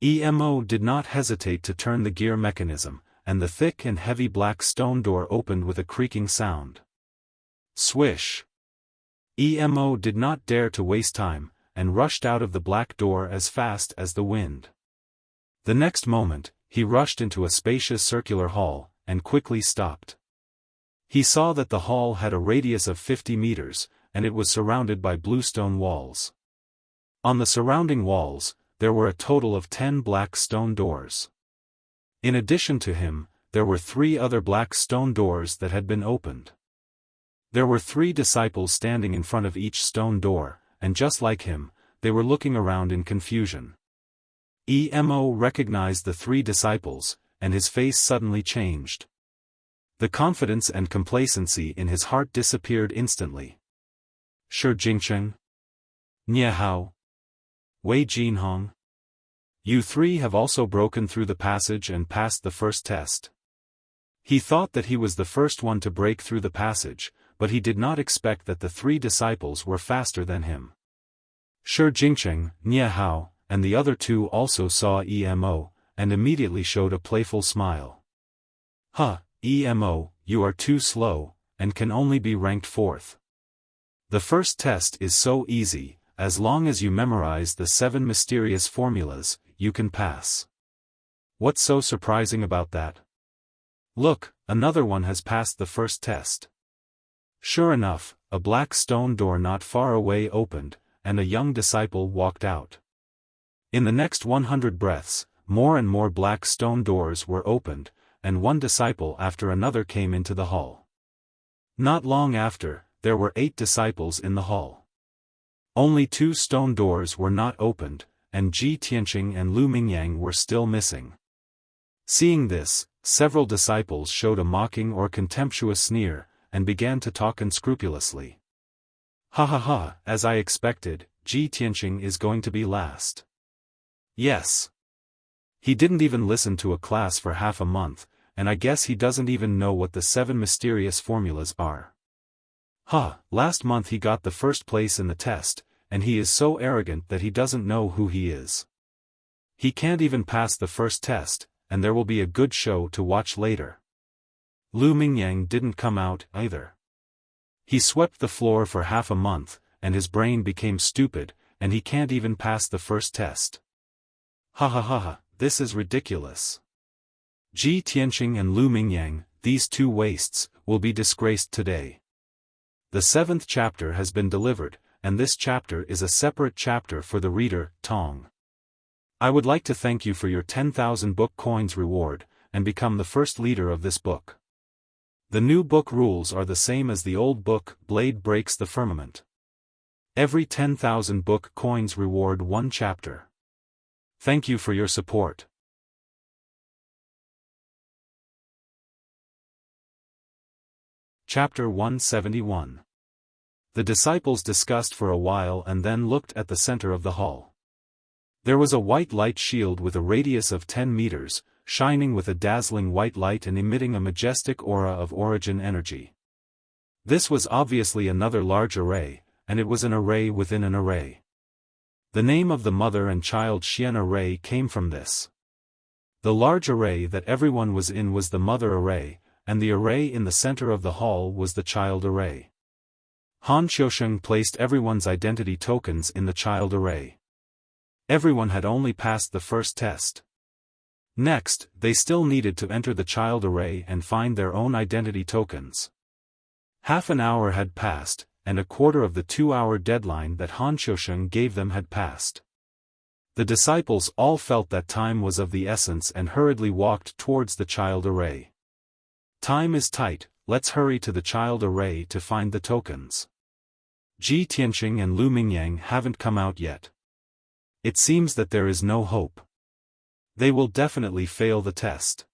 Speaker 1: Emo did not hesitate to turn the gear mechanism, and the thick and heavy black stone door opened with a creaking sound. Swish! Emo did not dare to waste time, and rushed out of the black door as fast as the wind. The next moment, he rushed into a spacious circular hall, and quickly stopped. He saw that the hall had a radius of 50 meters, and it was surrounded by bluestone walls. On the surrounding walls, there were a total of 10 black stone doors. In addition to him, there were 3 other black stone doors that had been opened. There were 3 disciples standing in front of each stone door, and just like him, they were looking around in confusion. Emo recognized the 3 disciples, and his face suddenly changed. The confidence and complacency in his heart disappeared instantly. Shi Jingcheng? Nie Hao? Wei Jinhong? You 3 have also broken through the passage and passed the first test. He thought that he was the first one to break through the passage, but he did not expect that the 3 disciples were faster than him. Shi Jingcheng, Nie Hao, and the other 2 also saw Emo, and immediately showed a playful smile. Emo, you are too slow, and can only be ranked 4th. The first test is so easy, as long as you memorize the 7 mysterious formulas, you can pass. What's so surprising about that? Look, another one has passed the first test. Sure enough, a black stone door not far away opened, and a young disciple walked out. In the next 100 breaths, more and more black stone doors were opened, and one disciple after another came into the hall. Not long after, there were 8 disciples in the hall. Only 2 stone doors were not opened, and Ji Tianqing and Lu Mingyang were still missing. Seeing this, several disciples showed a mocking or contemptuous sneer, and began to talk unscrupulously. Ha ha ha, as I expected, Ji Tianqing is going to be last. Yes. He didn't even listen to a class for half a month, and I guess he doesn't even know what the 7 mysterious formulas are. Last month he got the first place in the test, and he is so arrogant that he doesn't know who he is. He can't even pass the first test, and there will be a good show to watch later. Lu Mingyang didn't come out, either. He swept the floor for half a month, and his brain became stupid, and he can't even pass the first test. Ha ha ha ha, this is ridiculous. Ji Tianqing and Lu Mingyang, these two wastes, will be disgraced today. The 7th chapter has been delivered, and this chapter is a separate chapter for the reader, Tong. I would like to thank you for your 10,000 book coins reward, and become the first leader of this book. The new book rules are the same as the old book, Blade Breaks the Firmament. Every 10,000 book coins reward 1 chapter. Thank you for your support. Chapter 171. The disciples discussed for a while and then looked at the center of the hall. There was a white light shield with a radius of 10 meters, shining with a dazzling white light and emitting a majestic aura of origin energy. This was obviously another large array, and it was an array within an array. The name of the mother and child Xian array came from this. The large array that everyone was in was the mother array, and the array in the center of the hall was the child array. Han Qiusheng placed everyone's identity tokens in the child array. Everyone had only passed the first test. Next, they still needed to enter the child array and find their own identity tokens. Half an hour had passed, and a quarter of the 2-hour deadline that Han Qiusheng gave them had passed. The disciples all felt that time was of the essence and hurriedly walked towards the child array. Time is tight, let's hurry to the child array to find the tokens. Ji Tianqing and Lu Mingyang haven't come out yet. It seems that there is no hope. They will definitely fail the test.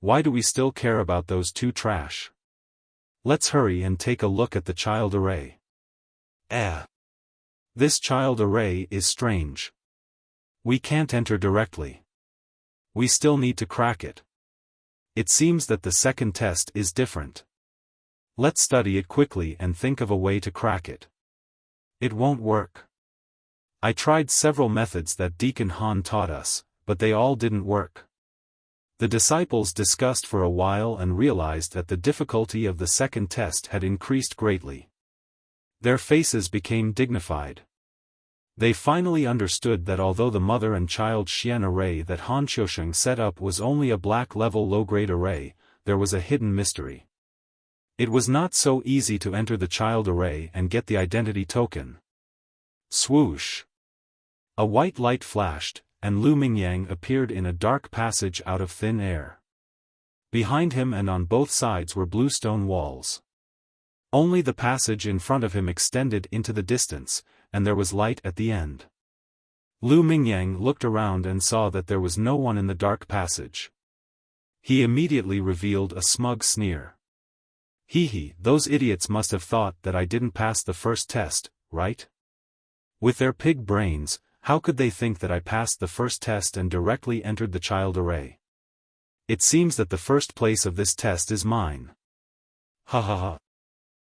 Speaker 1: Why do we still care about those two trash? Let's hurry and take a look at the child array. This child array is strange. We can't enter directly. We still need to crack it. It seems that the second test is different. Let's study it quickly and think of a way to crack it. It won't work. I tried several methods that Deacon Han taught us, but they all didn't work. The disciples discussed for a while and realized that the difficulty of the second test had increased greatly. Their faces became dignified. They finally understood that although the mother and child Xian array that Han Qiusheng set up was only a black-level low-grade array, there was a hidden mystery. It was not so easy to enter the child array and get the identity token. Swoosh! A white light flashed, and Lu Mingyang appeared in a dark passage out of thin air. Behind him and on both sides were blue stone walls. Only the passage in front of him extended into the distance, and there was light at the end. Lu Mingyang looked around and saw that there was no one in the dark passage. He immediately revealed a smug sneer. Hee, those idiots must have thought that I didn't pass the first test, right? With their pig brains, how could they think that I passed the first test and directly entered the child array? It seems that the first place of this test is mine. Ha ha ha.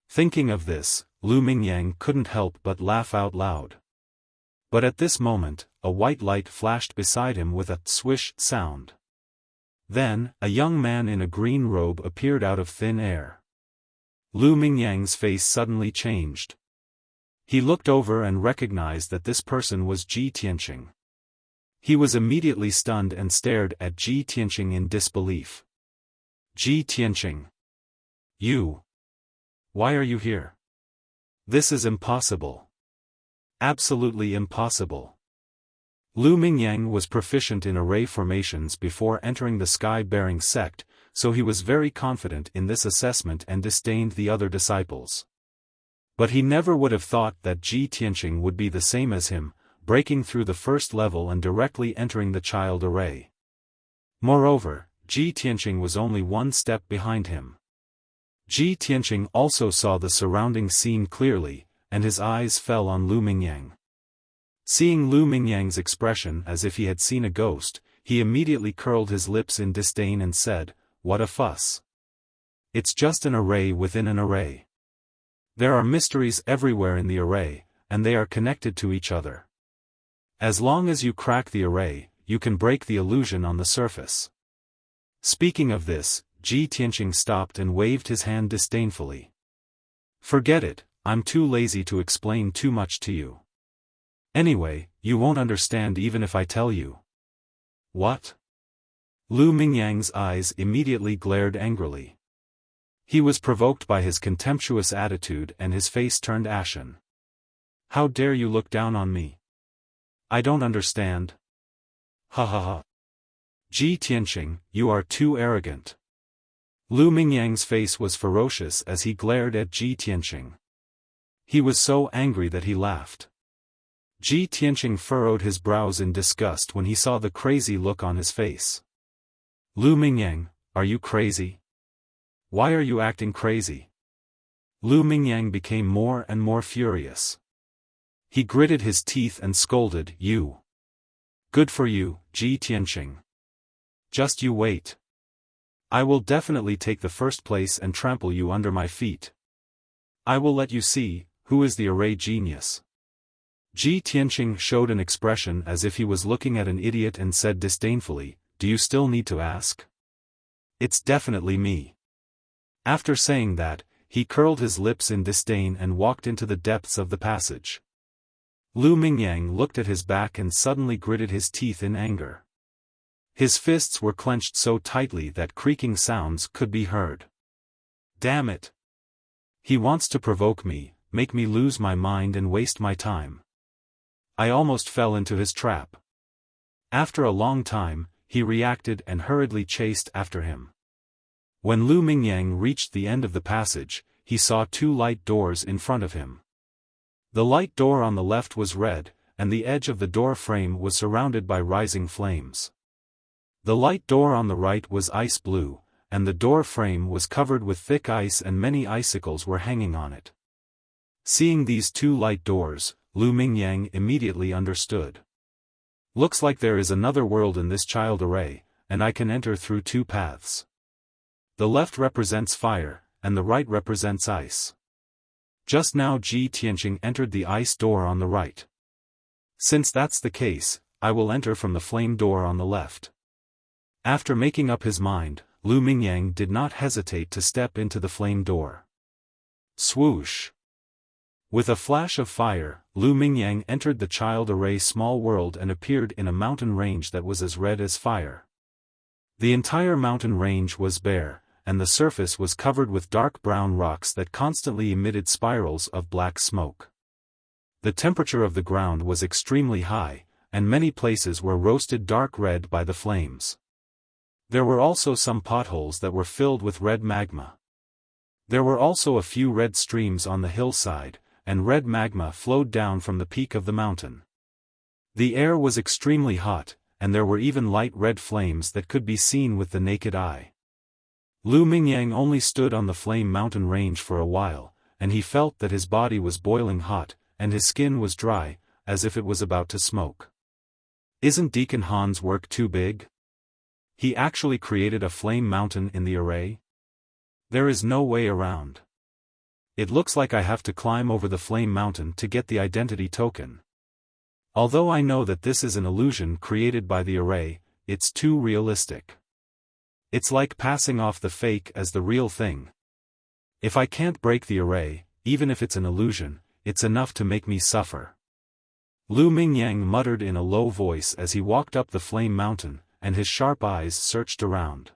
Speaker 1: Thinking of this, Lu Mingyang couldn't help but laugh out loud. But at this moment, a white light flashed beside him with a swish sound. Then, a young man in a green robe appeared out of thin air. Lu Mingyang's face suddenly changed. He looked over and recognized that this person was Ji Tianqing. He was immediately stunned and stared at Ji Tianqing in disbelief. Ji Tianqing. You. Why are you here? This is impossible. Absolutely impossible. Lu Mingyang was proficient in array formations before entering the sky-bearing sect, so he was very confident in this assessment and disdained the other disciples. But he never would have thought that Ji Tianqing would be the same as him, breaking through the first level and directly entering the child array. Moreover, Ji Tianqing was only one step behind him. Ji Tianqing also saw the surrounding scene clearly, and his eyes fell on Lu Mingyang. Seeing Lu Mingyang's expression as if he had seen a ghost, he immediately curled his lips in disdain and said, "What a fuss. It's just an array within an array. There are mysteries everywhere in the array, and they are connected to each other. As long as you crack the array, you can break the illusion on the surface." Speaking of this, Ji Tianqing stopped and waved his hand disdainfully. Forget it, I'm too lazy to explain too much to you. Anyway, you won't understand even if I tell you. What? Lu Mingyang's eyes immediately glared angrily. He was provoked by his contemptuous attitude and his face turned ashen. How dare you look down on me? I don't understand. Ha ha ha. Ji Tianqing, you are too arrogant. Lu Mingyang's face was ferocious as he glared at Ji Tianqing. He was so angry that he laughed. Ji Tianqing furrowed his brows in disgust when he saw the crazy look on his face. Lu Mingyang, are you crazy? Why are you acting crazy? Lu Mingyang became more and more furious. He gritted his teeth and scolded, You. Good for you, Ji Tianqing. Just you wait. I will definitely take the first place and trample you under my feet. I will let you see, who is the array genius. Ji Tianqing showed an expression as if he was looking at an idiot and said disdainfully, Do you still need to ask? It's definitely me. After saying that, he curled his lips in disdain and walked into the depths of the passage. Lu Mingyang looked at his back and suddenly gritted his teeth in anger. His fists were clenched so tightly that creaking sounds could be heard. Damn it! He wants to provoke me, make me lose my mind and waste my time. I almost fell into his trap. After a long time, he reacted and hurriedly chased after him. When Lu Mingyang reached the end of the passage, he saw two light doors in front of him. The light door on the left was red, and the edge of the door frame was surrounded by rising flames. The light door on the right was ice blue, and the door frame was covered with thick ice and many icicles were hanging on it. Seeing these two light doors, Lu Mingyang immediately understood. Looks like there is another world in this child array, and I can enter through two paths. The left represents fire, and the right represents ice. Just now Ji Tianqing entered the ice door on the right. Since that's the case, I will enter from the flame door on the left. After making up his mind, Lu Mingyang did not hesitate to step into the flame door. Swoosh! With a flash of fire, Lu Mingyang entered the child array small world and appeared in a mountain range that was as red as fire. The entire mountain range was bare, and the surface was covered with dark brown rocks that constantly emitted spirals of black smoke. The temperature of the ground was extremely high, and many places were roasted dark red by the flames. There were also some potholes that were filled with red magma. There were also a few red streams on the hillside, and red magma flowed down from the peak of the mountain. The air was extremely hot, and there were even light red flames that could be seen with the naked eye. Lu Mingyang only stood on the flame mountain range for a while, and he felt that his body was boiling hot, and his skin was dry, as if it was about to smoke. Isn't Deacon Han's work too big? He actually created a flame mountain in the array? There is no way around. It looks like I have to climb over the flame mountain to get the identity token. Although I know that this is an illusion created by the array, it's too realistic. It's like passing off the fake as the real thing. If I can't break the array, even if it's an illusion, it's enough to make me suffer. Lu Mingyang muttered in a low voice as he walked up the flame mountain, and his sharp eyes searched around.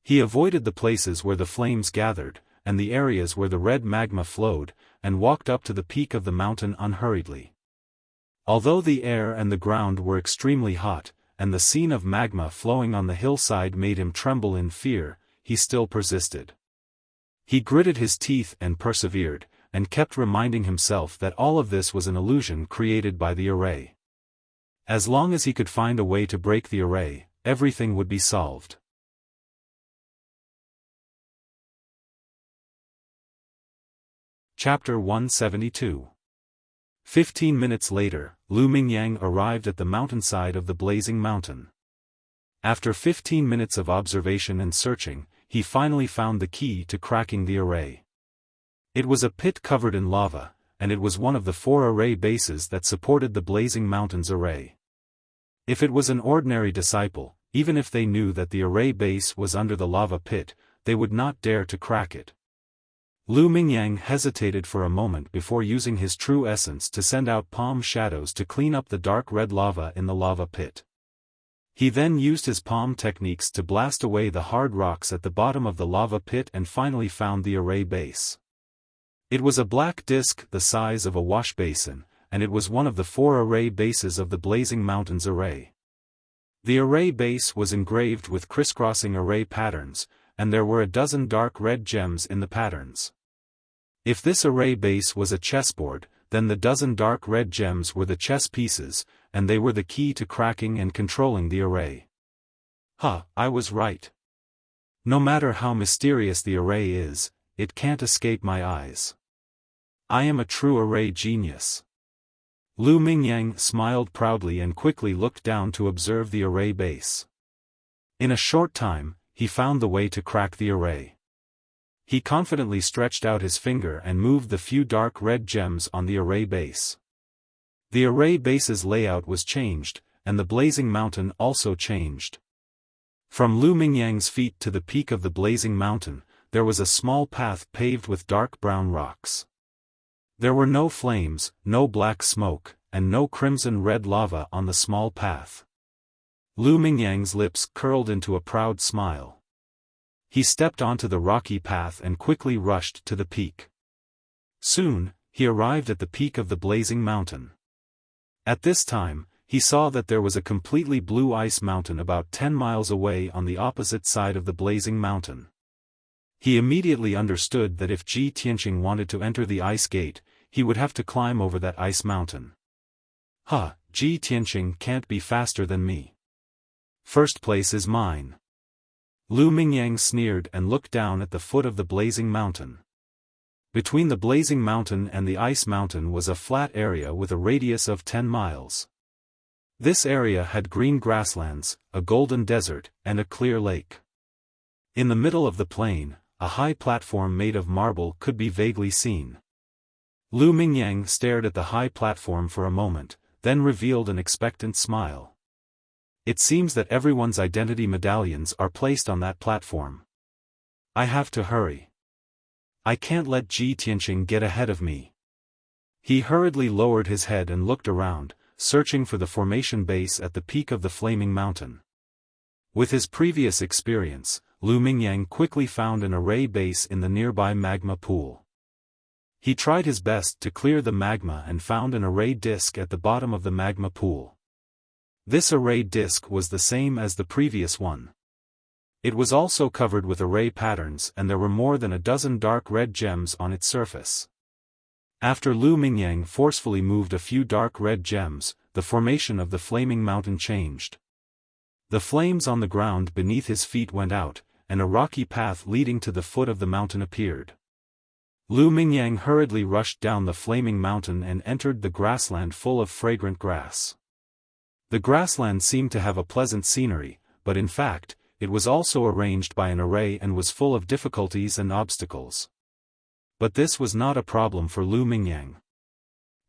Speaker 1: He avoided the places where the flames gathered, and the areas where the red magma flowed, and walked up to the peak of the mountain unhurriedly. Although the air and the ground were extremely hot, and the scene of magma flowing on the hillside made him tremble in fear, he still persisted. He gritted his teeth and persevered, and kept reminding himself that all of this was an illusion created by the array. As long as he could find a way to break the array, everything would be solved. Chapter 172. 15 minutes later, Lu Mingyang arrived at the mountainside of the blazing mountain. After 15 minutes of observation and searching, he finally found the key to cracking the array. It was a pit covered in lava, and it was one of the 4 array bases that supported the blazing mountain's array. If it was an ordinary disciple, even if they knew that the array base was under the lava pit, they would not dare to crack it. Lu Mingyang hesitated for a moment before using his true essence to send out palm shadows to clean up the dark red lava in the lava pit. He then used his palm techniques to blast away the hard rocks at the bottom of the lava pit and finally found the array base. It was a black disk the size of a wash basin, and it was one of the 4 array bases of the Blazing Mountains array. The array base was engraved with crisscrossing array patterns, and there were a dozen dark red gems in the patterns. If this array base was a chessboard, then the dozen dark red gems were the chess pieces, and they were the key to cracking and controlling the array. I was right. No matter how mysterious the array is, it can't escape my eyes. I am a true array genius. Lu Mingyang smiled proudly and quickly looked down to observe the array base. In a short time, he found the way to crack the array. He confidently stretched out his finger and moved the few dark red gems on the array base. The array base's layout was changed, and the Blazing Mountain also changed. From Lu Mingyang's feet to the peak of the Blazing Mountain, there was a small path paved with dark brown rocks. There were no flames, no black smoke, and no crimson-red lava on the small path. Lu Mingyang's lips curled into a proud smile. He stepped onto the rocky path and quickly rushed to the peak. Soon, he arrived at the peak of the Blazing Mountain. At this time, he saw that there was a completely blue ice mountain about 10 miles away on the opposite side of the Blazing Mountain. He immediately understood that if Ji Tianqing wanted to enter the ice gate, he would have to climb over that ice mountain. Ji Tianqing can't be faster than me. First place is mine. Lu Mingyang sneered and looked down at the foot of the Blazing Mountain. Between the Blazing Mountain and the Ice Mountain was a flat area with a radius of 10 miles. This area had green grasslands, a golden desert, and a clear lake. In the middle of the plain, a high platform made of marble could be vaguely seen. Lu Mingyang stared at the high platform for a moment, then revealed an expectant smile. It seems that everyone's identity medallions are placed on that platform. I have to hurry. I can't let Ji Tianqing get ahead of me. He hurriedly lowered his head and looked around, searching for the formation base at the peak of the flaming mountain. With his previous experience, Lu Mingyang quickly found an array base in the nearby magma pool. He tried his best to clear the magma and found an array disk at the bottom of the magma pool. This array disk was the same as the previous one. It was also covered with array patterns and there were more than a dozen dark red gems on its surface. After Lu Mingyang forcefully moved a few dark red gems, the formation of the flaming mountain changed. The flames on the ground beneath his feet went out, and a rocky path leading to the foot of the mountain appeared. Lu Mingyang hurriedly rushed down the flaming mountain and entered the grassland full of fragrant grass. The grassland seemed to have a pleasant scenery, but in fact, it was also arranged by an array and was full of difficulties and obstacles. But this was not a problem for Lu Mingyang.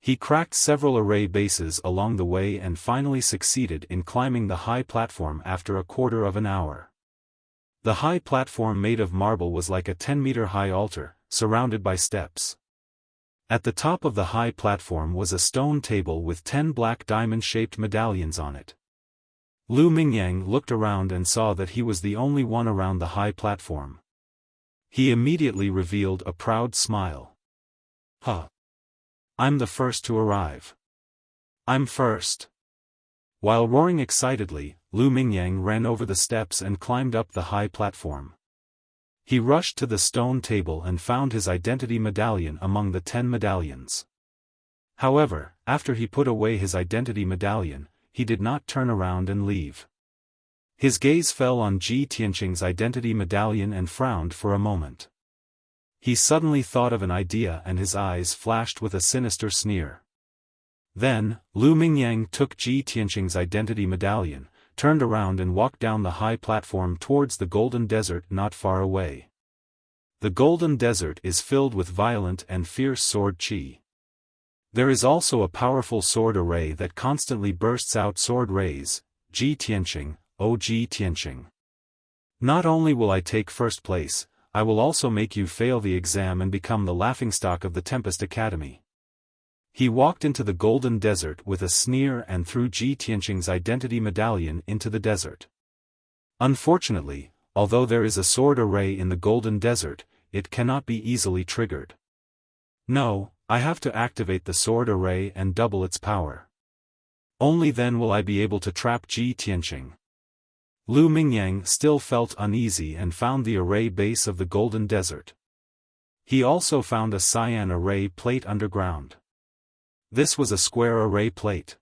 Speaker 1: He cracked several array bases along the way and finally succeeded in climbing the high platform after a quarter of an hour. The high platform made of marble was like a 10-meter-high altar, surrounded by steps. At the top of the high platform was a stone table with 10 black diamond-shaped medallions on it. Lu Mingyang looked around and saw that he was the only one around the high platform. He immediately revealed a proud smile. I'm the first to arrive. I'm first. While roaring excitedly, Lu Mingyang ran over the steps and climbed up the high platform. He rushed to the stone table and found his identity medallion among the 10 medallions. However, after he put away his identity medallion, he did not turn around and leave. His gaze fell on Ji Tianqing's identity medallion and frowned for a moment. He suddenly thought of an idea and his eyes flashed with a sinister sneer. Then, Lu Mingyang took Ji Tianqing's identity medallion, turned around and walked down the high platform towards the golden desert not far away. The golden desert is filled with violent and fierce sword qi. There is also a powerful sword array that constantly bursts out sword rays. Ji Tianqing, O Ji Tianqing. Not only will I take first place, I will also make you fail the exam and become the laughingstock of the Tempest Academy." He walked into the Golden Desert with a sneer and threw Ji Tianqing's identity medallion into the desert. Unfortunately, although there is a sword array in the Golden Desert, it cannot be easily triggered. No, I have to activate the sword array and double its power. Only then will I be able to trap Ji Tianqing. Lu Mingyang still felt uneasy and found the array base of the Golden Desert. He also found a cyan array plate underground. This was a square array plate.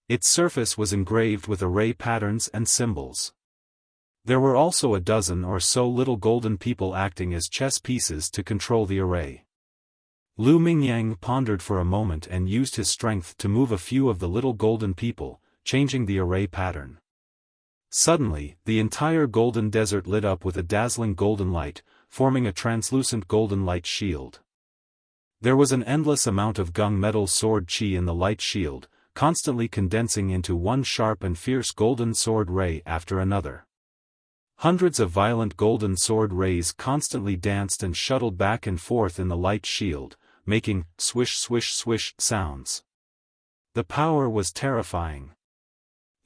Speaker 1: Its surface was engraved with array patterns and symbols. There were also a dozen or so little golden people acting as chess pieces to control the array. Lu Mingyang pondered for a moment and used his strength to move a few of the little golden people, changing the array pattern. Suddenly, the entire Golden Desert lit up with a dazzling golden light, forming a translucent golden light shield. There was an endless amount of gung metal sword qi in the light shield, constantly condensing into one sharp and fierce golden sword ray after another. Hundreds of violent golden sword rays constantly danced and shuttled back and forth in the light shield, making swish swish swish sounds. The power was terrifying.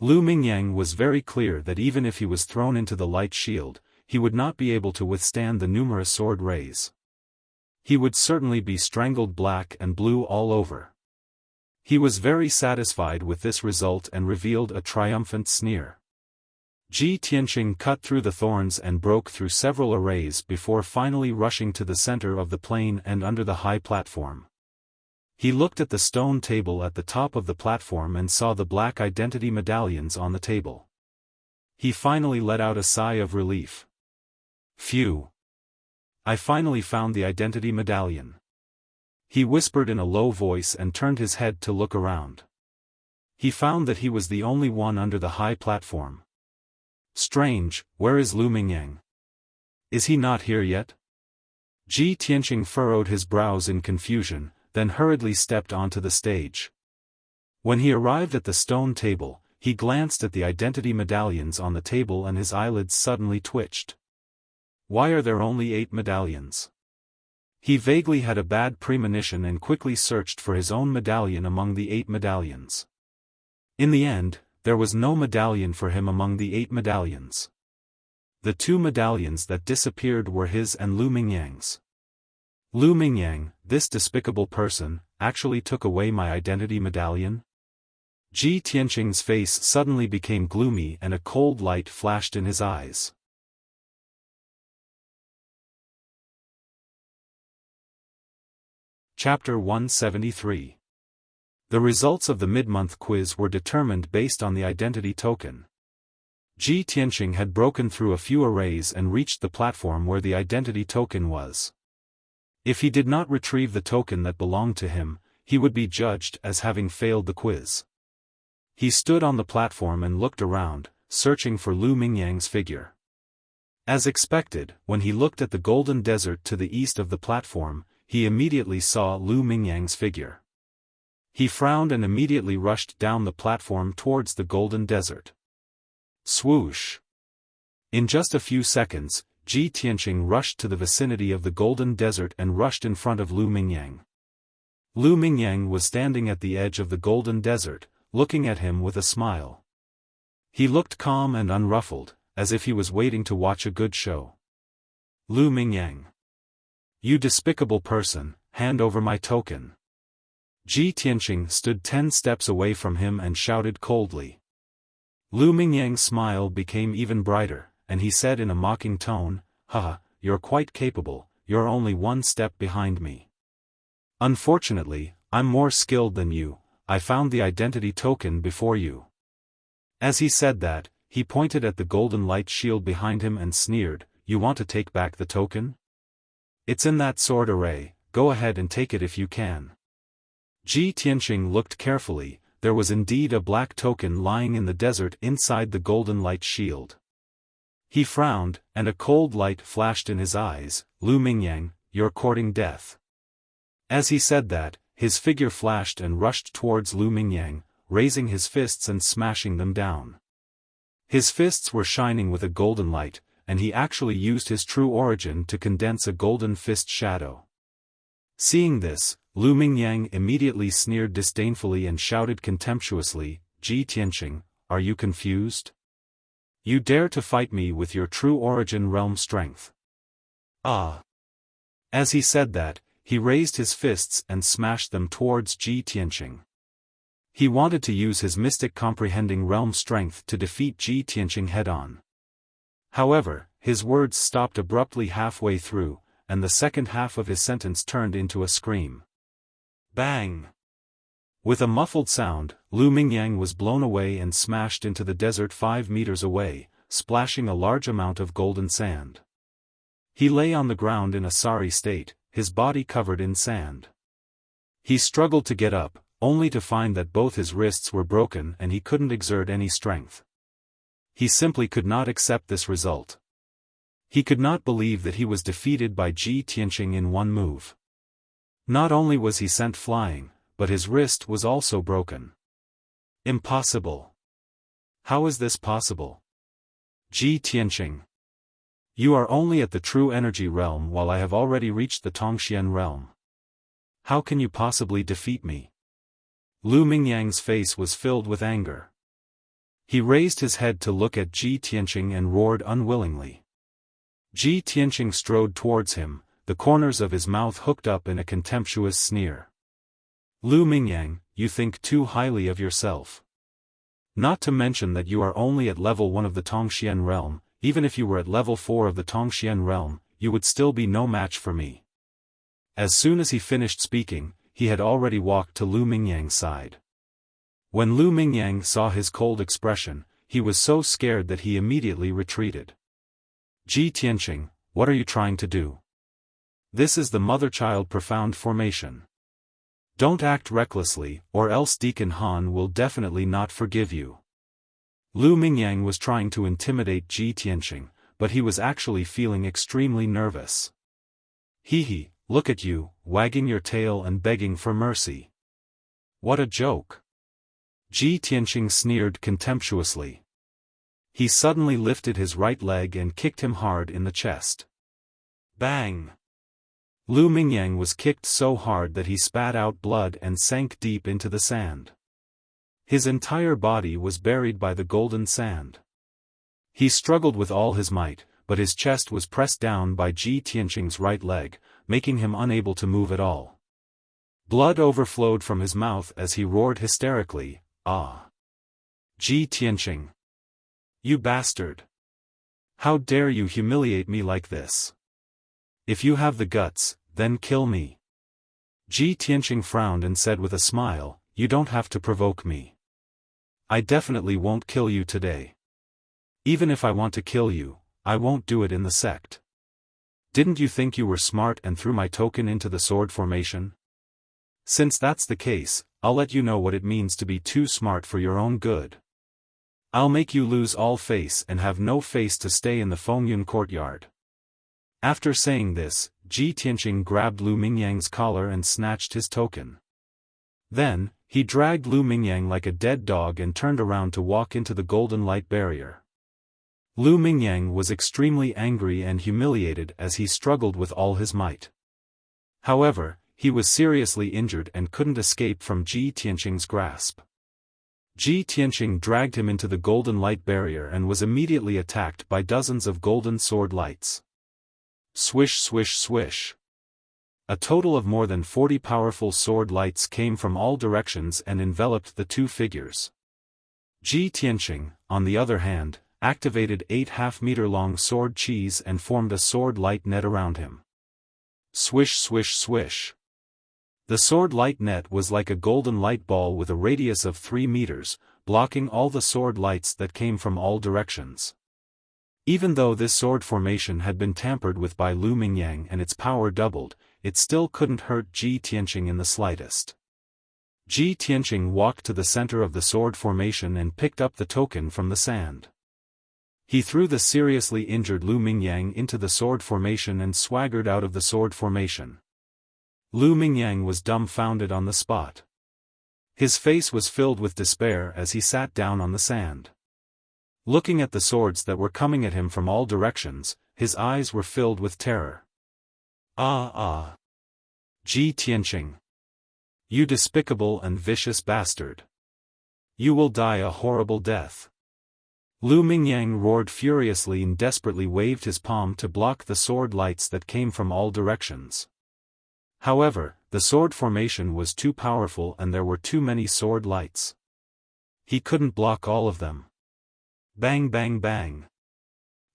Speaker 1: Lu Mingyang was very clear that even if he was thrown into the light shield, he would not be able to withstand the numerous sword rays. He would certainly be strangled black and blue all over. He was very satisfied with this result and revealed a triumphant sneer. Ji Tianqing cut through the thorns and broke through several arrays before finally rushing to the center of the plain and under the high platform. He looked at the stone table at the top of the platform and saw the black identity medallions on the table. He finally let out a sigh of relief. Phew! I finally found the identity medallion. He whispered in a low voice and turned his head to look around. He found that he was the only one under the high platform. Strange, where is Lu Mingyang? Is he not here yet? Ji Tianqing furrowed his brows in confusion, then hurriedly stepped onto the stage. When he arrived at the stone table, he glanced at the identity medallions on the table and his eyelids suddenly twitched. Why are there only 8 medallions? He vaguely had a bad premonition and quickly searched for his own medallion among the 8 medallions. In the end, there was no medallion for him among the 8 medallions. The 2 medallions that disappeared were his and Lu Mingyang's. Lu Mingyang, this despicable person, actually took away my identity medallion? Ji Tianqing's face suddenly became gloomy and a cold light flashed in his eyes. Chapter 173. The results of the mid-month quiz were determined based on the identity token. Ji Tianqing had broken through a few arrays and reached the platform where the identity token was. If he did not retrieve the token that belonged to him, he would be judged as having failed the quiz. He stood on the platform and looked around, searching for Lu Mingyang's figure. As expected, when he looked at the Golden Desert to the east of the platform, he immediately saw Lu Mingyang's figure. He frowned and immediately rushed down the platform towards the Golden Desert. Swoosh! In just a few seconds, Ji Tianqing rushed to the vicinity of the Golden Desert and rushed in front of Lu Mingyang. Lu Mingyang was standing at the edge of the Golden Desert, looking at him with a smile. He looked calm and unruffled, as if he was waiting to watch a good show. Lu Mingyang. You despicable person, hand over my token. Ji Tianqing stood 10 steps away from him and shouted coldly. Lu Mingyang's smile became even brighter, and he said in a mocking tone, "Haha, you're quite capable, you're only 1 step behind me. Unfortunately, I'm more skilled than you, I found the identity token before you." As he said that, he pointed at the golden light shield behind him and sneered, "You want to take back the token? It's in that sword array, go ahead and take it if you can." Ji Tianqing looked carefully, there was indeed a black token lying in the desert inside the golden light shield. He frowned, and a cold light flashed in his eyes. "Lu Mingyang, you're courting death." As he said that, his figure flashed and rushed towards Lu Mingyang, raising his fists and smashing them down. His fists were shining with a golden light, and he actually used his true origin to condense a golden fist shadow. Seeing this, Lu Mingyang immediately sneered disdainfully and shouted contemptuously, "Ji Tianqing, are you confused? You dare to fight me with your true origin realm strength? Ah!" As he said that, he raised his fists and smashed them towards Ji Tianqing. He wanted to use his mystic comprehending realm strength to defeat Ji Tianqing head-on. However, his words stopped abruptly halfway through, and the second half of his sentence turned into a scream. Bang! With a muffled sound, Lu Mingyang was blown away and smashed into the desert 5 meters away, splashing a large amount of golden sand. He lay on the ground in a sorry state, his body covered in sand. He struggled to get up, only to find that both his wrists were broken and he couldn't exert any strength. He simply could not accept this result. He could not believe that he was defeated by Ji Tianqing in one move. Not only was he sent flying, but his wrist was also broken. Impossible. How is this possible? Ji Tianqing. You are only at the true energy realm while I have already reached the Tongxian realm. How can you possibly defeat me? Lu Mingyang's face was filled with anger. He raised his head to look at Ji Tianqing and roared unwillingly. Ji Tianqing strode towards him, the corners of his mouth hooked up in a contemptuous sneer. Lu Mingyang, you think too highly of yourself. Not to mention that you are only at level 1 of the Tongxian realm. Even if you were at level 4 of the Tongxian realm, you would still be no match for me. As soon as he finished speaking, he had already walked to Lu Mingyang's side. When Lu Mingyang saw his cold expression, he was so scared that he immediately retreated. Ji Tianqing, what are you trying to do? This is the mother-child profound formation. Don't act recklessly, or else Deacon Han will definitely not forgive you. Lu Mingyang was trying to intimidate Ji Tianqing, but he was actually feeling extremely nervous. Hee, look at you, wagging your tail and begging for mercy. What a joke. Ji Tianqing sneered contemptuously. He suddenly lifted his right leg and kicked him hard in the chest. Bang! Lu Mingyang was kicked so hard that he spat out blood and sank deep into the sand. His entire body was buried by the golden sand. He struggled with all his might, but his chest was pressed down by Ji Tianqing's right leg, making him unable to move at all. Blood overflowed from his mouth as he roared hysterically, "Ah! Ji Tianqing! You bastard! How dare you humiliate me like this? If you have the guts, then kill me." Ji Tianqing frowned and said with a smile, "You don't have to provoke me. I definitely won't kill you today. Even if I want to kill you, I won't do it in the sect. Didn't you think you were smart and threw my token into the sword formation? Since that's the case, I'll let you know what it means to be too smart for your own good. I'll make you lose all face and have no face to stay in the Fengyun courtyard." After saying this, Ji Tianqing grabbed Lu Mingyang's collar and snatched his token. Then, he dragged Lu Mingyang like a dead dog and turned around to walk into the golden light barrier. Lu Mingyang was extremely angry and humiliated as he struggled with all his might. However, he was seriously injured and couldn't escape from Ji Tianqing's grasp. Ji Tianqing dragged him into the golden light barrier and was immediately attacked by dozens of golden sword lights. Swish swish swish. A total of more than 40 powerful sword lights came from all directions and enveloped the two figures. Ji Tianqing, on the other hand, activated 8 half-meter-long sword chis and formed a sword light net around him. Swish swish swish. The sword light net was like a golden light ball with a radius of 3 meters, blocking all the sword lights that came from all directions. Even though this sword formation had been tampered with by Lu Mingyang and its power doubled, it still couldn't hurt Ji Tianqing in the slightest. Ji Tianqing walked to the center of the sword formation and picked up the token from the sand. He threw the seriously injured Lu Mingyang into the sword formation and swaggered out of the sword formation. Lu Mingyang was dumbfounded on the spot. His face was filled with despair as he sat down on the sand. Looking at the swords that were coming at him from all directions, his eyes were filled with terror. Ah! Ji Tianqing! You despicable and vicious bastard! You will die a horrible death! Lu Mingyang roared furiously and desperately waved his palm to block the sword lights that came from all directions. However, the sword formation was too powerful and there were too many sword lights. He couldn't block all of them. Bang bang bang.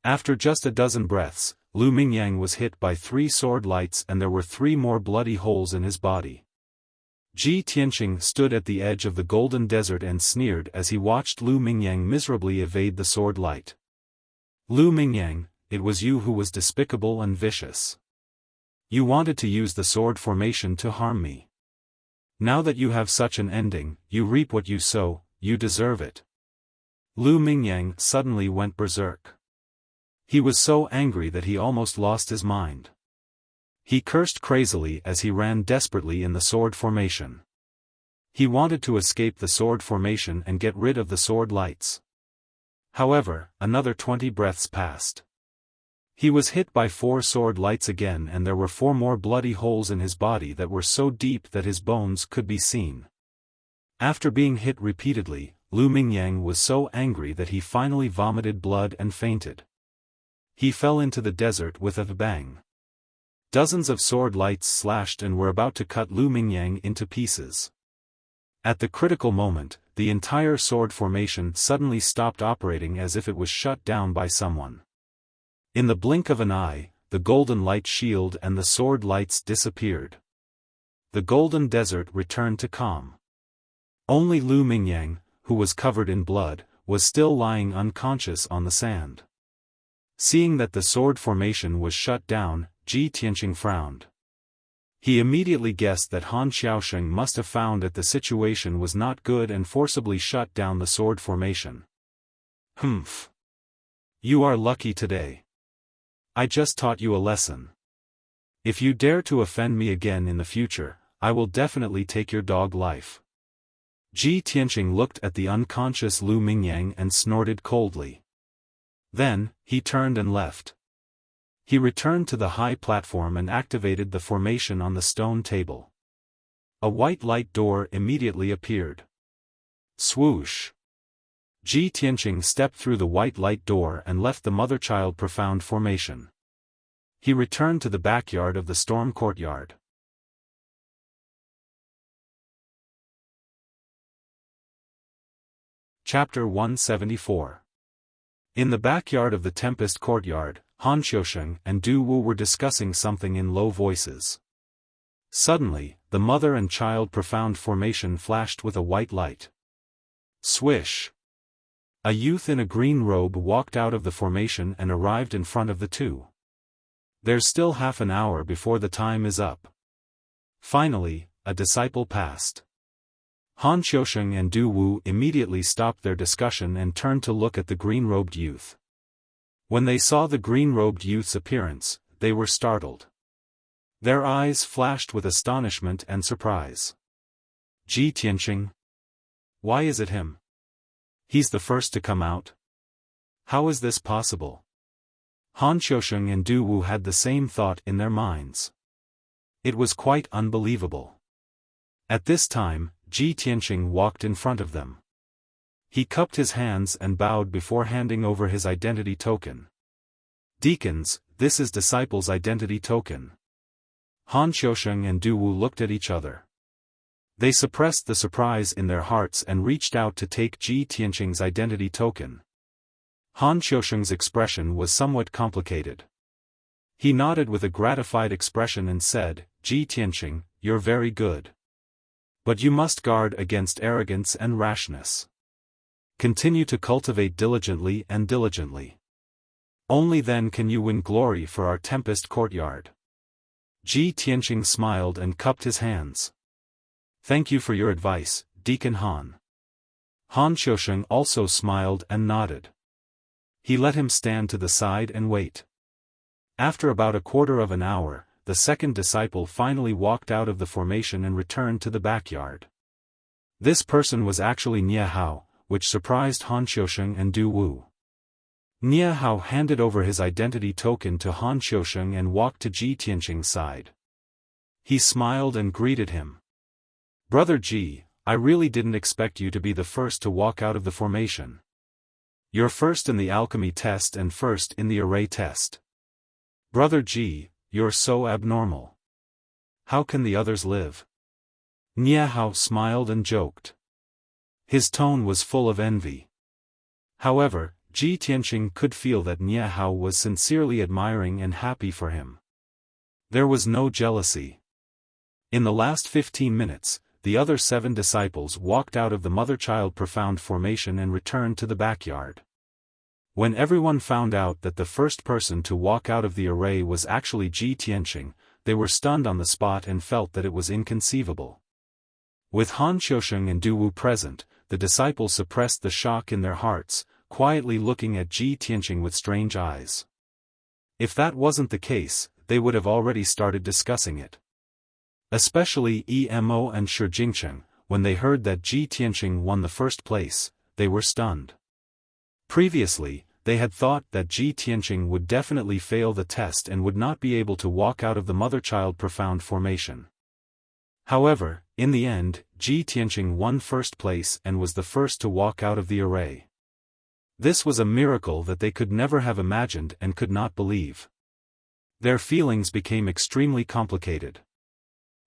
Speaker 1: After just a dozen breaths, Lu Mingyang was hit by 3 sword lights and there were 3 more bloody holes in his body. Ji Tianqing stood at the edge of the golden desert and sneered as he watched Lu Mingyang miserably evade the sword light. Lu Mingyang, it was you who was despicable and vicious. You wanted to use the sword formation to harm me. Now that you have such an ending, you reap what you sow, you deserve it. Lu Mingyang suddenly went berserk. He was so angry that he almost lost his mind. He cursed crazily as he ran desperately in the sword formation. He wanted to escape the sword formation and get rid of the sword lights. However, another 20 breaths passed. He was hit by 4 sword lights again and there were 4 more bloody holes in his body that were so deep that his bones could be seen. After being hit repeatedly, Lu Mingyang was so angry that he finally vomited blood and fainted. He fell into the desert with a bang. Dozens of sword lights slashed and were about to cut Lu Mingyang into pieces. At the critical moment, the entire sword formation suddenly stopped operating as if it was shut down by someone. In the blink of an eye, the golden light shield and the sword lights disappeared. The golden desert returned to calm. Only Lu Mingyang, who was covered in blood, was still lying unconscious on the sand. Seeing that the sword formation was shut down, Ji Tianqing frowned. He immediately guessed that Han Xiaosheng must have found that the situation was not good and forcibly shut down the sword formation. Humph! You are lucky today. I just taught you a lesson. If you dare to offend me again in the future, I will definitely take your dog life. Ji Tianqing looked at the unconscious Lu Mingyang and snorted coldly. Then, he turned and left. He returned to the high platform and activated the formation on the stone table. A white light door immediately appeared. Swoosh! Ji Tianqing stepped through the white light door and left the mother-child profound formation. He returned to the backyard of the storm courtyard. Chapter 174. In the backyard of the Tempest courtyard, Han Xiaosheng and Du Wu were discussing something in low voices. Suddenly, the mother and child profound formation flashed with a white light. Swish! A youth in a green robe walked out of the formation and arrived in front of the two. There's still half an hour before the time is up. Finally, a disciple passed. Han Xiaosheng and Du Wu immediately stopped their discussion and turned to look at the green-robed youth. When they saw the green-robed youth's appearance, they were startled. Their eyes flashed with astonishment and surprise. Ji Tianqing? Why is it him? He's the first to come out. How is this possible? Han Xiaosheng and Du Wu had the same thought in their minds. It was quite unbelievable. At this time, Ji Tianqing walked in front of them. He cupped his hands and bowed before handing over his identity token. Deacons, this is disciple's identity token. Han Xiaosheng and Du Wu looked at each other. They suppressed the surprise in their hearts and reached out to take Ji Tianqing's identity token. Han Xiaosheng's expression was somewhat complicated. He nodded with a gratified expression and said, Ji Tianqing, you're very good. But you must guard against arrogance and rashness. Continue to cultivate diligently and diligently. Only then can you win glory for our Tempest courtyard. Ji Tianqing smiled and cupped his hands. Thank you for your advice, Deacon Han. Han Xiaosheng also smiled and nodded. He let him stand to the side and wait. After about a quarter of an hour, the second disciple finally walked out of the formation and returned to the backyard. This person was actually Nie Hao, which surprised Han Xiaosheng and Du Wu. Nie Hao handed over his identity token to Han Xiusheng and walked to Ji Tianqing's side. He smiled and greeted him. "Brother Ji, I really didn't expect you to be the first to walk out of the formation. You're first in the alchemy test and first in the array test. Brother Ji, you're so abnormal. How can the others live?" Nie Hao smiled and joked. His tone was full of envy. However, Ji Tianqing could feel that Nie Hao was sincerely admiring and happy for him. There was no jealousy. In the last 15 minutes, the other 7 disciples walked out of the mother-child profound formation and returned to the backyard. When everyone found out that the first person to walk out of the array was actually Ji Tianqing, they were stunned on the spot and felt that it was inconceivable. With Han Xiusheng and Du Wu present, the disciples suppressed the shock in their hearts, quietly looking at Ji Tianqing with strange eyes. If that wasn't the case, they would have already started discussing it. Especially Emo and Shi Jingcheng, when they heard that Ji Tianqing won the first place, they were stunned. Previously, they had thought that Ji Tianqing would definitely fail the test and would not be able to walk out of the mother-child profound formation. However, in the end, Ji Tianqing won first place and was the first to walk out of the array. This was a miracle that they could never have imagined and could not believe. Their feelings became extremely complicated.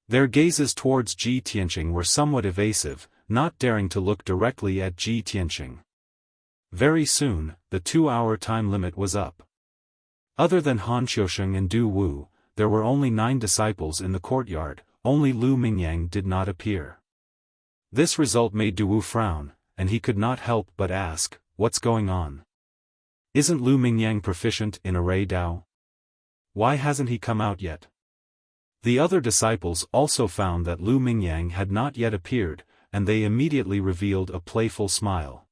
Speaker 1: Their gazes towards Ji Tianqing were somewhat evasive, not daring to look directly at Ji Tianqing. Very soon, the 2-hour time limit was up. Other than Han Xiusheng and Du Wu, there were only 9 disciples in the courtyard, only Lu Mingyang did not appear. This result made Du Wu frown, and he could not help but ask, "What's going on? Isn't Lu Mingyang proficient in array Dao? Why hasn't he come out yet?" The other disciples also found that Lu Mingyang had not yet appeared, and they immediately revealed a playful smile.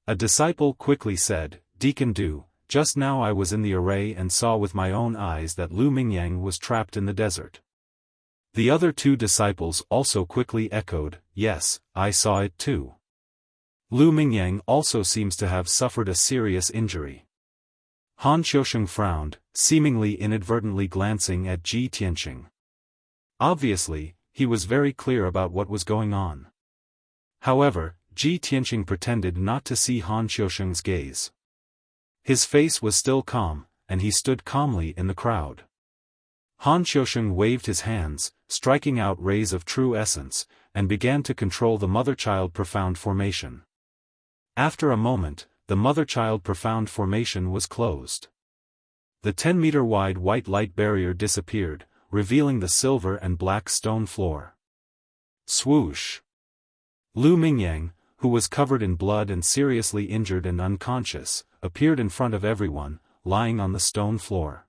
Speaker 1: A disciple quickly said, "Deacon Du, just now I was in the array and saw with my own eyes that Lu Mingyang was trapped in the desert." The other 2 disciples also quickly echoed, "Yes, I saw it too." Lu Mingyang also seems to have suffered a serious injury. Han Xiusheng frowned, seemingly inadvertently glancing at Ji Tianqing. Obviously, he was very clear about what was going on. However, Ji Tianqing pretended not to see Han Xiusheng's gaze. His face was still calm, and he stood calmly in the crowd. Han Xiusheng waved his hands, striking out rays of true essence, and began to control the mother-child profound formation. After a moment, the mother-child profound formation was closed. The 10-meter-wide white light barrier disappeared, revealing the silver and black stone floor. Swoosh! Lu Mingyang, who was covered in blood and seriously injured and unconscious, appeared in front of everyone, lying on the stone floor.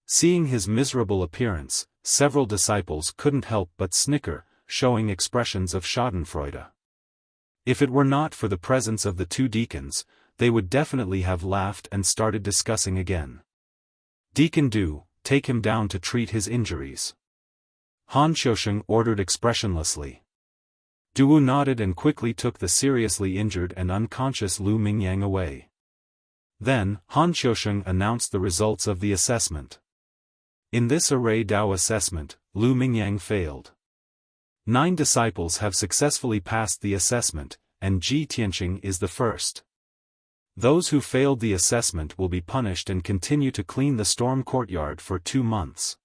Speaker 1: Seeing his miserable appearance, several disciples couldn't help but snicker, showing expressions of schadenfreude. If it were not for the presence of the 2 deacons, they would definitely have laughed and started discussing again. "Deacon Du, take him down to treat his injuries," Han Xiusheng ordered expressionlessly. Du Wu nodded and quickly took the seriously injured and unconscious Lu Mingyang away. Then, Han Xiusheng announced the results of the assessment. In this array Dao assessment, Lu Mingyang failed. 9 disciples have successfully passed the assessment, and Ji Tianqing is the first. Those who failed the assessment will be punished and continue to clean the storm courtyard for 2 months.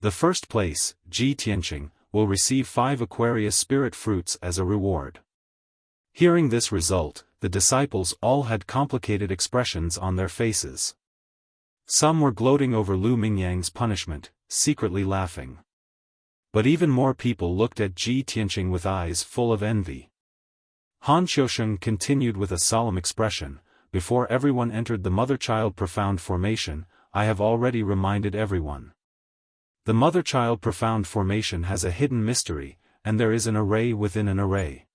Speaker 1: The first place, Ji Tianqing, will receive 5 Aquarius spirit fruits as a reward. Hearing this result, the disciples all had complicated expressions on their faces. Some were gloating over Lu Mingyang's punishment, secretly laughing. But even more people looked at Ji Tianqing with eyes full of envy. Han Xiusheng continued with a solemn expression, "Before everyone entered the mother-child profound formation, I have already reminded everyone. The mother-child profound formation has a hidden mystery, and there is an array within an array.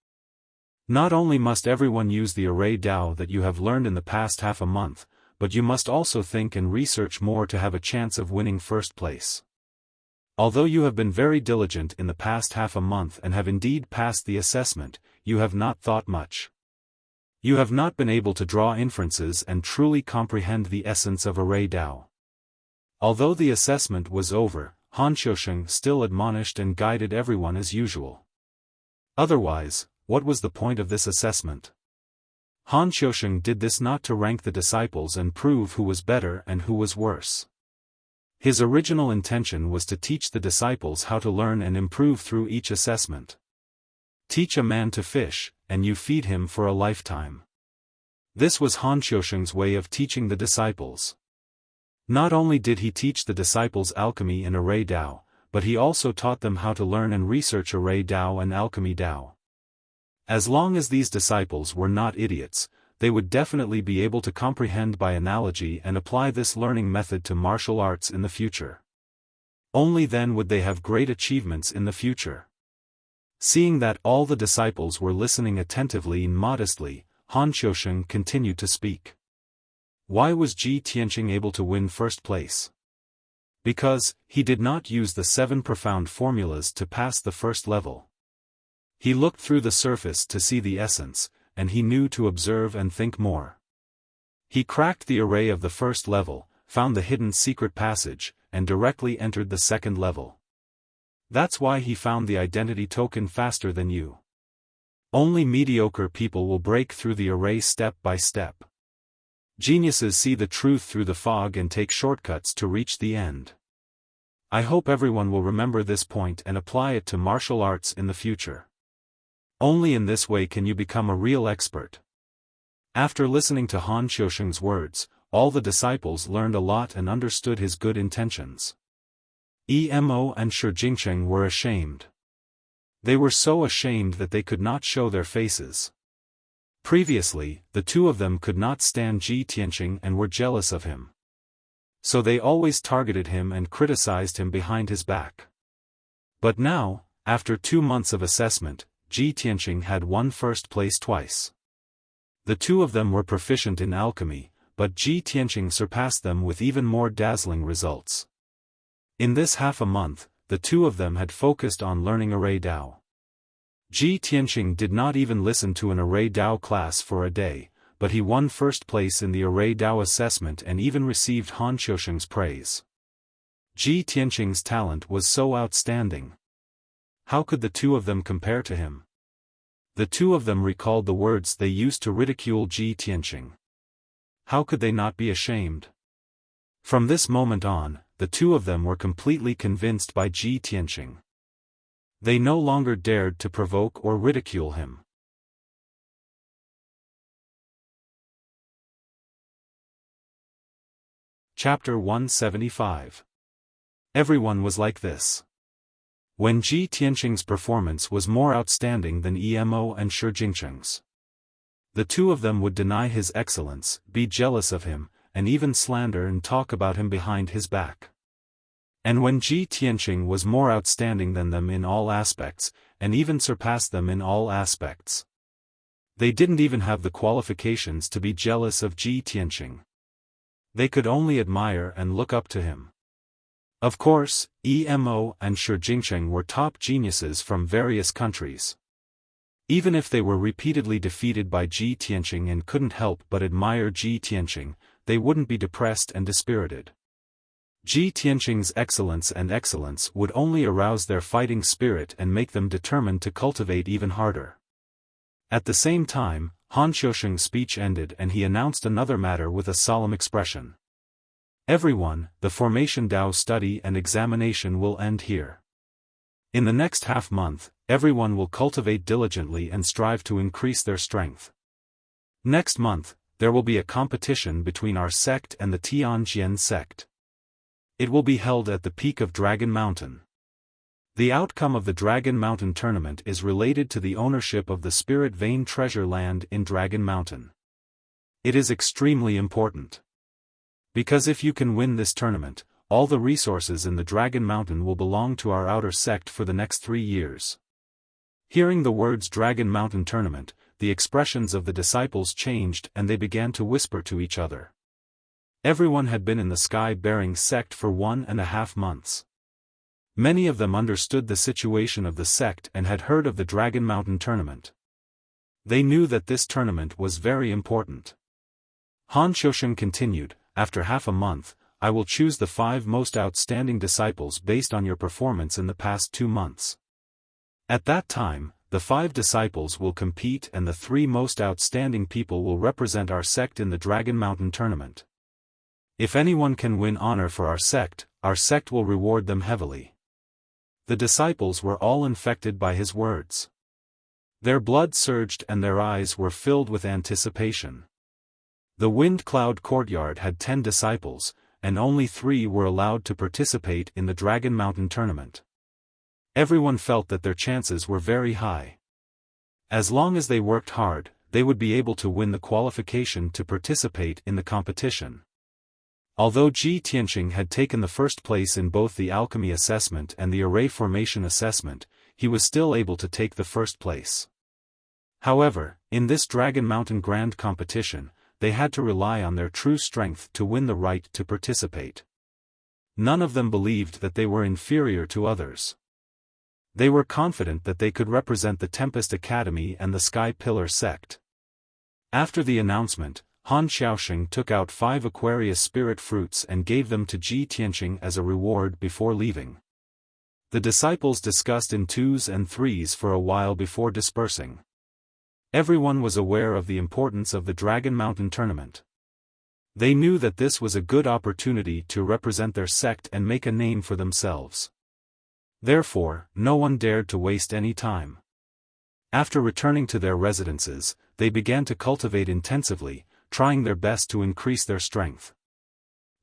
Speaker 1: Not only must everyone use the array Dao that you have learned in the past half a month, but you must also think and research more to have a chance of winning first place. Although you have been very diligent in the past half a month and have indeed passed the assessment, you have not thought much. You have not been able to draw inferences and truly comprehend the essence of array Dao. Although the assessment was over, Han Xiusheng still admonished and guided everyone as usual. Otherwise, what was the point of this assessment? Han Xiusheng did this not to rank the disciples and prove who was better and who was worse. His original intention was to teach the disciples how to learn and improve through each assessment. Teach a man to fish, and you feed him for a lifetime. This was Han Xiusheng's way of teaching the disciples. Not only did he teach the disciples alchemy and array Dao, but he also taught them how to learn and research array Dao and alchemy Dao. As long as these disciples were not idiots, they would definitely be able to comprehend by analogy and apply this learning method to martial arts in the future. Only then would they have great achievements in the future. Seeing that all the disciples were listening attentively and modestly, Han Xiusheng continued to speak. Why was Ji Tianqing able to win first place? Because he did not use the 7 profound formulas to pass the first level. He looked through the surface to see the essence, and he knew to observe and think more. He cracked the array of the first level, found the hidden secret passage, and directly entered the second level. That's why he found the identity token faster than you. Only mediocre people will break through the array step by step. Geniuses see the truth through the fog and take shortcuts to reach the end. I hope everyone will remember this point and apply it to martial arts in the future. Only in this way can you become a real expert. After listening to Han Xiusheng's words, all the disciples learned a lot and understood his good intentions. Emo and Shi Jingsheng were ashamed. They were so ashamed that they could not show their faces. Previously, the two of them could not stand Ji Tianqing and were jealous of him. So they always targeted him and criticized him behind his back. But now, after 2 months of assessment, Ji Tianqing had won first place twice. The two of them were proficient in alchemy, but Ji Tianqing surpassed them with even more dazzling results. In this half a month, the two of them had focused on learning array Dao. Ji Tianqing did not even listen to an array Dao class for a day, but he won first place in the array Dao assessment and even received Han Xiusheng's praise. Ji Tianqing's talent was so outstanding. How could the two of them compare to him? The two of them recalled the words they used to ridicule Ji Tianqing. How could they not be ashamed? From this moment on, the two of them were completely convinced by Ji Tianqing. They no longer dared to provoke or ridicule him. Chapter 175. Everyone was like this. When Ji Tianqing's performance was more outstanding than Emo and Shi Jingsheng's, the two of them would deny his excellence, be jealous of him, and even slander and talk about him behind his back. And when Ji Tianqing was more outstanding than them in all aspects, and even surpassed them in all aspects, they didn't even have the qualifications to be jealous of Ji Tianqing. They could only admire and look up to him. Of course, Emo and Shi Jingsheng were top geniuses from various countries. Even if they were repeatedly defeated by Ji Tianqing and couldn't help but admire Ji Tianqing, they wouldn't be depressed and dispirited. Ji Tianqing's excellence would only arouse their fighting spirit and make them determined to cultivate even harder. At the same time, Han Xiusheng's speech ended and he announced another matter with a solemn expression. Everyone, the formation Dao study and examination will end here. In the next half-month, everyone will cultivate diligently and strive to increase their strength. Next month, there will be a competition between our sect and the Tianjian sect. It will be held at the peak of Dragon Mountain. The outcome of the Dragon Mountain tournament is related to the ownership of the Spirit Vein treasure land in Dragon Mountain. It is extremely important. Because if you can win this tournament, all the resources in the Dragon Mountain will belong to our outer sect for the next 3 years. Hearing the words Dragon Mountain tournament, the expressions of the disciples changed and they began to whisper to each other. Everyone had been in the sky-bearing sect for 1.5 months. Many of them understood the situation of the sect and had heard of the Dragon Mountain tournament. They knew that this tournament was very important. Han Xiaofan continued, after half a month, I will choose the 5 most outstanding disciples based on your performance in the past 2 months. At that time, the 5 disciples will compete and the 3 most outstanding people will represent our sect in the Dragon Mountain tournament. If anyone can win honor for our sect will reward them heavily. The disciples were all infected by his words. Their blood surged and their eyes were filled with anticipation. The Wind Cloud Courtyard had 10 disciples, and only 3 were allowed to participate in the Dragon Mountain tournament. Everyone felt that their chances were very high. As long as they worked hard, they would be able to win the qualification to participate in the competition. Although Ji Tianqing had taken the first place in both the alchemy assessment and the array formation assessment, he was still able to take the first place. However, in this Dragon Mountain Grand competition, they had to rely on their true strength to win the right to participate. None of them believed that they were inferior to others. They were confident that they could represent the Tempest Academy and the Sky Pillar sect. After the announcement, Han Xiaofan took out 5 Aquarius spirit fruits and gave them to Ji Tianqing as a reward before leaving. The disciples discussed in 2s and 3s for a while before dispersing. Everyone was aware of the importance of the Dragon Mountain tournament. They knew that this was a good opportunity to represent their sect and make a name for themselves. Therefore, no one dared to waste any time. After returning to their residences, they began to cultivate intensively, trying their best to increase their strength.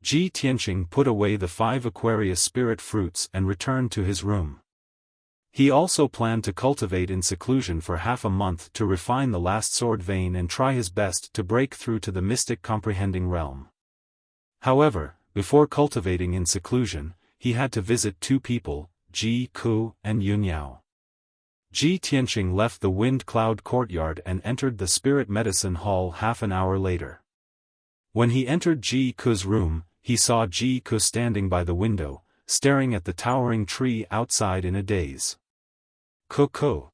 Speaker 1: Ji Tianqing put away the 5 Aquarius spirit fruits and returned to his room. He also planned to cultivate in seclusion for half a month to refine the last sword vein and try his best to break through to the mystic comprehending realm. However, before cultivating in seclusion, he had to visit 2 people, Ji Ku and Yun Yao. Ji Tianqing left the Wind Cloud Courtyard and entered the Spirit Medicine Hall half an hour later. When he entered Ji Ku's room, he saw Ji Ku standing by the window, staring at the towering tree outside in a daze. Ku.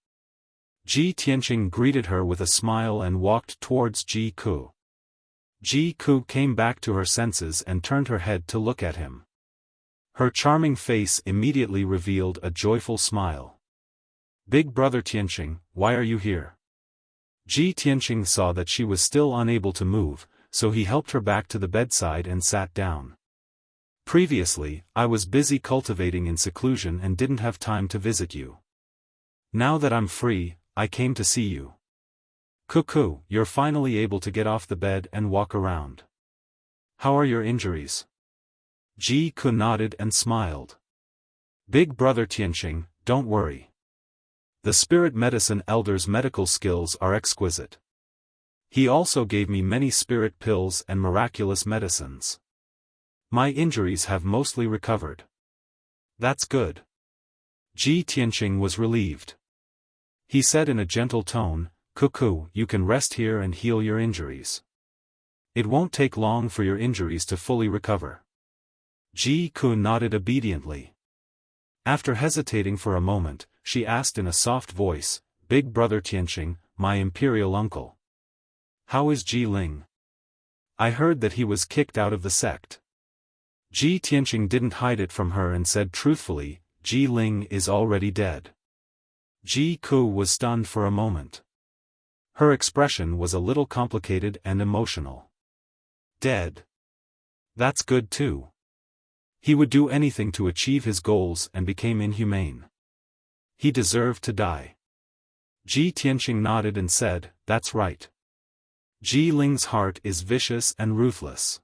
Speaker 1: Ji Tianqing greeted her with a smile and walked towards Ji Ku. Ji Ku came back to her senses and turned her head to look at him. Her charming face immediately revealed a joyful smile. Big brother Tianqing, why are you here? Ji Tianqing saw that she was still unable to move, so he helped her back to the bedside and sat down. Previously, I was busy cultivating in seclusion and didn't have time to visit you. Now that I'm free, I came to see you. Ku, you're finally able to get off the bed and walk around. How are your injuries? Ji Ku nodded and smiled. Big brother Tianqing, don't worry. The Spirit Medicine Elder's medical skills are exquisite. He also gave me many spirit pills and miraculous medicines. My injuries have mostly recovered. That's good. Ji Tianqing was relieved. He said in a gentle tone, Ku, you can rest here and heal your injuries. It won't take long for your injuries to fully recover. Ji Ku nodded obediently. After hesitating for a moment, she asked in a soft voice, Big brother Tianqing, my imperial uncle. How is Ji Ling? I heard that he was kicked out of the sect. Ji Tianqing didn't hide it from her and said truthfully, Ji Ling is already dead. Ji Ku was stunned for a moment. Her expression was a little complicated and emotional. Dead. That's good too. He would do anything to achieve his goals and became inhumane. He deserved to die. Ji Tianqing nodded and said, that's right. Ji Ling's heart is vicious and ruthless.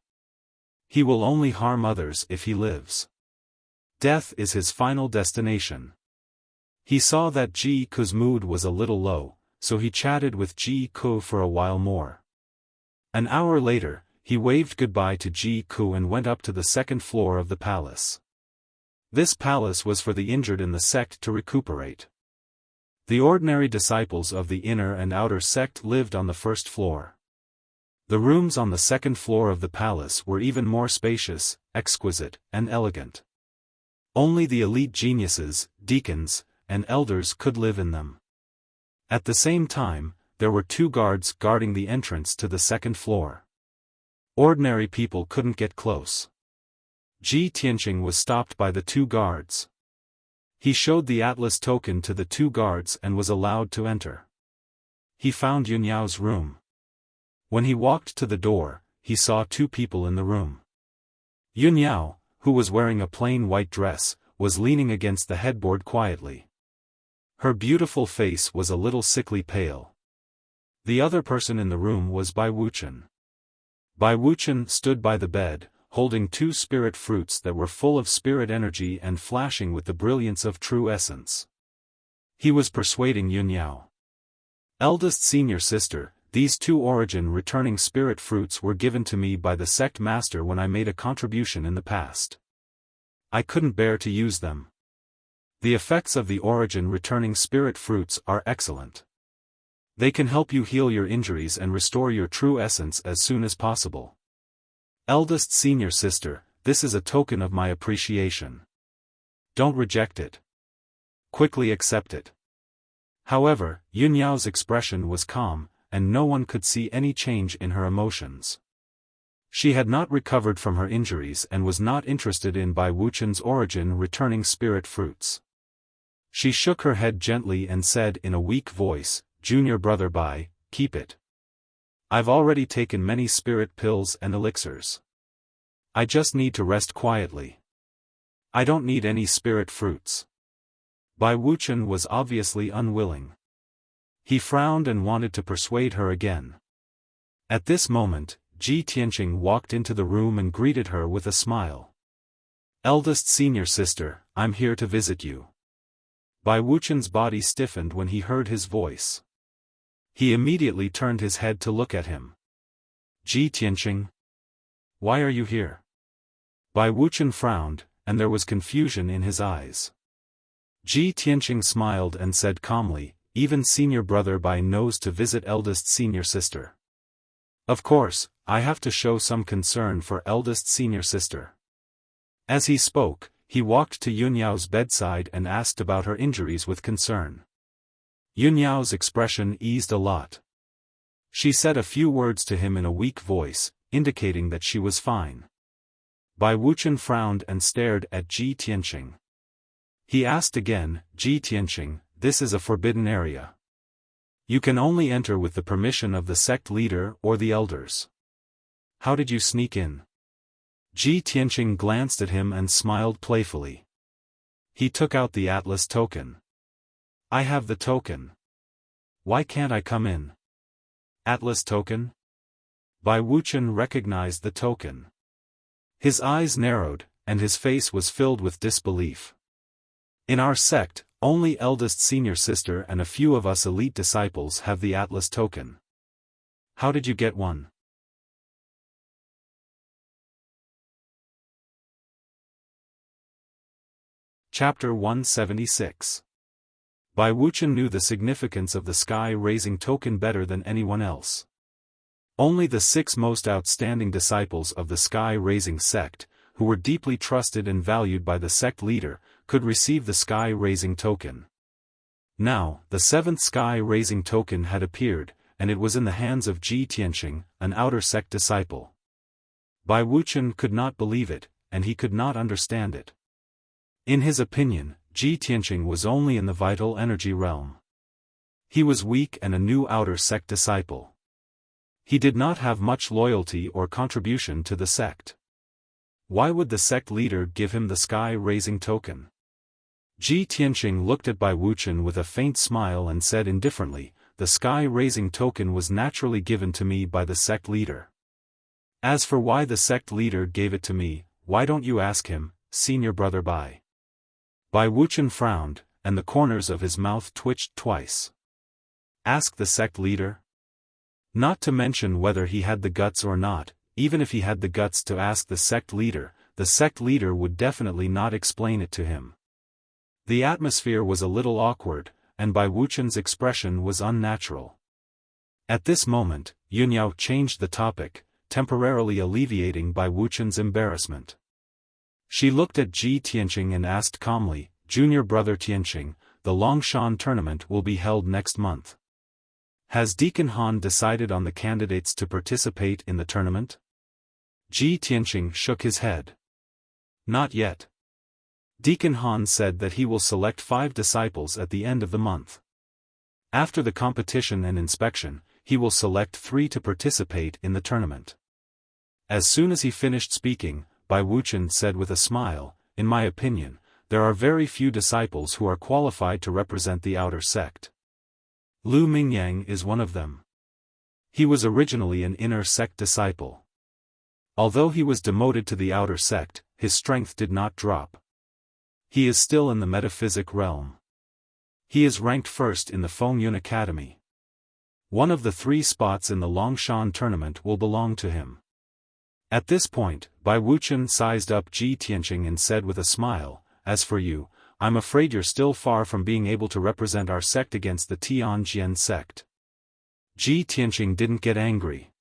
Speaker 1: He will only harm others if he lives. Death is his final destination. He saw that Ji Ku's mood was a little low, so he chatted with Ji Ku for a while more. An hour later, he waved goodbye to Ji Ku and went up to the 2nd floor of the palace. This palace was for the injured in the sect to recuperate. The ordinary disciples of the inner and outer sect lived on the 1st floor. The rooms on the 2nd floor of the palace were even more spacious, exquisite, and elegant. Only the elite geniuses, deacons, and elders could live in them. At the same time, there were 2 guards guarding the entrance to the second floor. Ordinary people couldn't get close. Ji Tianqing was stopped by the 2 guards. He showed the atlas token to the 2 guards and was allowed to enter. He found Yunyao's room. When he walked to the door, he saw 2 people in the room. Yunyao, who was wearing a plain white dress, was leaning against the headboard quietly. Her beautiful face was a little sickly pale. The other person in the room was Bai Wuchen. Bai Wuchen stood by the bed, holding 2 spirit fruits that were full of spirit energy and flashing with the brilliance of true essence. He was persuading Yunyao. Eldest senior sister, these 2 origin returning spirit fruits were given to me by the sect master when I made a contribution in the past. I couldn't bear to use them. The effects of the origin returning spirit fruits are excellent. They can help you heal your injuries and restore your true essence as soon as possible. Eldest senior sister, this is a token of my appreciation. Don't reject it. Quickly accept it. However, Yunyao's expression was calm, and no one could see any change in her emotions. She had not recovered from her injuries and was not interested in Bai Wuchen's origin returning spirit fruits. She shook her head gently and said in a weak voice, "Junior brother Bai, keep it. I've already taken many spirit pills and elixirs. I just need to rest quietly. I don't need any spirit fruits." Bai Wuchen was obviously unwilling. He frowned and wanted to persuade her again. At this moment, Ji Tianqing walked into the room and greeted her with a smile. "Eldest senior sister, I'm here to visit you." Bai Wuchen's body stiffened when he heard his voice. He immediately turned his head to look at him. "Ji Tianqing? Why are you here?" Bai Wuchen frowned, and there was confusion in his eyes. Ji Tianqing smiled and said calmly, "Even senior brother Bai knows to visit eldest senior sister. Of course, I have to show some concern for eldest senior sister." As he spoke, he walked to Yunyao's bedside and asked about her injuries with concern. Yunyao's expression eased a lot. She said a few words to him in a weak voice, indicating that she was fine. Bai Wuchen frowned and stared at Ji Tianqing. He asked again, "Ji Tianqing, this is a forbidden area. You can only enter with the permission of the sect leader or the elders. How did you sneak in?" Ji Tianqing glanced at him and smiled playfully. He took out the atlas token. "I have the token. Why can't I come in?" "Atlas token?" Bai Wuchen recognized the token. His eyes narrowed, and his face was filled with disbelief. "In our sect, only eldest senior sister and a few of us elite disciples have the atlas token. How did you get one?" Chapter 176. Bai Wuchen knew the significance of the sky-raising token better than anyone else. Only the 6 most outstanding disciples of the sky-raising sect, who were deeply trusted and valued by the sect leader, could receive the sky-raising token. Now, the 7th sky-raising token had appeared, and it was in the hands of Ji Tianqing, an outer sect disciple. Bai Wuchen could not believe it, and he could not understand it. In his opinion, Ji Tianqing was only in the vital energy realm. He was weak and a new outer sect disciple. He did not have much loyalty or contribution to the sect. Why would the sect leader give him the sky-raising token? Ji Tianqing looked at Bai Wuchen with a faint smile and said indifferently, "The sky-raising token was naturally given to me by the sect leader. As for why the sect leader gave it to me, why don't you ask him, senior brother Bai?" Bai Wuchen frowned, and the corners of his mouth twitched twice. Ask the sect leader? Not to mention whether he had the guts or not, even if he had the guts to ask the sect leader would definitely not explain it to him. The atmosphere was a little awkward, and Bai Wuchen's expression was unnatural. At this moment, Yunyao changed the topic, temporarily alleviating Bai Wuchen's embarrassment. She looked at Ji Tianqing and asked calmly, "Junior brother Tianqing, the Longshan tournament will be held next month. Has Deacon Han decided on the candidates to participate in the tournament? Ji Tianqing shook his head. Not yet. Deacon Han said that he will select 5 disciples at the end of the month. After the competition and inspection, he will select 3 to participate in the tournament. As soon as he finished speaking, Bai Wuchen said with a smile, in my opinion, there are very few disciples who are qualified to represent the outer sect. Lu Mingyang is one of them. He was originally an inner sect disciple. Although he was demoted to the outer sect, his strength did not drop. He is still in the metaphysic realm. He is ranked first in the Fengyun Academy. One of the 3 spots in the Longshan tournament will belong to him. At this point, Bai Wuchen sized up Ji Tianqing and said with a smile, as for you, I'm afraid you're still far from being able to represent our sect against the Tianjian sect. Ji Tianqing didn't get angry.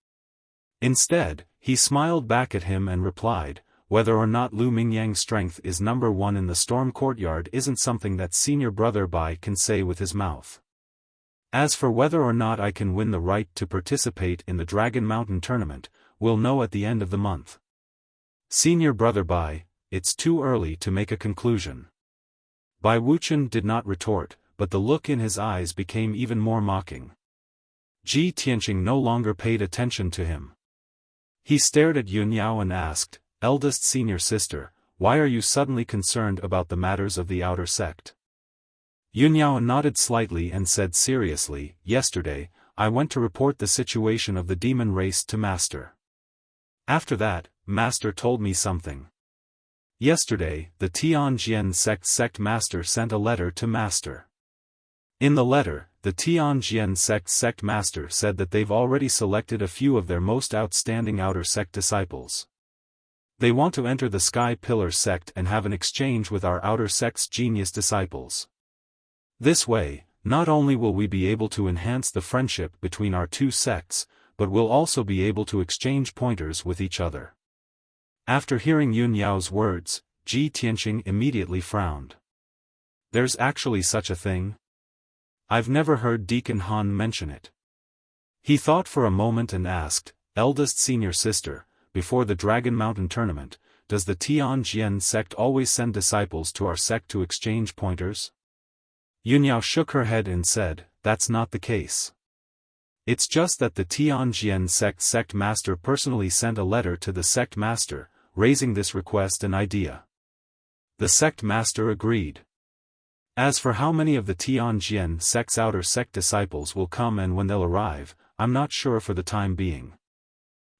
Speaker 1: Instead, he smiled back at him and replied, whether or not Lu Mingyang's strength is number 1 in the storm courtyard isn't something that senior brother Bai can say with his mouth. As for whether or not I can win the right to participate in the Dragon Mountain tournament, we'll know at the end of the month. Senior brother Bai, it's too early to make a conclusion. Bai Wuchen did not retort, but the look in his eyes became even more mocking. Ji Tianqing no longer paid attention to him. He stared at Yun Yao and asked, eldest senior sister, why are you suddenly concerned about the matters of the outer sect? Yun Yao nodded slightly and said seriously, yesterday, I went to report the situation of the demon race to Master. After that, Master told me something. Yesterday, the Tianjian sect Master sent a letter to Master. In the letter, the Tianjian sect Master said that they've already selected a few of their most outstanding outer sect disciples. They want to enter the Sky Pillar sect and have an exchange with our outer sect's genius disciples. This way, not only will we be able to enhance the friendship between our 2 sects, but we'll also be able to exchange pointers with each other. After hearing Yun Yao's words, Ji Tianqing immediately frowned. There's actually such a thing? I've never heard Deacon Han mention it. He thought for a moment and asked, eldest senior sister, before the Dragon Mountain tournament, does the Tianjian sect always send disciples to our sect to exchange pointers? Yun Yao shook her head and said, that's not the case. It's just that the Tianjian sect master personally sent a letter to the sect master, raising this request and idea. The sect master agreed. As for how many of the Tianjian sect's outer sect disciples will come and when they'll arrive, I'm not sure for the time being.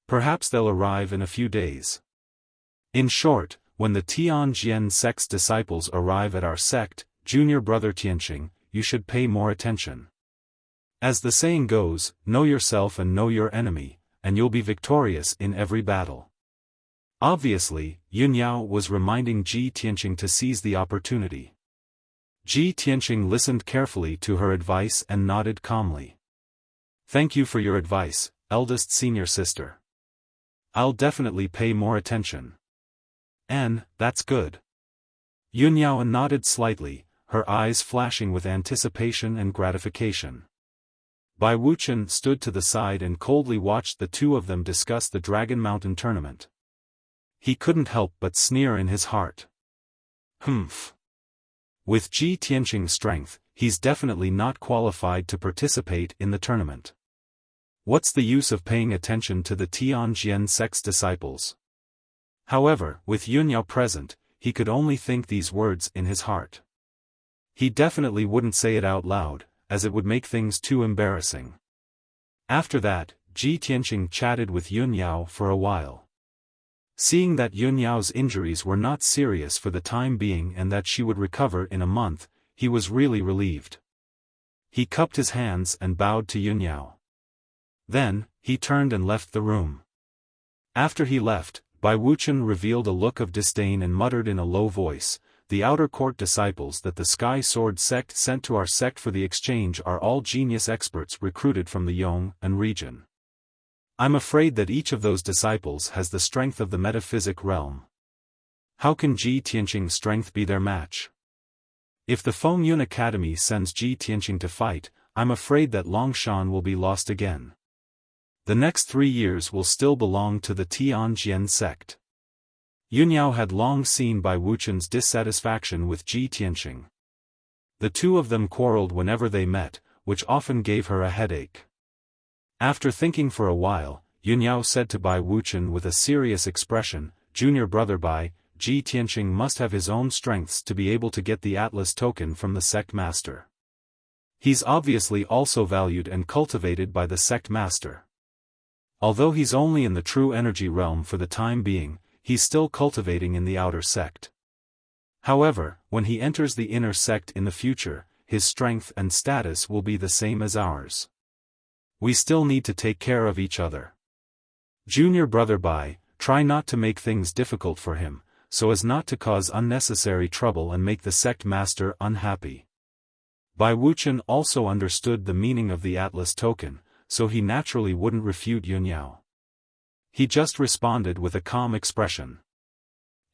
Speaker 1: Perhaps they'll arrive in a few days. In short, when the Tianjian sect's disciples arrive at our sect, junior brother Tianqing, you should pay more attention. As the saying goes, know yourself and know your enemy, and you'll be victorious in every battle. Obviously, Yun Yao was reminding Ji Tianqing to seize the opportunity. Ji Tianqing listened carefully to her advice and nodded calmly. Thank you for your advice, eldest senior sister. I'll definitely pay more attention. And, that's good. Yun Yao nodded slightly, her eyes flashing with anticipation and gratification. Bai Wuchen stood to the side and coldly watched the 2 of them discuss the Dragon Mountain tournament. He couldn't help but sneer in his heart. Humph. With Ji Tianqing's strength, he's definitely not qualified to participate in the tournament. What's the use of paying attention to the Tianjian sect's disciples? However, with Yun Yao present, he could only think these words in his heart. He definitely wouldn't say it out loud, as it would make things too embarrassing. After that, Ji Tianqing chatted with Yun Yao for a while. Seeing that Yun Yao's injuries were not serious for the time being and that she would recover in a month, he was really relieved. He cupped his hands and bowed to Yun Yao. Then, he turned and left the room. After he left, Bai Wuchen revealed a look of disdain and muttered in a low voice, the outer court disciples that the Sky Sword sect sent to our sect for the exchange are all genius experts recruited from the Yong'an region. I'm afraid that each of those disciples has the strength of the metaphysic realm. How can Ji Tianqing's strength be their match? If the Fengyun Academy sends Ji Tianqing to fight, I'm afraid that Longshan will be lost again. The next 3 years will still belong to the Tianjian sect. Yunyao had long seen Bai Wuchen's dissatisfaction with Ji Tianqing. The two of them quarreled whenever they met, which often gave her a headache. After thinking for a while, Yunyao said to Bai Wuchen with a serious expression, "Junior brother Bai, Ji Tianqing must have his own strengths to be able to get the Atlas token from the sect master. He's obviously also valued and cultivated by the sect master. Although he's only in the true energy realm for the time being, he's still cultivating in the outer sect. However, when he enters the inner sect in the future, his strength and status will be the same as ours. We still need to take care of each other. Junior brother Bai, try not to make things difficult for him, so as not to cause unnecessary trouble and make the sect master unhappy." Bai Wuchen also understood the meaning of the Atlas token, so he naturally wouldn't refute Yunyao. He just responded with a calm expression.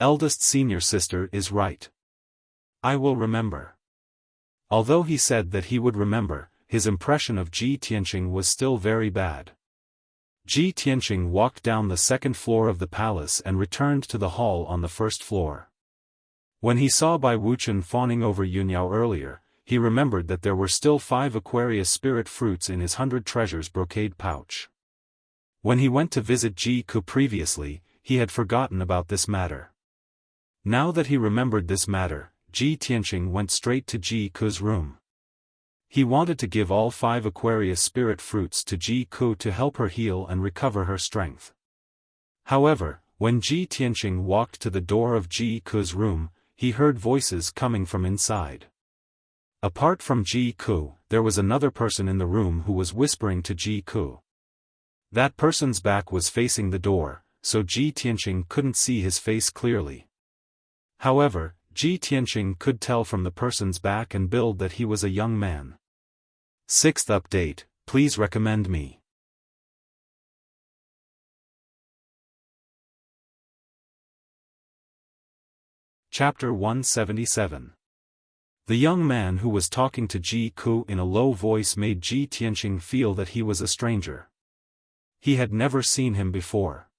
Speaker 1: "Eldest senior sister is right. I will remember." Although he said that he would remember, his impression of Ji Tianqing was still very bad. Ji Tianqing walked down the second floor of the palace and returned to the hall on the first floor. When he saw Bai Wuchen fawning over Yunyao earlier, he remembered that there were still 5 Aquarius spirit fruits in his 100 treasures brocade pouch. When he went to visit Ji Ku previously, he had forgotten about this matter. Now that he remembered this matter, Ji Tianqing went straight to Ji Ku's room. He wanted to give all 5 Aquarius spirit fruits to Ji Ku to help her heal and recover her strength. However, when Ji Tianqing walked to the door of Ji Ku's room, he heard voices coming from inside. Apart from Ji Ku, there was another person in the room who was whispering to Ji Ku. That person's back was facing the door, so Ji Tianqing couldn't see his face clearly. However, Ji Tianqing could tell from the person's back and build that he was a young man. 6th update, please recommend me. Chapter 177. The young man who was talking to Ji Ku in a low voice made Ji Tianqing feel that he was a stranger. He had never seen him before.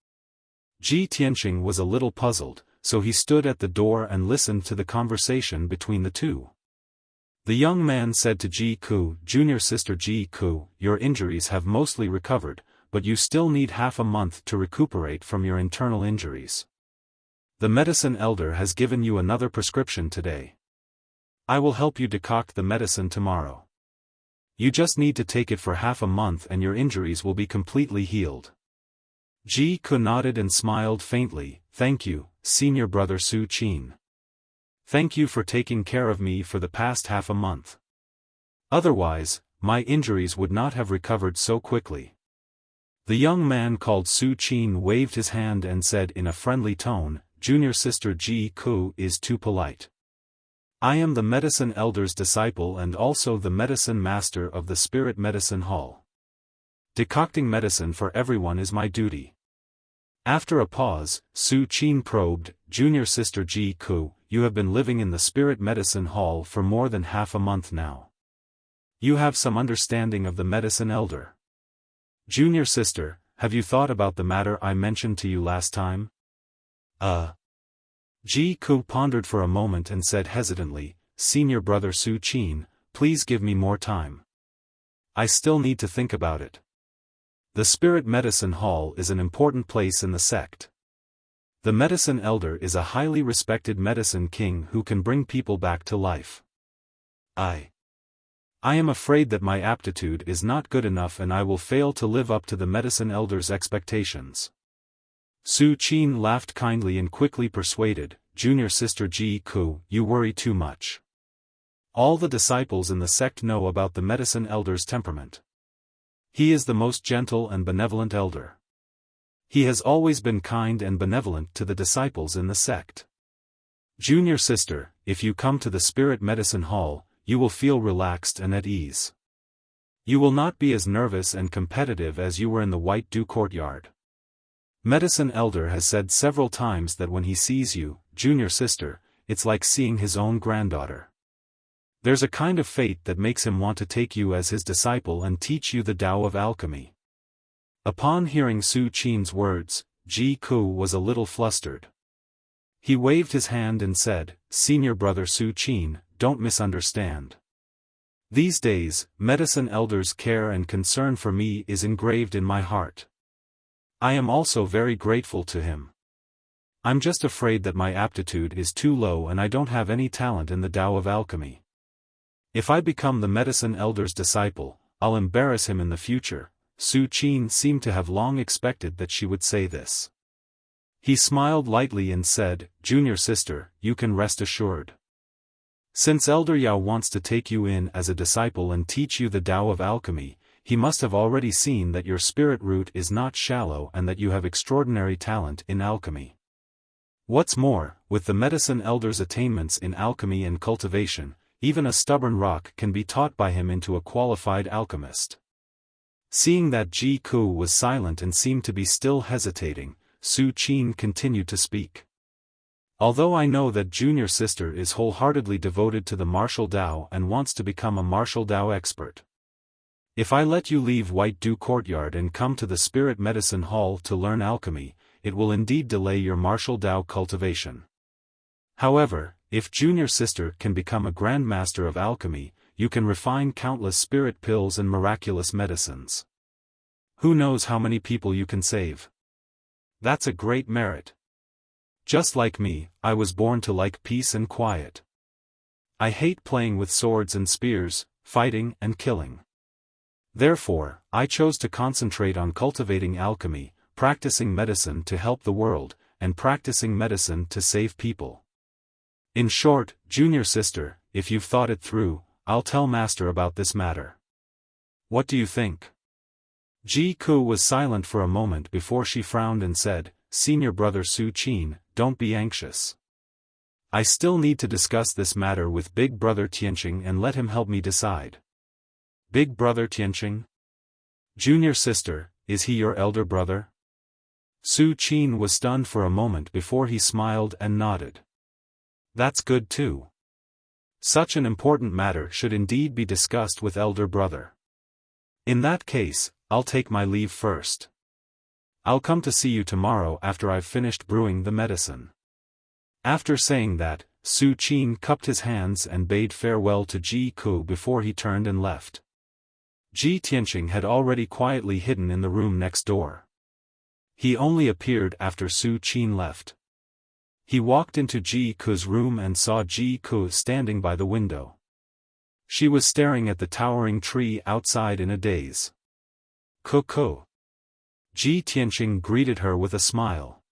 Speaker 1: Ji Tianqing was a little puzzled, so he stood at the door and listened to the conversation between the two. The young man said to Ji Ku, "Junior sister Ji Ku, your injuries have mostly recovered, but you still need half a month to recuperate from your internal injuries. The medicine elder has given you another prescription today. I will help you decoct the medicine tomorrow. You just need to take it for half a month and your injuries will be completely healed." Ji Ku nodded and smiled faintly. "Thank you, senior brother Su Qin. Thank you for taking care of me for the past half a month. Otherwise, my injuries would not have recovered so quickly." The young man called Su Qin waved his hand and said in a friendly tone, "Junior sister Ji Ku is too polite. I am the medicine elder's disciple and also the medicine master of the spirit medicine hall. Decocting medicine for everyone is my duty." After a pause, Su Qin probed, "Junior sister Ji Ku, you have been living in the spirit medicine hall for more than half a month now. You have some understanding of the medicine elder. Junior sister, have you thought about the matter I mentioned to you last time?" Ji Ku pondered for a moment and said hesitantly, "Senior brother Su Qin, please give me more time. I still need to think about it. The Spirit Medicine Hall is an important place in the sect. The medicine elder is a highly respected medicine king who can bring people back to life. I am afraid that my aptitude is not good enough and I will fail to live up to the medicine elder's expectations." Su Qin laughed kindly and quickly persuaded, "Junior sister Ji Ku, you worry too much. All the disciples in the sect know about the medicine elder's temperament. He is the most gentle and benevolent elder. He has always been kind and benevolent to the disciples in the sect. Junior sister, if you come to the Spirit Medicine Hall, you will feel relaxed and at ease. You will not be as nervous and competitive as you were in the White Dew Courtyard. Medicine Elder has said several times that when he sees you, junior sister, it's like seeing his own granddaughter. There's a kind of fate that makes him want to take you as his disciple and teach you the Tao of alchemy. Upon hearing Su Qin's words, Ji Ku was a little flustered. He waved his hand and said, "Senior brother Su Qin, don't misunderstand. These days, medicine elder's care and concern for me is engraved in my heart. I am also very grateful to him. I'm just afraid that my aptitude is too low and I don't have any talent in the Tao of alchemy. If I become the medicine elder's disciple, I'll embarrass him in the future." Su Qin seemed to have long expected that she would say this. He smiled lightly and said, "Junior sister, you can rest assured. Since Elder Yao wants to take you in as a disciple and teach you the Tao of alchemy, he must have already seen that your spirit root is not shallow and that you have extraordinary talent in alchemy. What's more, with the medicine elder's attainments in alchemy and cultivation, even a stubborn rock can be taught by him into a qualified alchemist." Seeing that Ji Ku was silent and seemed to be still hesitating, Su Qin continued to speak. "Although I know that junior sister is wholeheartedly devoted to the martial Tao and wants to become a martial Tao expert. If I let you leave White Dew Courtyard and come to the Spirit Medicine Hall to learn alchemy, it will indeed delay your martial Tao cultivation. However, if junior sister can become a grandmaster of alchemy, you can refine countless spirit pills and miraculous medicines. Who knows how many people you can save? That's a great merit. Just like me, I was born to like peace and quiet. I hate playing with swords and spears, fighting and killing. Therefore, I chose to concentrate on cultivating alchemy, practicing medicine to help the world, and practicing medicine to save people. In short, junior sister, if you've thought it through, I'll tell master about this matter. What do you think?" Ji Ku was silent for a moment before she frowned and said, "Senior brother Su Qin, don't be anxious. I still need to discuss this matter with big brother Tianqing and let him help me decide." "Big brother Tianqing? Junior sister, is he your elder brother?" Su Qin was stunned for a moment before he smiled and nodded. "That's good too. Such an important matter should indeed be discussed with elder brother. In that case, I'll take my leave first. I'll come to see you tomorrow after I've finished brewing the medicine." After saying that, Su Qin cupped his hands and bade farewell to Ji Ku before he turned and left. Ji Tianqing had already quietly hidden in the room next door. He only appeared after Su Qin left. He walked into Ji Ku's room and saw Ji Ku standing by the window. She was staring at the towering tree outside in a daze. "Ku." Ji Tianqing greeted her with a smile.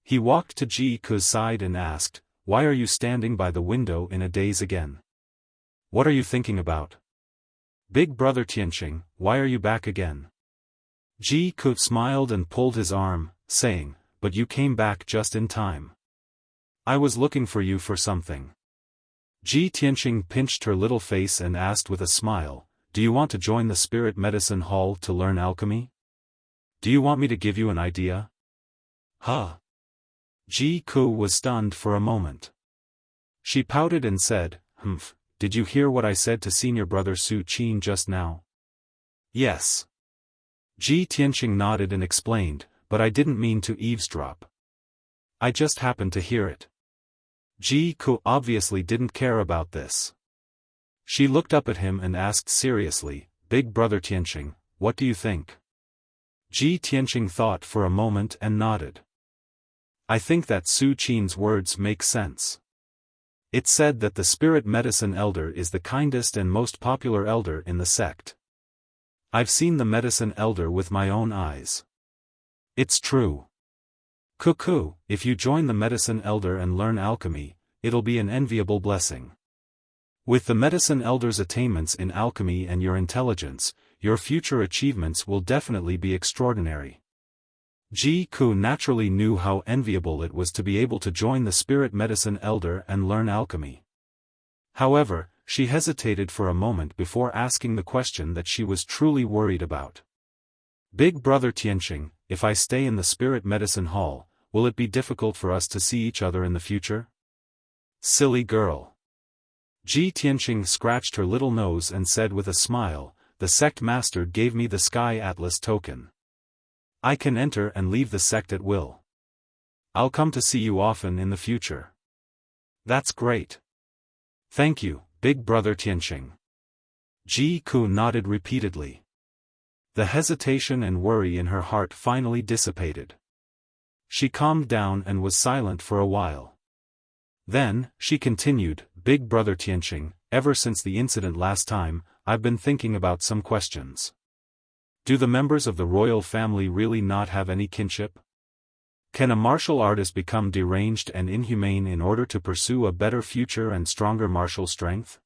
Speaker 1: He walked to Ji Ku's side and asked, "Why are you standing by the window in a daze again? What are you thinking about?" "Big brother Tianqing, why are you back again?" Ji Ku smiled and pulled his arm, saying, "But you came back just in time. I was looking for you for something." Ji Tianqing pinched her little face and asked with a smile, "Do you want to join the Spirit Medicine Hall to learn alchemy? Do you want me to give you an idea?" "Huh?" Ji Ku was stunned for a moment. She pouted and said, "Humph, did you hear what I said to senior brother Su Qin just now?" "Yes." Ji Tianqing nodded and explained, "But I didn't mean to eavesdrop. I just happened to hear it." Ji Ku obviously didn't care about this. She looked up at him and asked seriously, "Big brother Tianqing, what do you think?" Ji Tianqing thought for a moment and nodded. "I think that Su Qin's words make sense. It's said that the spirit medicine elder is the kindest and most popular elder in the sect. I've seen the medicine elder with my own eyes. It's true. Cuckoo, if you join the medicine elder and learn alchemy, it'll be an enviable blessing. With the medicine elder's attainments in alchemy and your intelligence, your future achievements will definitely be extraordinary." Ji Ku naturally knew how enviable it was to be able to join the spirit medicine elder and learn alchemy. However, she hesitated for a moment before asking the question that she was truly worried about. "Big brother Tianqing, if I stay in the Spirit Medicine Hall, will it be difficult for us to see each other in the future?" "Silly girl." Ji Tianqing scratched her little nose and said with a smile, "The sect master gave me the Sky Atlas token. I can enter and leave the sect at will. I'll come to see you often in the future." "That's great. Thank you, big brother Tianqing." Ji Ku nodded repeatedly. The hesitation and worry in her heart finally dissipated. She calmed down and was silent for a while. Then, she continued, "Big brother Tianqing, ever since the incident last time, I've been thinking about some questions. Do the members of the royal family really not have any kinship? Can a martial artist become deranged and inhumane in order to pursue a better future and stronger martial strength?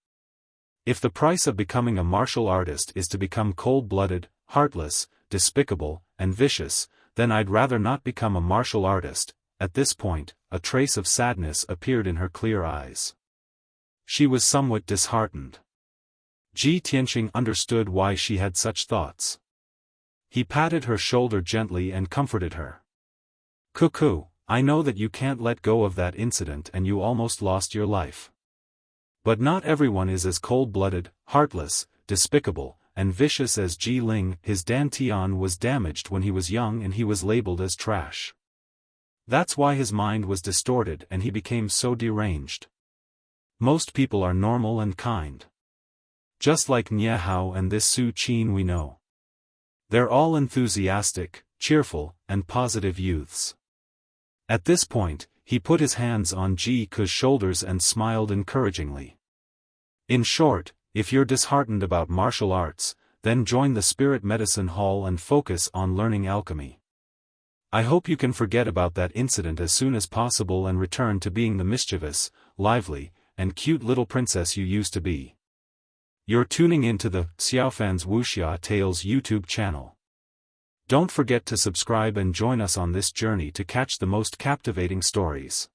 Speaker 1: If the price of becoming a martial artist is to become cold-blooded, heartless, despicable, and vicious, then I'd rather not become a martial artist." At this point, a trace of sadness appeared in her clear eyes. She was somewhat disheartened. Ji Tianqing understood why she had such thoughts. He patted her shoulder gently and comforted her. "Cuckoo, I know that you can't let go of that incident and you almost lost your life. But not everyone is as cold-blooded, heartless, despicable, and vicious as Ji Ling. His dantian was damaged when he was young and he was labeled as trash. That's why his mind was distorted and he became so deranged. Most people are normal and kind. Just like Nie Hao and this Su Qin we know. They're all enthusiastic, cheerful, and positive youths." At this point, he put his hands on Ji Ku's shoulders and smiled encouragingly. "In short, if you're disheartened about martial arts, then join the Spirit Medicine Hall and focus on learning alchemy. I hope you can forget about that incident as soon as possible and return to being the mischievous, lively, and cute little princess you used to be." You're tuning into the Xiaofan's Wuxia Tales YouTube channel. Don't forget to subscribe and join us on this journey to catch the most captivating stories.